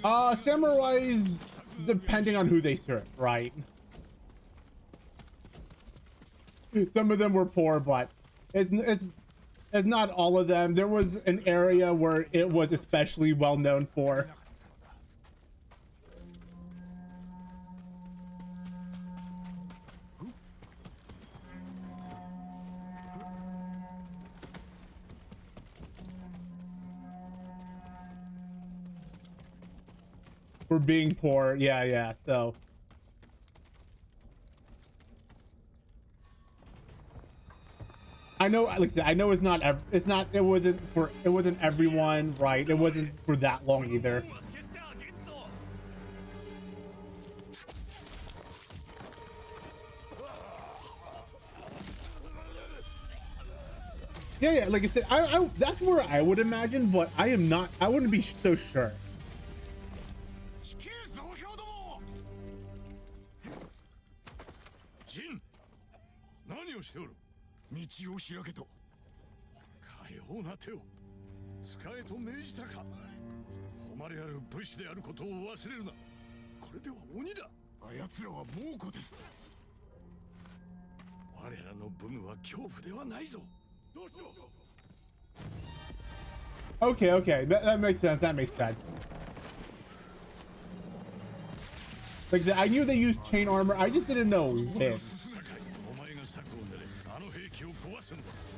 Samurais, depending on who they serve, right? Some of them were poor, but it's not all of them. There was an area where it was especially well known for. For being poor, yeah. So I know, like I said, I know it wasn't everyone, right? It wasn't for that long either. Yeah, like I said, I that's where I would imagine, but I wouldn't be so sure. Jin, 何をしておる? 道を開けと。かような手を使えと命じたか。誉れある武士であることを忘れるな。これでは鬼だ。あやつらは猛虎です。我らの武具は恐怖ではないぞ。どうしよう。 Okay, that makes sense. Like I said, I knew they used chain armor. I just didn't know when.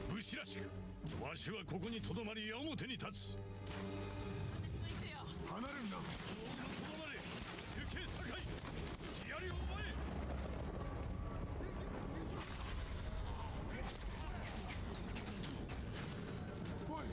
武士らしく、わしはここにとどまり矢面に立つ。離れるな。とどまれ。行け酒井。槍を奪え。おい。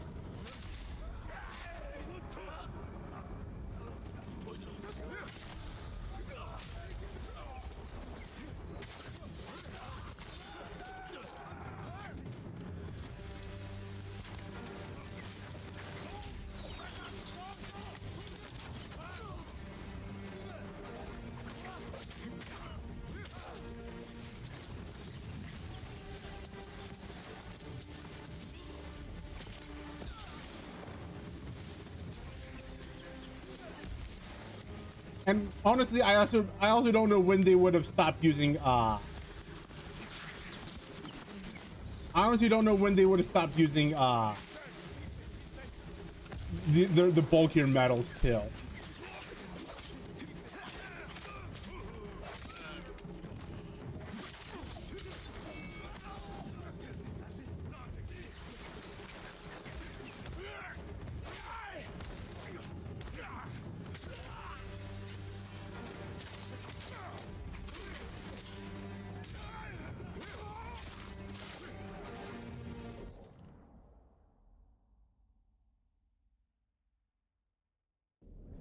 And honestly, I also don't know when they would have stopped using I honestly don't know when they would have stopped using the bulkier metals too.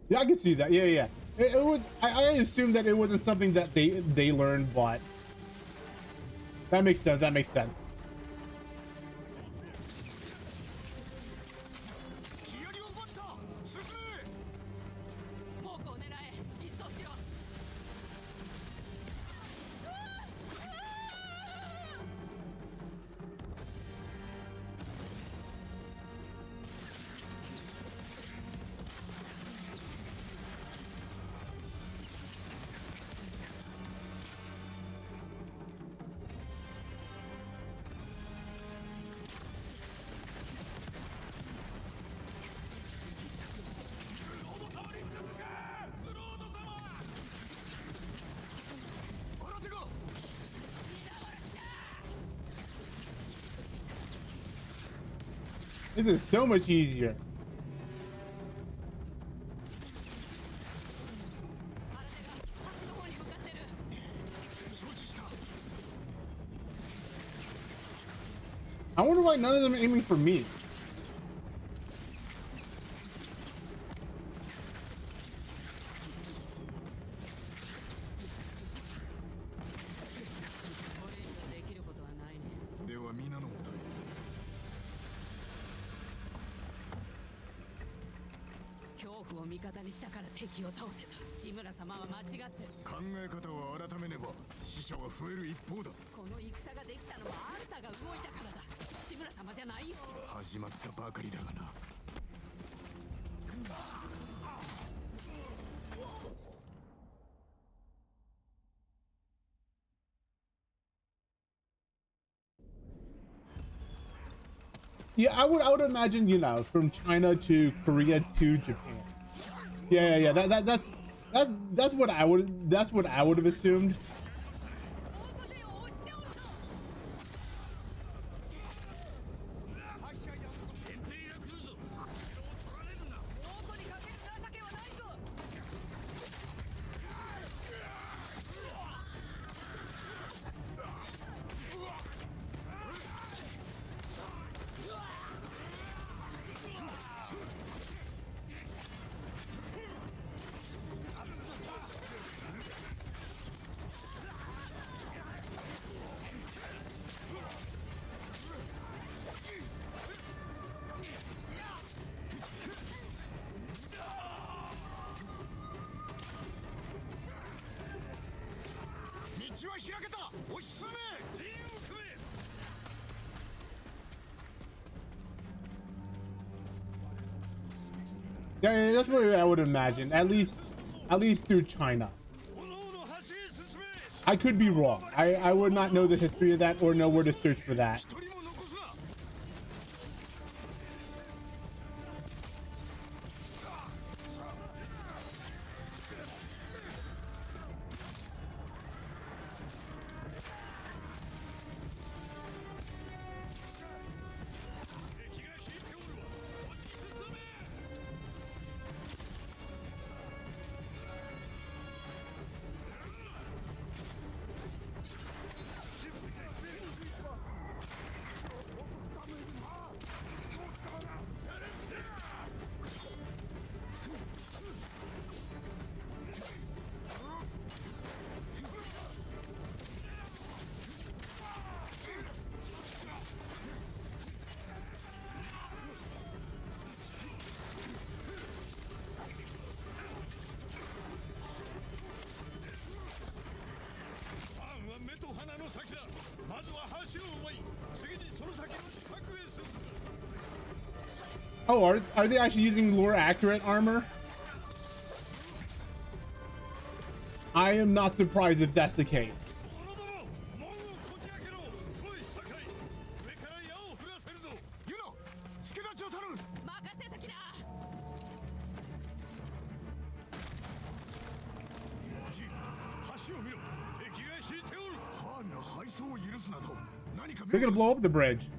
Yeah, I can see that. Yeah, yeah. It was. I assumed that it wasn't something that they learned, but that makes sense. That makes sense. This is so much easier. I wonder why none of them are aiming for me. Yeah, I would imagine, you know, from China to Korea to Japan. Yeah. That's what I would have assumed. Yeah, that's what I would imagine. At least through China. I could be wrong. I would not know the history of that or know where to search for that. Oh, are they actually using lore accurate armor? I am not surprised if that's the case. 門をこじ開けろ。来い酒井。上から矢を降らせるぞ。ユノ助立ちを頼む。任せときな。ジン、橋を見ろ。敵が引いておる。ハーンが敗走を許すなど何か They're gonna blow up the bridge.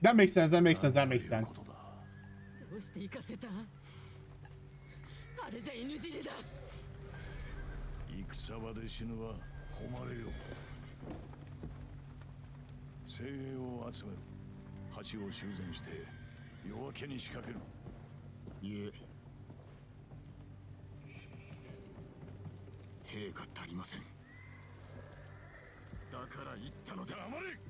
'That makes sense. That makes sense. That makes sense. どうして行かせた？あれじゃ NG だ。戦場で死ぬは誉れよ。精鋭を集める。橋を修繕して夜明けに仕掛ける。いえ兵が足りません。だから言ったのだ。黙れ。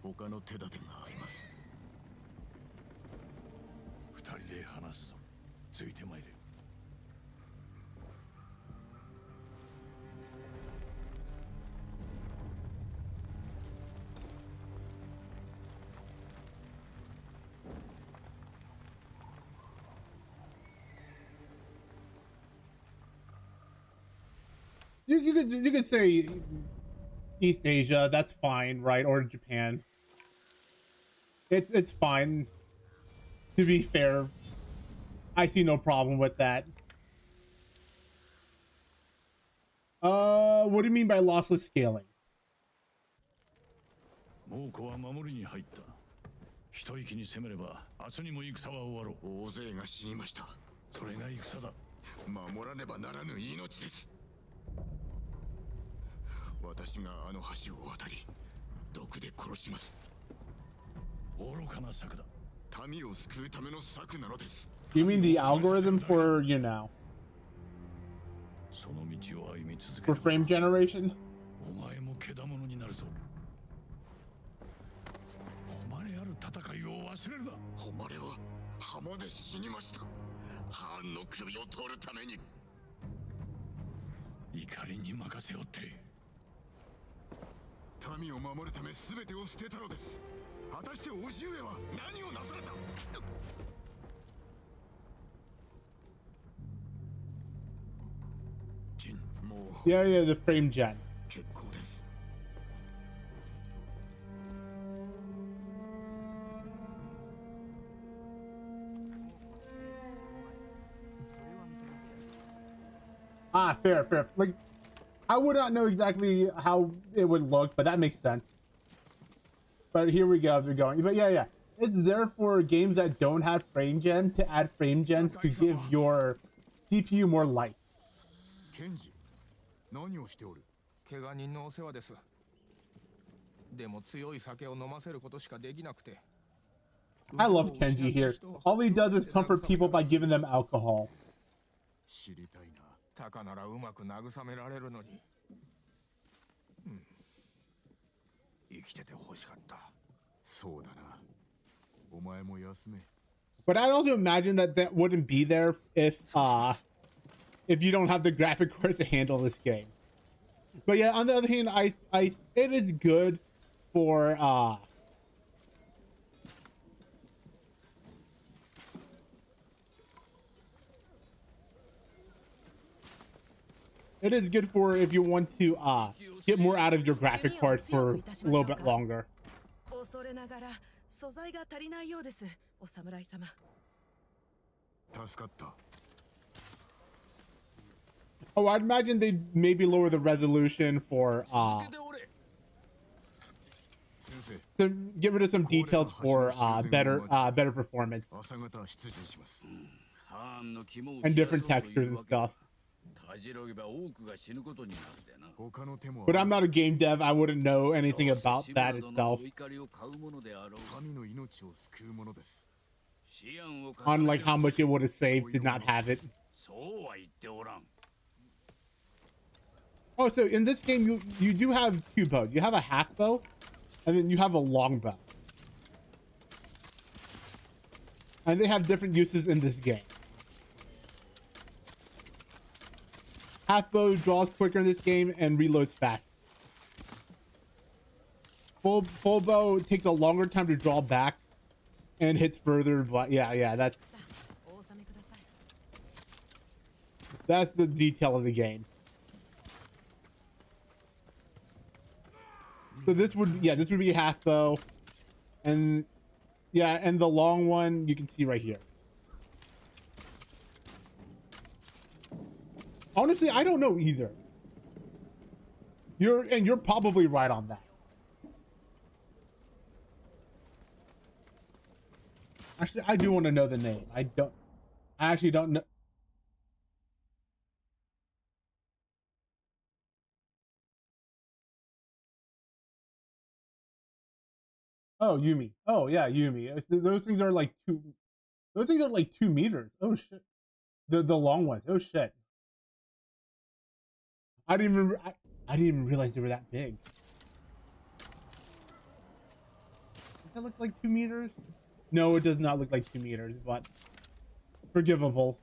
他の手立てがあります。二人で話すぞ。ついてまいれ。You could say East Asia. That's fine, right? Or Japan. It's fine. To be fair, I see no problem with that. What do you mean by lossless scaling? 猛虎は守りに入った。一息に攻めれば明日にも戦は終わろう。大勢が死にました。それが戦だ。守らねばならぬ命です。私があの橋を渡り毒で殺します。愚かな策だ。民を救うための策なのです。 You mean the algorithm for, you know, その道を歩み続け for る。 frame generation? お前も獣になるぞ。誉れある戦いを忘れるな。誉れは浜で死にました。ハーンの首を取るために。怒りに任せよって。民を守るため全てを捨てたのです。果たして叔父上は何をなされた。ジン、もう Yeah, the frame gen. 結構です。Ah, fair. Like, I would not know exactly how it would look, but that makes sense. But here we go. They're going. But yeah. It's there for games that don't have frame gen to add frame gen to give your CPU more life. ケンジ、何をしておる。怪我人のお世話です。でも強い酒を飲ませることしかできなくて。I love Kenji here. All he does is comfort people by giving them alcohol. 知りたいな。タカならうまく慰められるのに。生きてて欲しかった。そうだな。お前も休め。 But I'd also imagine that wouldn't be there if you don't have the graphic card to handle this game. But yeah, on the other hand, it is good for it is good for if you want to get more out of your graphic card for a little bit longer. 恐れながら素材が足りないようです、お侍様。助かった。 Oh, I'd imagine they'd maybe lower the resolution for to get rid of some details for better performance and different textures and stuff. But I'm not a game dev. I wouldn't know anything about that itself. On like how much it would have saved to not have it. そうは言っておらん。 Oh, so in this game, you do have two bows. You have a half bow, and then you have a long bow. And they have different uses in this game. Half bow draws quicker in this game and reloads fast. Full bow takes a longer time to draw back and hits further, but yeah, that's the detail of the game. So this would be half bow, and yeah, and the long one you can see right here. Honestly, I don't know either. You're probably right on that. Actually, I do want to know the name. I actually don't know. Oh, Yumi. Oh yeah, Yumi. Those things are like 2 meters. Oh shit. The long ones. Oh shit. I didn't even realize they were that big. Does that look like 2 meters? No, it does not look like 2 meters, but forgivable.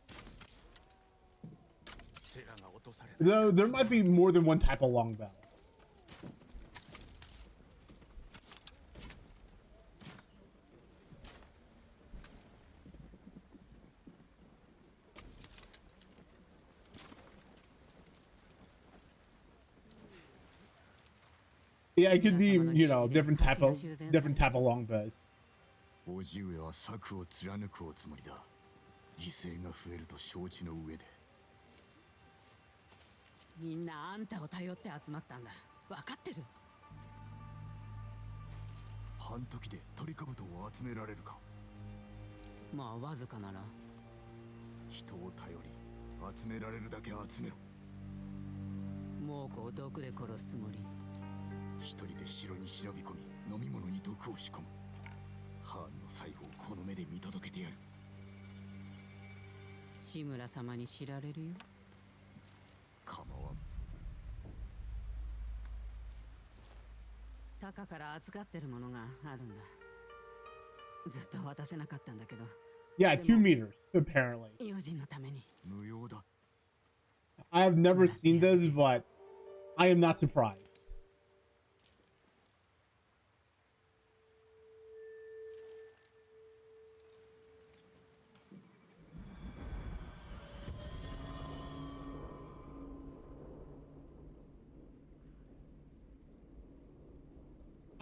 Though there might be more than one type of long bow. Yeah, it could be, you know, different type of long bows. 叔父上は策を貫くおつもりだ。犠牲が増えると承知の上で。みんなあんたを頼って集まったんだ。分かってる？半時で鳥兜を集められるか。まあわずかなら。人を頼り、集められるだけ集めろ。猛虎を毒で殺すつもり。一人で城に忍び込み、飲み物に毒を仕込む。ハーンの最後をこの目で見届けてやる。志村様に知られるよ。構わん。タカから預かってるものがあるんだ。ずっと渡せなかったんだけど。Yeah, 2 meters, apparently. 用心のために。無用だ。I have never seen this, but I am not surprised.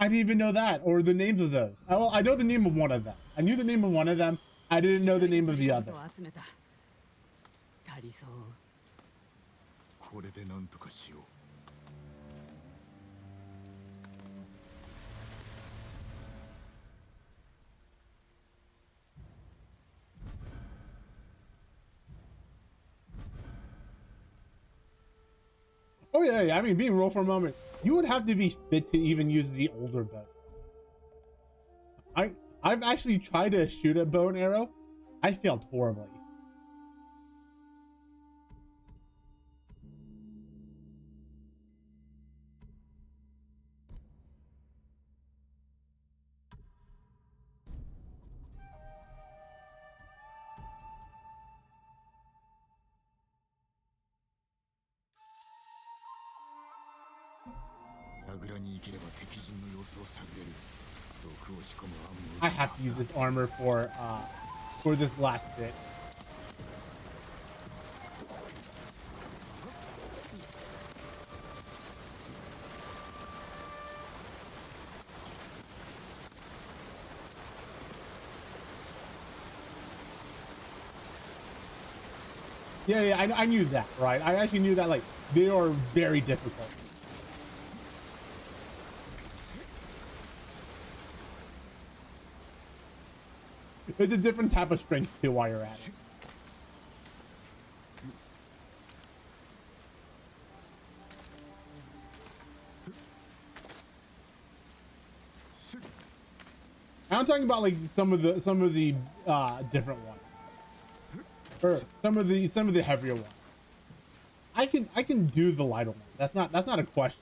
I didn't even know that, or the names of those. Well, I know the name of one of them. I knew the name of one of them. I didn't know the name of the other. これでなんとかしよう。Oh yeah, I mean, being real for a moment, you would have to be fit to even use the older bow. I've actually tried to shoot a bow and arrow. I failed horribly. I have to use this armor for this last bit. Yeah, I knew that, right? I actually knew that, like, they are very difficult. It's a different type of strength too while you're at it. I'm talking about like some of the different ones. or some of the heavier ones. I can do the lighter one. That's not a question.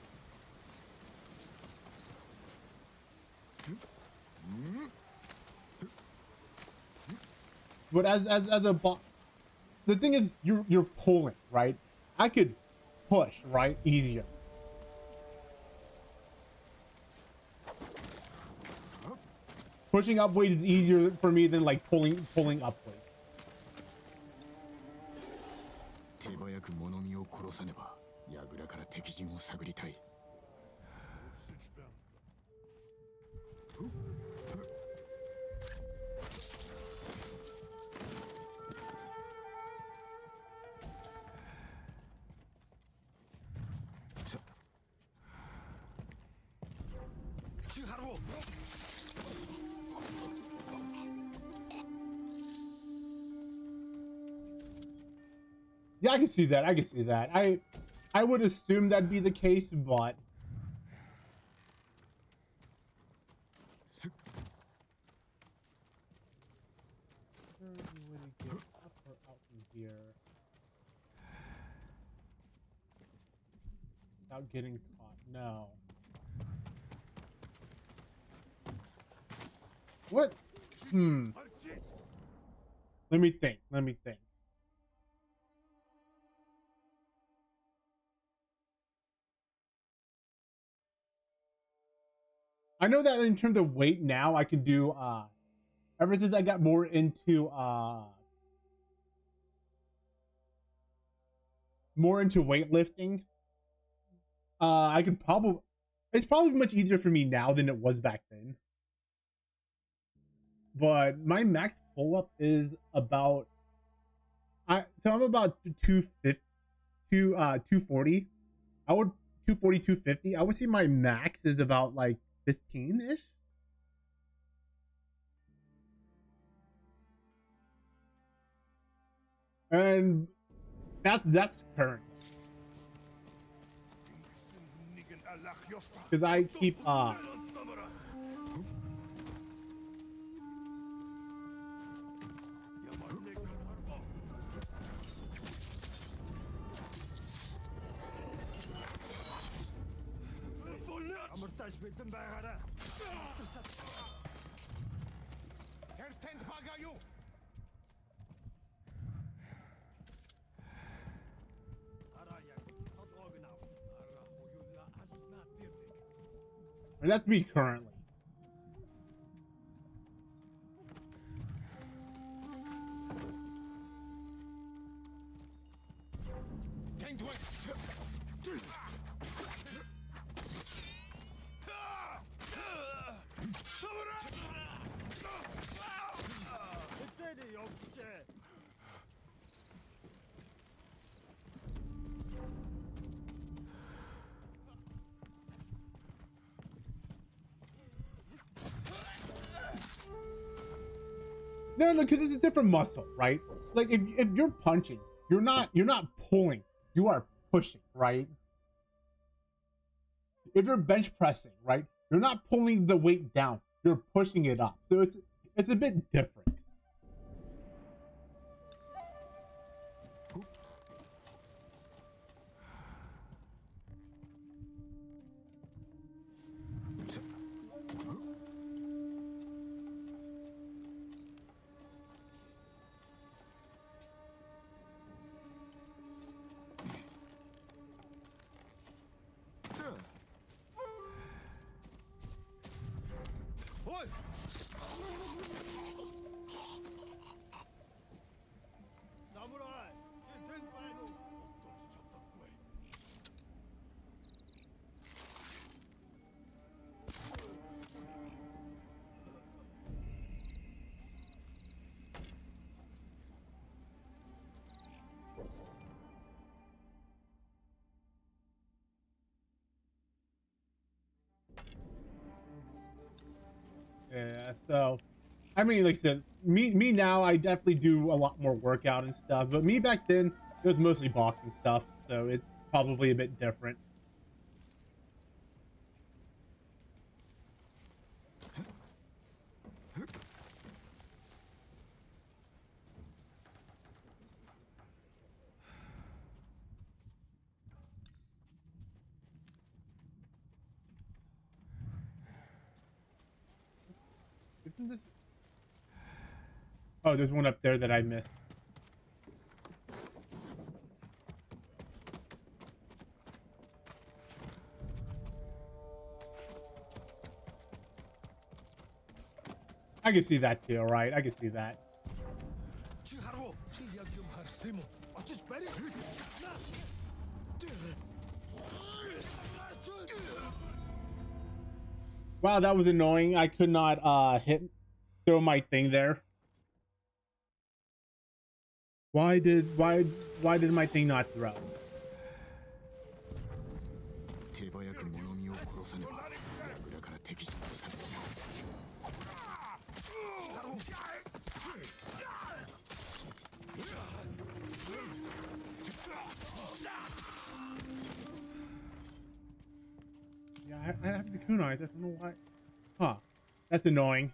But as a bot, the thing is you're pulling, right? I could push, right? Easier. Pushing up weight is easier for me than like pulling up weight. 手早く物見を殺さねば櫓から敵陣を探りたい。Yeah, I can see that. I can see that. I would assume that'd be the case, but where do you want to get up or out from here without getting caught? No. What? Let me think. Let me think. I know that in terms of weight now, I can do ever since I got more into weightlifting, I could probably it's probably much easier for me now than it was back then. But my max pull up is about I'm about 240. I would 240, 250. I would say my max is about like 15-ish. And that's current. Because I keep and that's me currently. No, because it's a different muscle, right? Like if you're punching, you're not pulling, you are pushing, right? If you're bench pressing, right, you're not pulling the weight down, you're pushing it up. So it's a bit different. Yeah, so I mean, like I said, me now, I definitely do a lot more workout and stuff, but me back then, it was mostly boxing stuff, so it's probably a bit different. Isn't this? Oh, there's one up there that I missed. I can see that too, right? I can see that. Wow, that was annoying. I could not throw my thing there. Why did my thing not throw? Yeah, I have the kunai. I don't know why. Huh. That's annoying.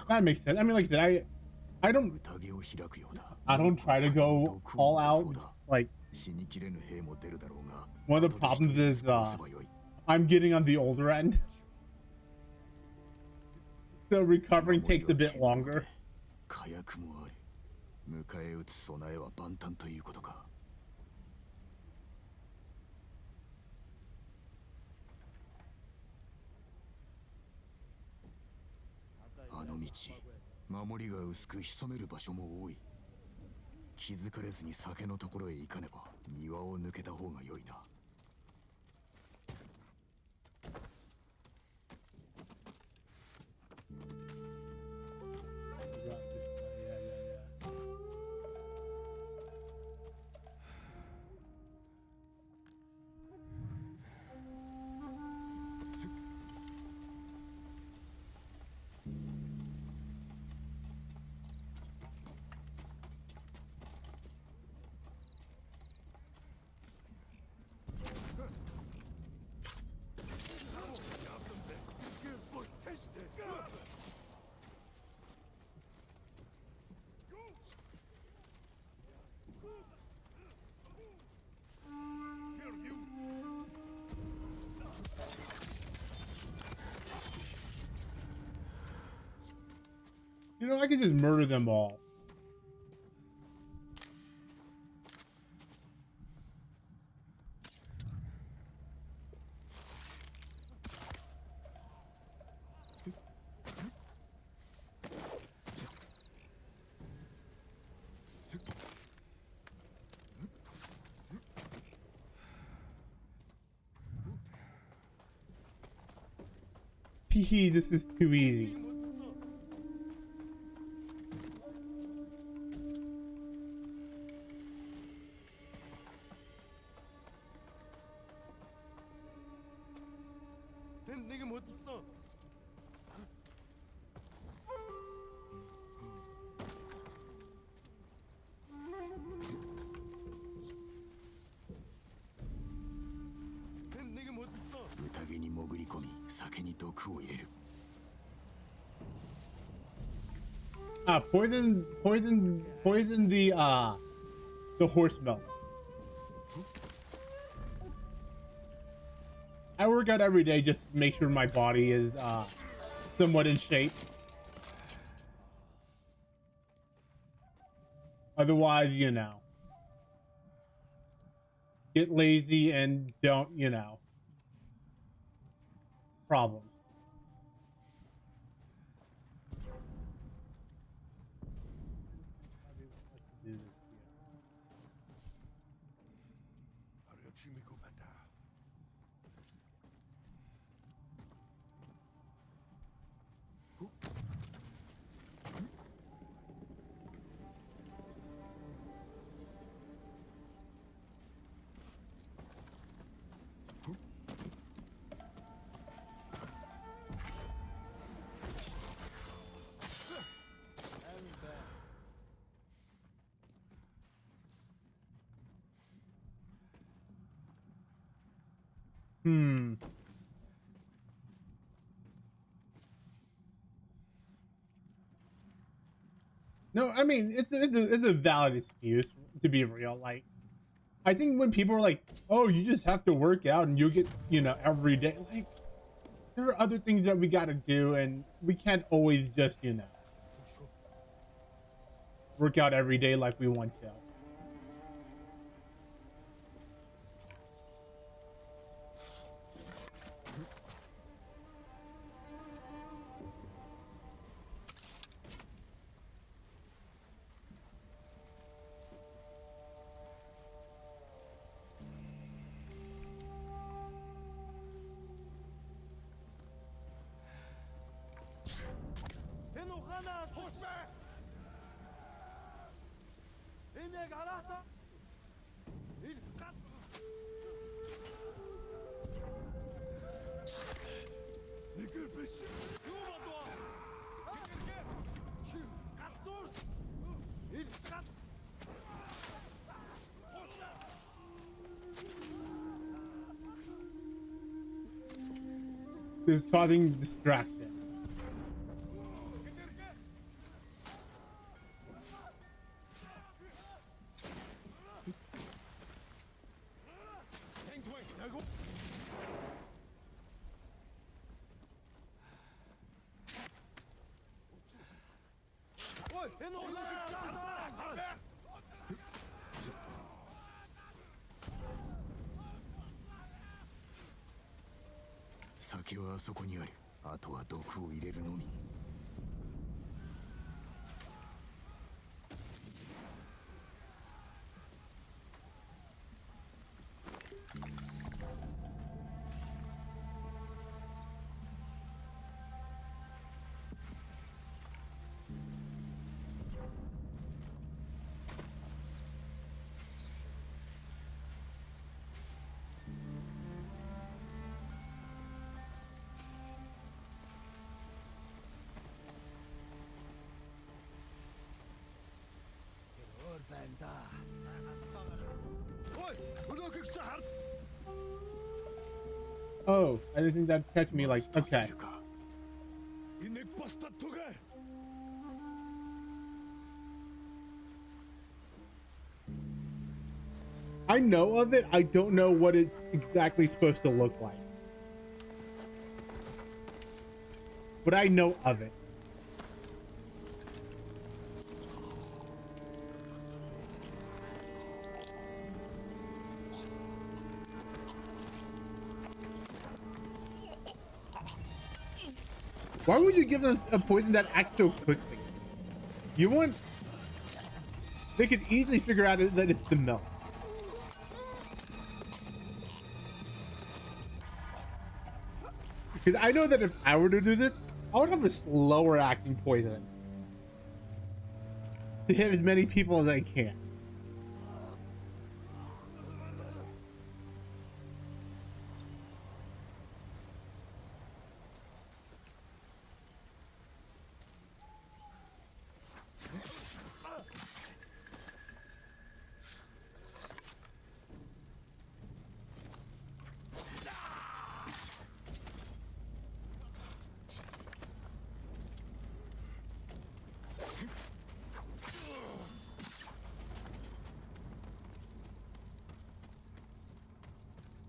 That makes sense. I mean, like I said, I don't try to go all out. Like, one of the problems is I'm getting on the older end, so recovering takes a bit longer. あの道、守りが薄く潜める場所も多い。気づかれずに酒のところへ行かねば庭を抜けた方が良いな。You know, I could just murder them all. Hehe, this is too easy. Poison the horse milk. I work out every day just to make sure my body is somewhat in shape. Otherwise, you know. get lazy and don't, you know, problems. Hmm. No, I mean it's a valid excuse, to be real. Like, I think when people are like, "Oh, you just have to work out and you get, you know, every day," like, there are other things that we got to do, and we can't always just, you know, work out every day like we want to. This is causing distraction.酒はあそこにある。あとは毒を入れるのみ。Oh, I didn't think that'd catch me. Like, okay. I know of it. I don't know what it's exactly supposed to look like, but I know of it. Why would you give them a poison that acts so quickly? You want... They could easily figure out that it's the milk. Because I know that if I were to do this, I would have a slower acting poison to hit as many people as I can.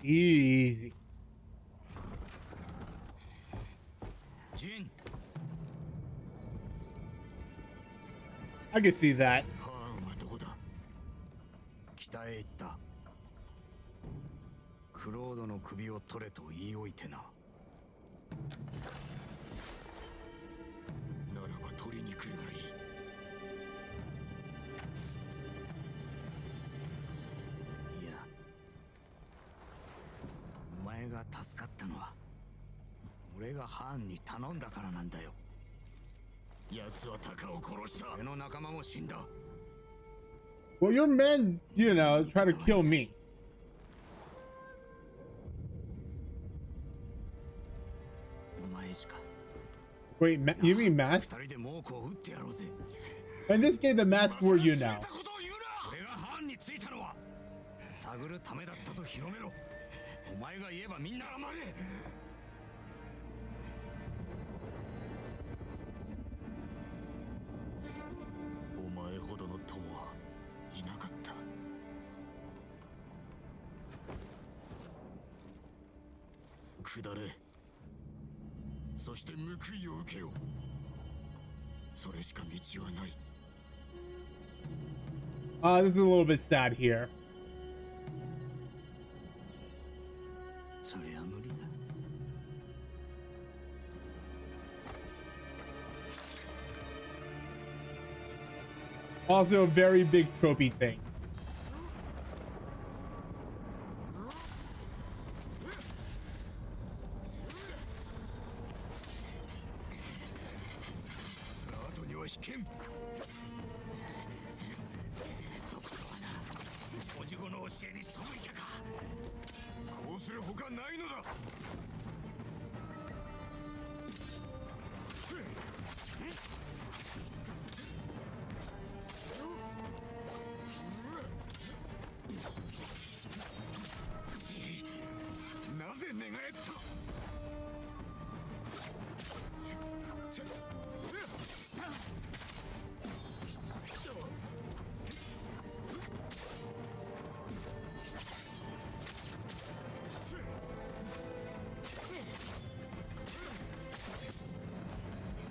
Easy. I can see that. クロードの首を取れと言いおいてな。ならば取りに来るがいい。いや、お前が助かったのは俺がハーンに頼んだからなんだよ。奴はタカを殺した。俺の仲間も死んだ。Well, your men, you know, try to kill me. Wait, you mean mask? In this game, the masks were you now. 探るためだったと広めろ。お前が言えばみんな黙れ。お前ほどの友はいなかった。下れ。そして報いを受けよ。それしか道はない。This is a little bit sad here. そりゃ無理だ。Also a very big trophy thing.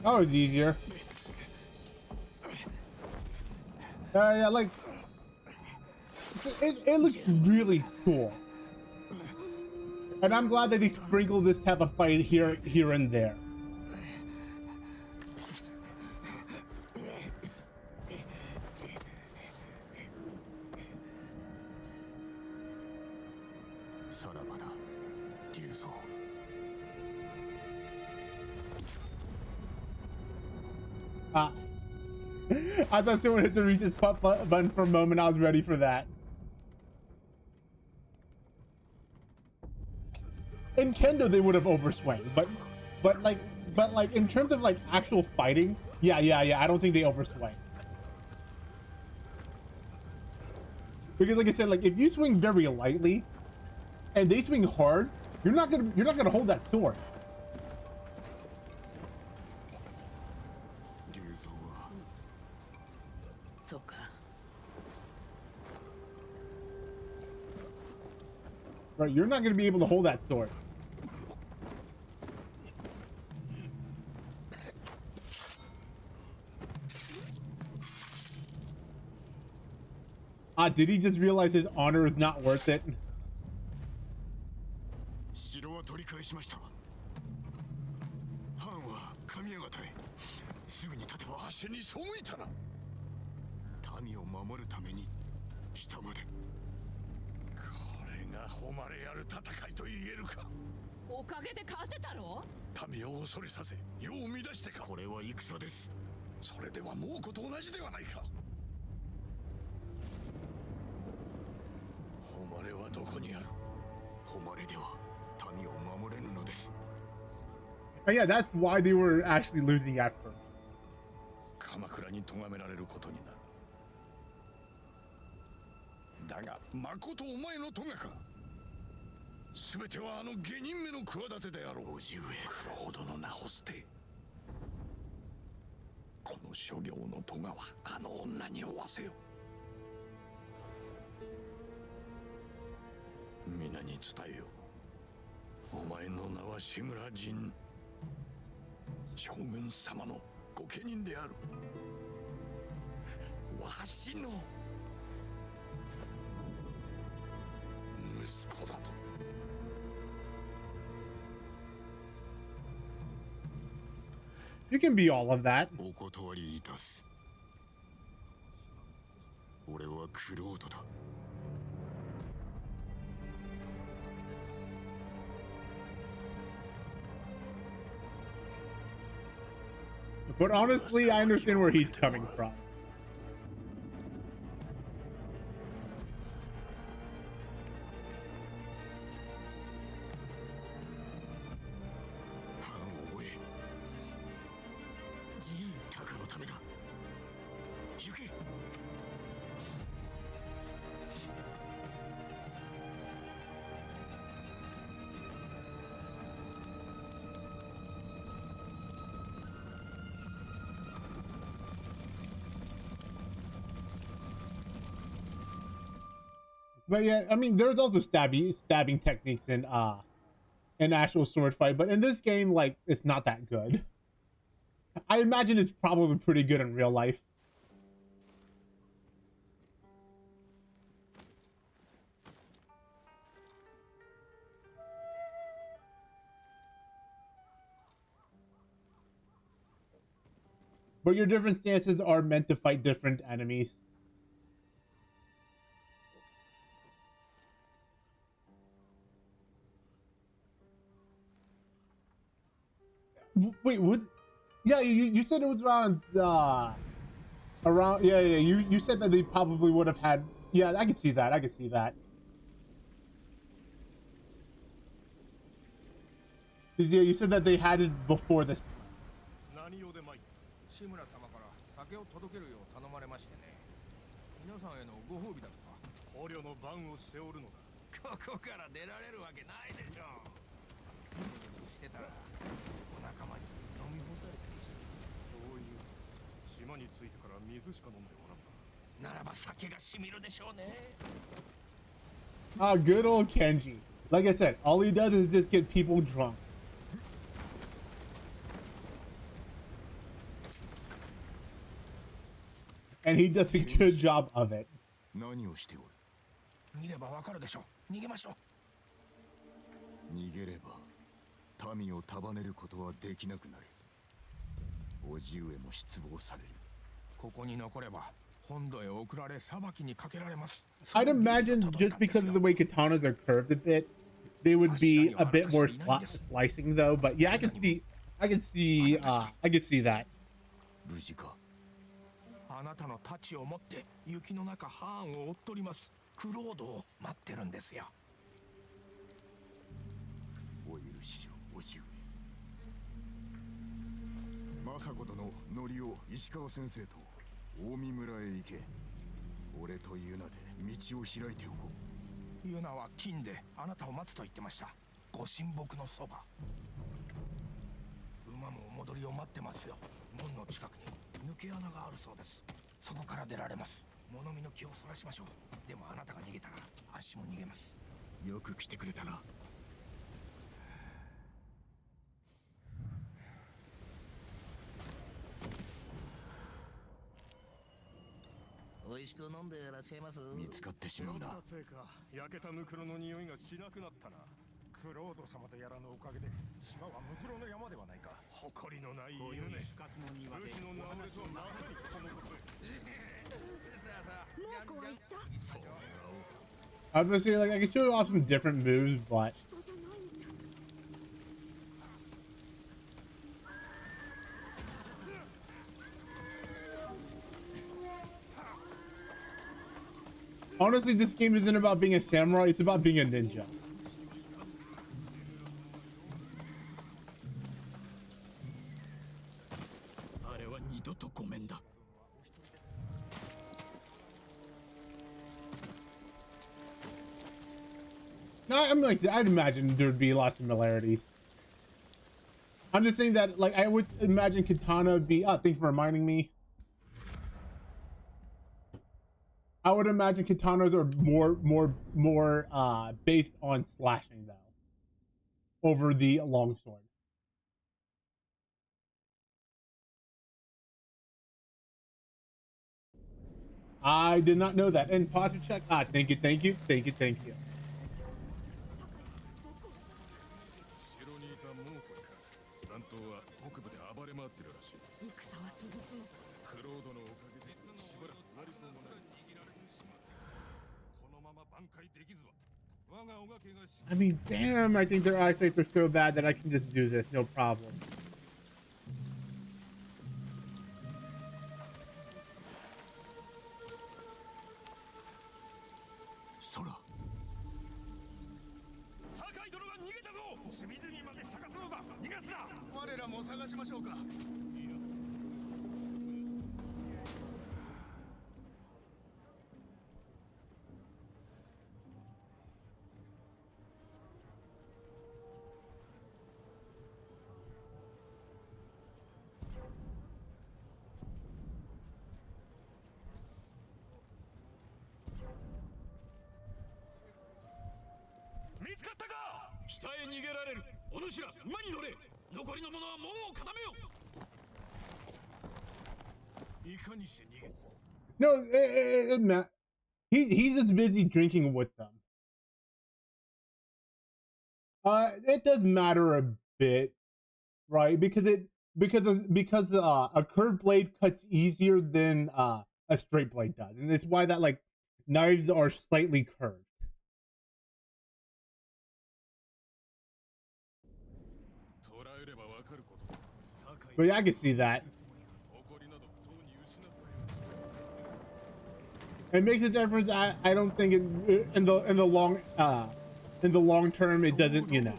That was easier. Yeah, like it looks really cool, and I'm glad that they sprinkle this type of fight here and there. I thought someone hit the reset button for a moment. I was ready for that. In Kendo, they would have overswung, but like in terms of like actual fighting, yeah. I don't think they overswing. Because like I said, like if you swing very lightly and they swing hard, you're not gonna hold that sword. Right, you're not going to be able to hold that sword. Did he just realize his honor is not worth it? 城は取り返しました。ハンは神谷方へ。すぐに立てば足に背いたな。民を守るために下まで。誉れある戦いと言えるか。おかげで勝てたろ。民を恐れさせ世を乱してか。これは戦です。それでは猛虎と同じではないか。誉れはどこにある。誉れでは民を守れぬのです。Yeah, that's why they were actually losing at first. 鎌倉に咎められることになる。だが、まことお前の咎か。すべてはあの下人目の企てであろう。叔父上、クロードの名を捨て。この諸行の咎はあの女に負わせよ。皆に伝えよ。お前の名は志村仁。将軍様の御家人である。わしの息子だと。You can be all of that. お断りいたす。俺はクロードだ。But honestly, I understand where he's coming from. But yeah, I mean, there's also stabbing techniques in an actual sword fight, but in this game, like, it's not that good. I imagine it's probably pretty good in real life. But your different stances are meant to fight different enemies. Wait, what? Yeah, you said it was around yeah, you said that they probably would have had. Yeah, I can see that. I can see that. Yeah, you said that they had it before this. 志村様から酒を届けるよう頼まれましてね。皆さんへのご褒美だとか。捕虜の番をしておるのだ。ここから出られるわけないでしょう。してたらお仲間に飲み干されたりして。そういう島に着いてから水しか飲んでおらんな。ならば酒がしみるでしょうね。Ah, good old Kenji. Like I said, all he does is just get people drunk. And he does a good job of it. 何をしておる？見ればわかるでしょう。逃げましょう。逃げれば民を束ねることはできなくなる。叔父上も失望される。ここに残れば本土へ送られ裁きにかけられます。I'd imagine just because of the way katanas are curved a bit, they would be a bit more slicing though. But yeah, I can see that. 無事か。あなたの太刀を持って雪の中ハーンを追っとります。クロードを待ってるんですよ。お許しを、叔父上。政子殿、則夫、石川先生と近江村へ行け。俺とユナで道を開いておこう。ユナは金であなたを待つと言ってました。ご神木のそば。馬もお戻りを待ってますよ。門の近くに抜け穴があるそうです。そこから出られます。物見の気をそらしましょう。でもあなたが逃げたらあっしも逃げます。よく来てくれたな。美味しく飲んでいらっしゃいます。見つかってしまうな。焼けたムクロの匂いがしなくなったな。クロード様とやらのおかげで島はムクロの山ではないか。誇りのない犬ね。武士の名折れとはまさにこのこと。I was gonna say, like, I could show off some different moves, but honestly, this game isn't about being a samurai, it's about being a ninja. No, I'm like, I'd imagine there would be a lot of similarities. I'm just saying that, like, I would imagine katana would be, thanks for reminding me. I would imagine katanas are more based on slashing though, over the longsword. I did not know that. And positive check. Thank you. I mean, damn, I think their eyesights are so bad that I can just do this, no problem. No, he's just busy drinking with them. It does matter a bit, right? Because a curved blade cuts easier than a straight blade does, and it's why that like knives are slightly curved. But yeah, I can see that. It makes a difference. I don't think in the long term it doesn't, you know.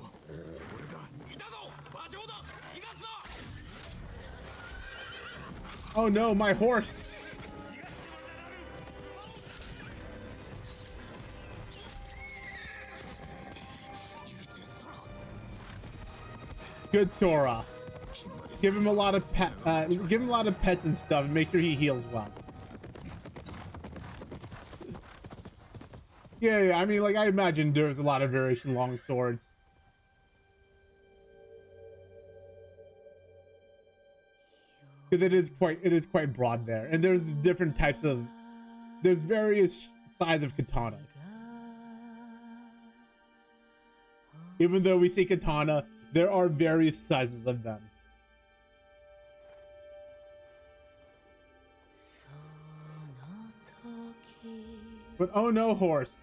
Oh no, my horse. Good Sora. Give him a lot of pets and stuff and make sure he heals well. Yeah, I mean, like, I imagine there's a lot of variation long swords. Because it is quite broad there. And there's different types of, there's various sizes of katanas. Even though we say katana, there are various sizes of them. But oh no, horse.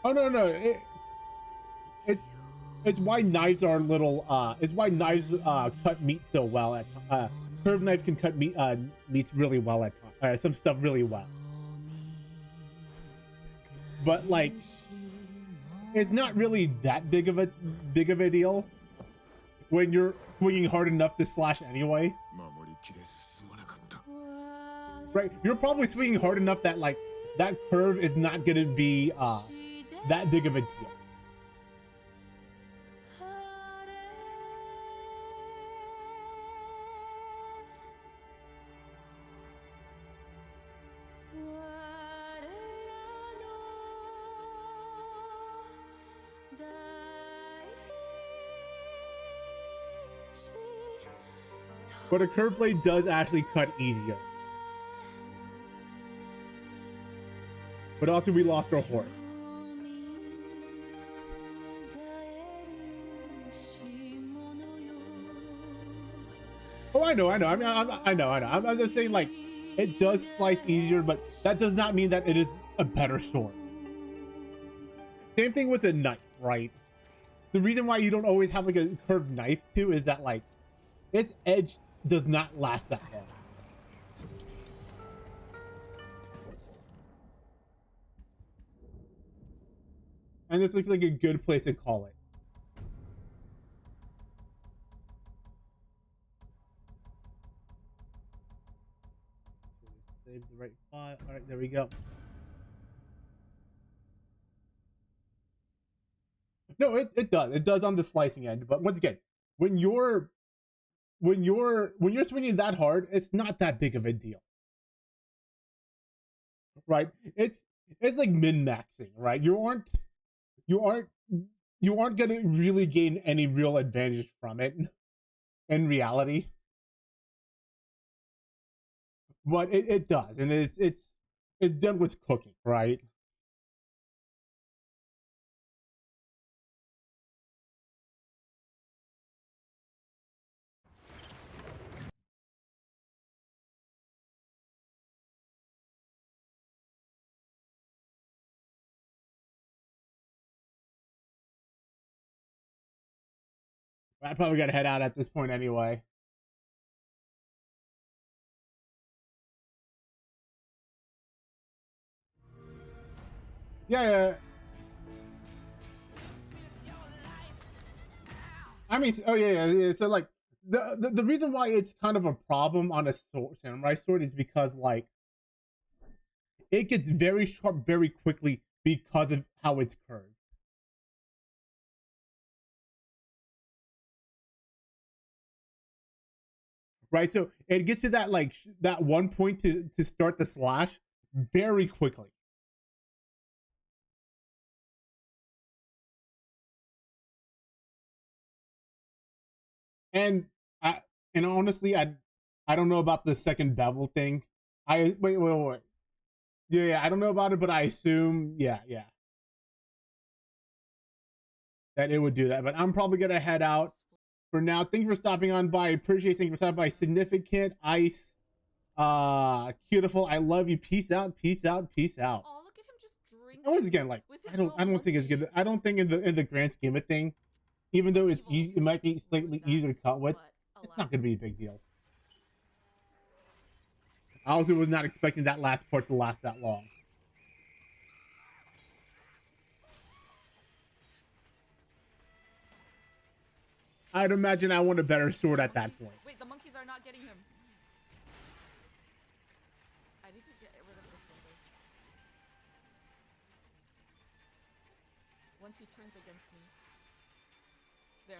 Oh no, it's why knives are little it's why knives cut meat so well at curved knife can cut meats really well at some stuff really well. But like it's not really that big of a deal when you're swinging hard enough to slash anyway. Right, you're probably swinging hard enough that like that curve is not gonna be that big of a deal. But a curved blade does actually cut easier. But also we lost our horse. Oh, I know. I mean, I know. I'm just saying, like, it does slice easier, but that does not mean that it is a better sword. Same thing with a knife, right? The reason why you don't always have like a curved knife too is that like its edge does not last that long. And this looks like a good place to call it. Save the right file. All right, there we go. No, it does. It does on the slicing end, but once again, when you're swinging that hard, it's not that big of a deal. Right? It's like min-maxing, right? You aren't gonna really gain any real advantage from it in reality. But it does, and it's done with cooking, right? I probably gotta head out at this point anyway. Yeah. I mean, oh yeah. So like, the reason why it's kind of a problem on a samurai sword is because like it gets very sharp very quickly because of how it's curved. Right, so it gets to that like that one point to start the slash very quickly. And and honestly, I don't know about the second bevel thing. Wait. Yeah, I don't know about it, but I assume yeah that it would do that. But I'm probably gonna head out for now. Thanks for stopping on by. Appreciate things for stopping by. Significant Ice, Beautiful. I love you. Peace out. Peace out. Peace out. Oh, look at him just drinking. And once again, like I don't think it's good. I don't think in the grand scheme of thing, even though it's easy, it might be slightly easier to cut with, it's not gonna be a big deal. I also was not expecting that last part to last that long. I'd imagine I want a better sword at that point. Wait, the monkeys are not getting him. I need to get rid of this one. Once he turns against me. There.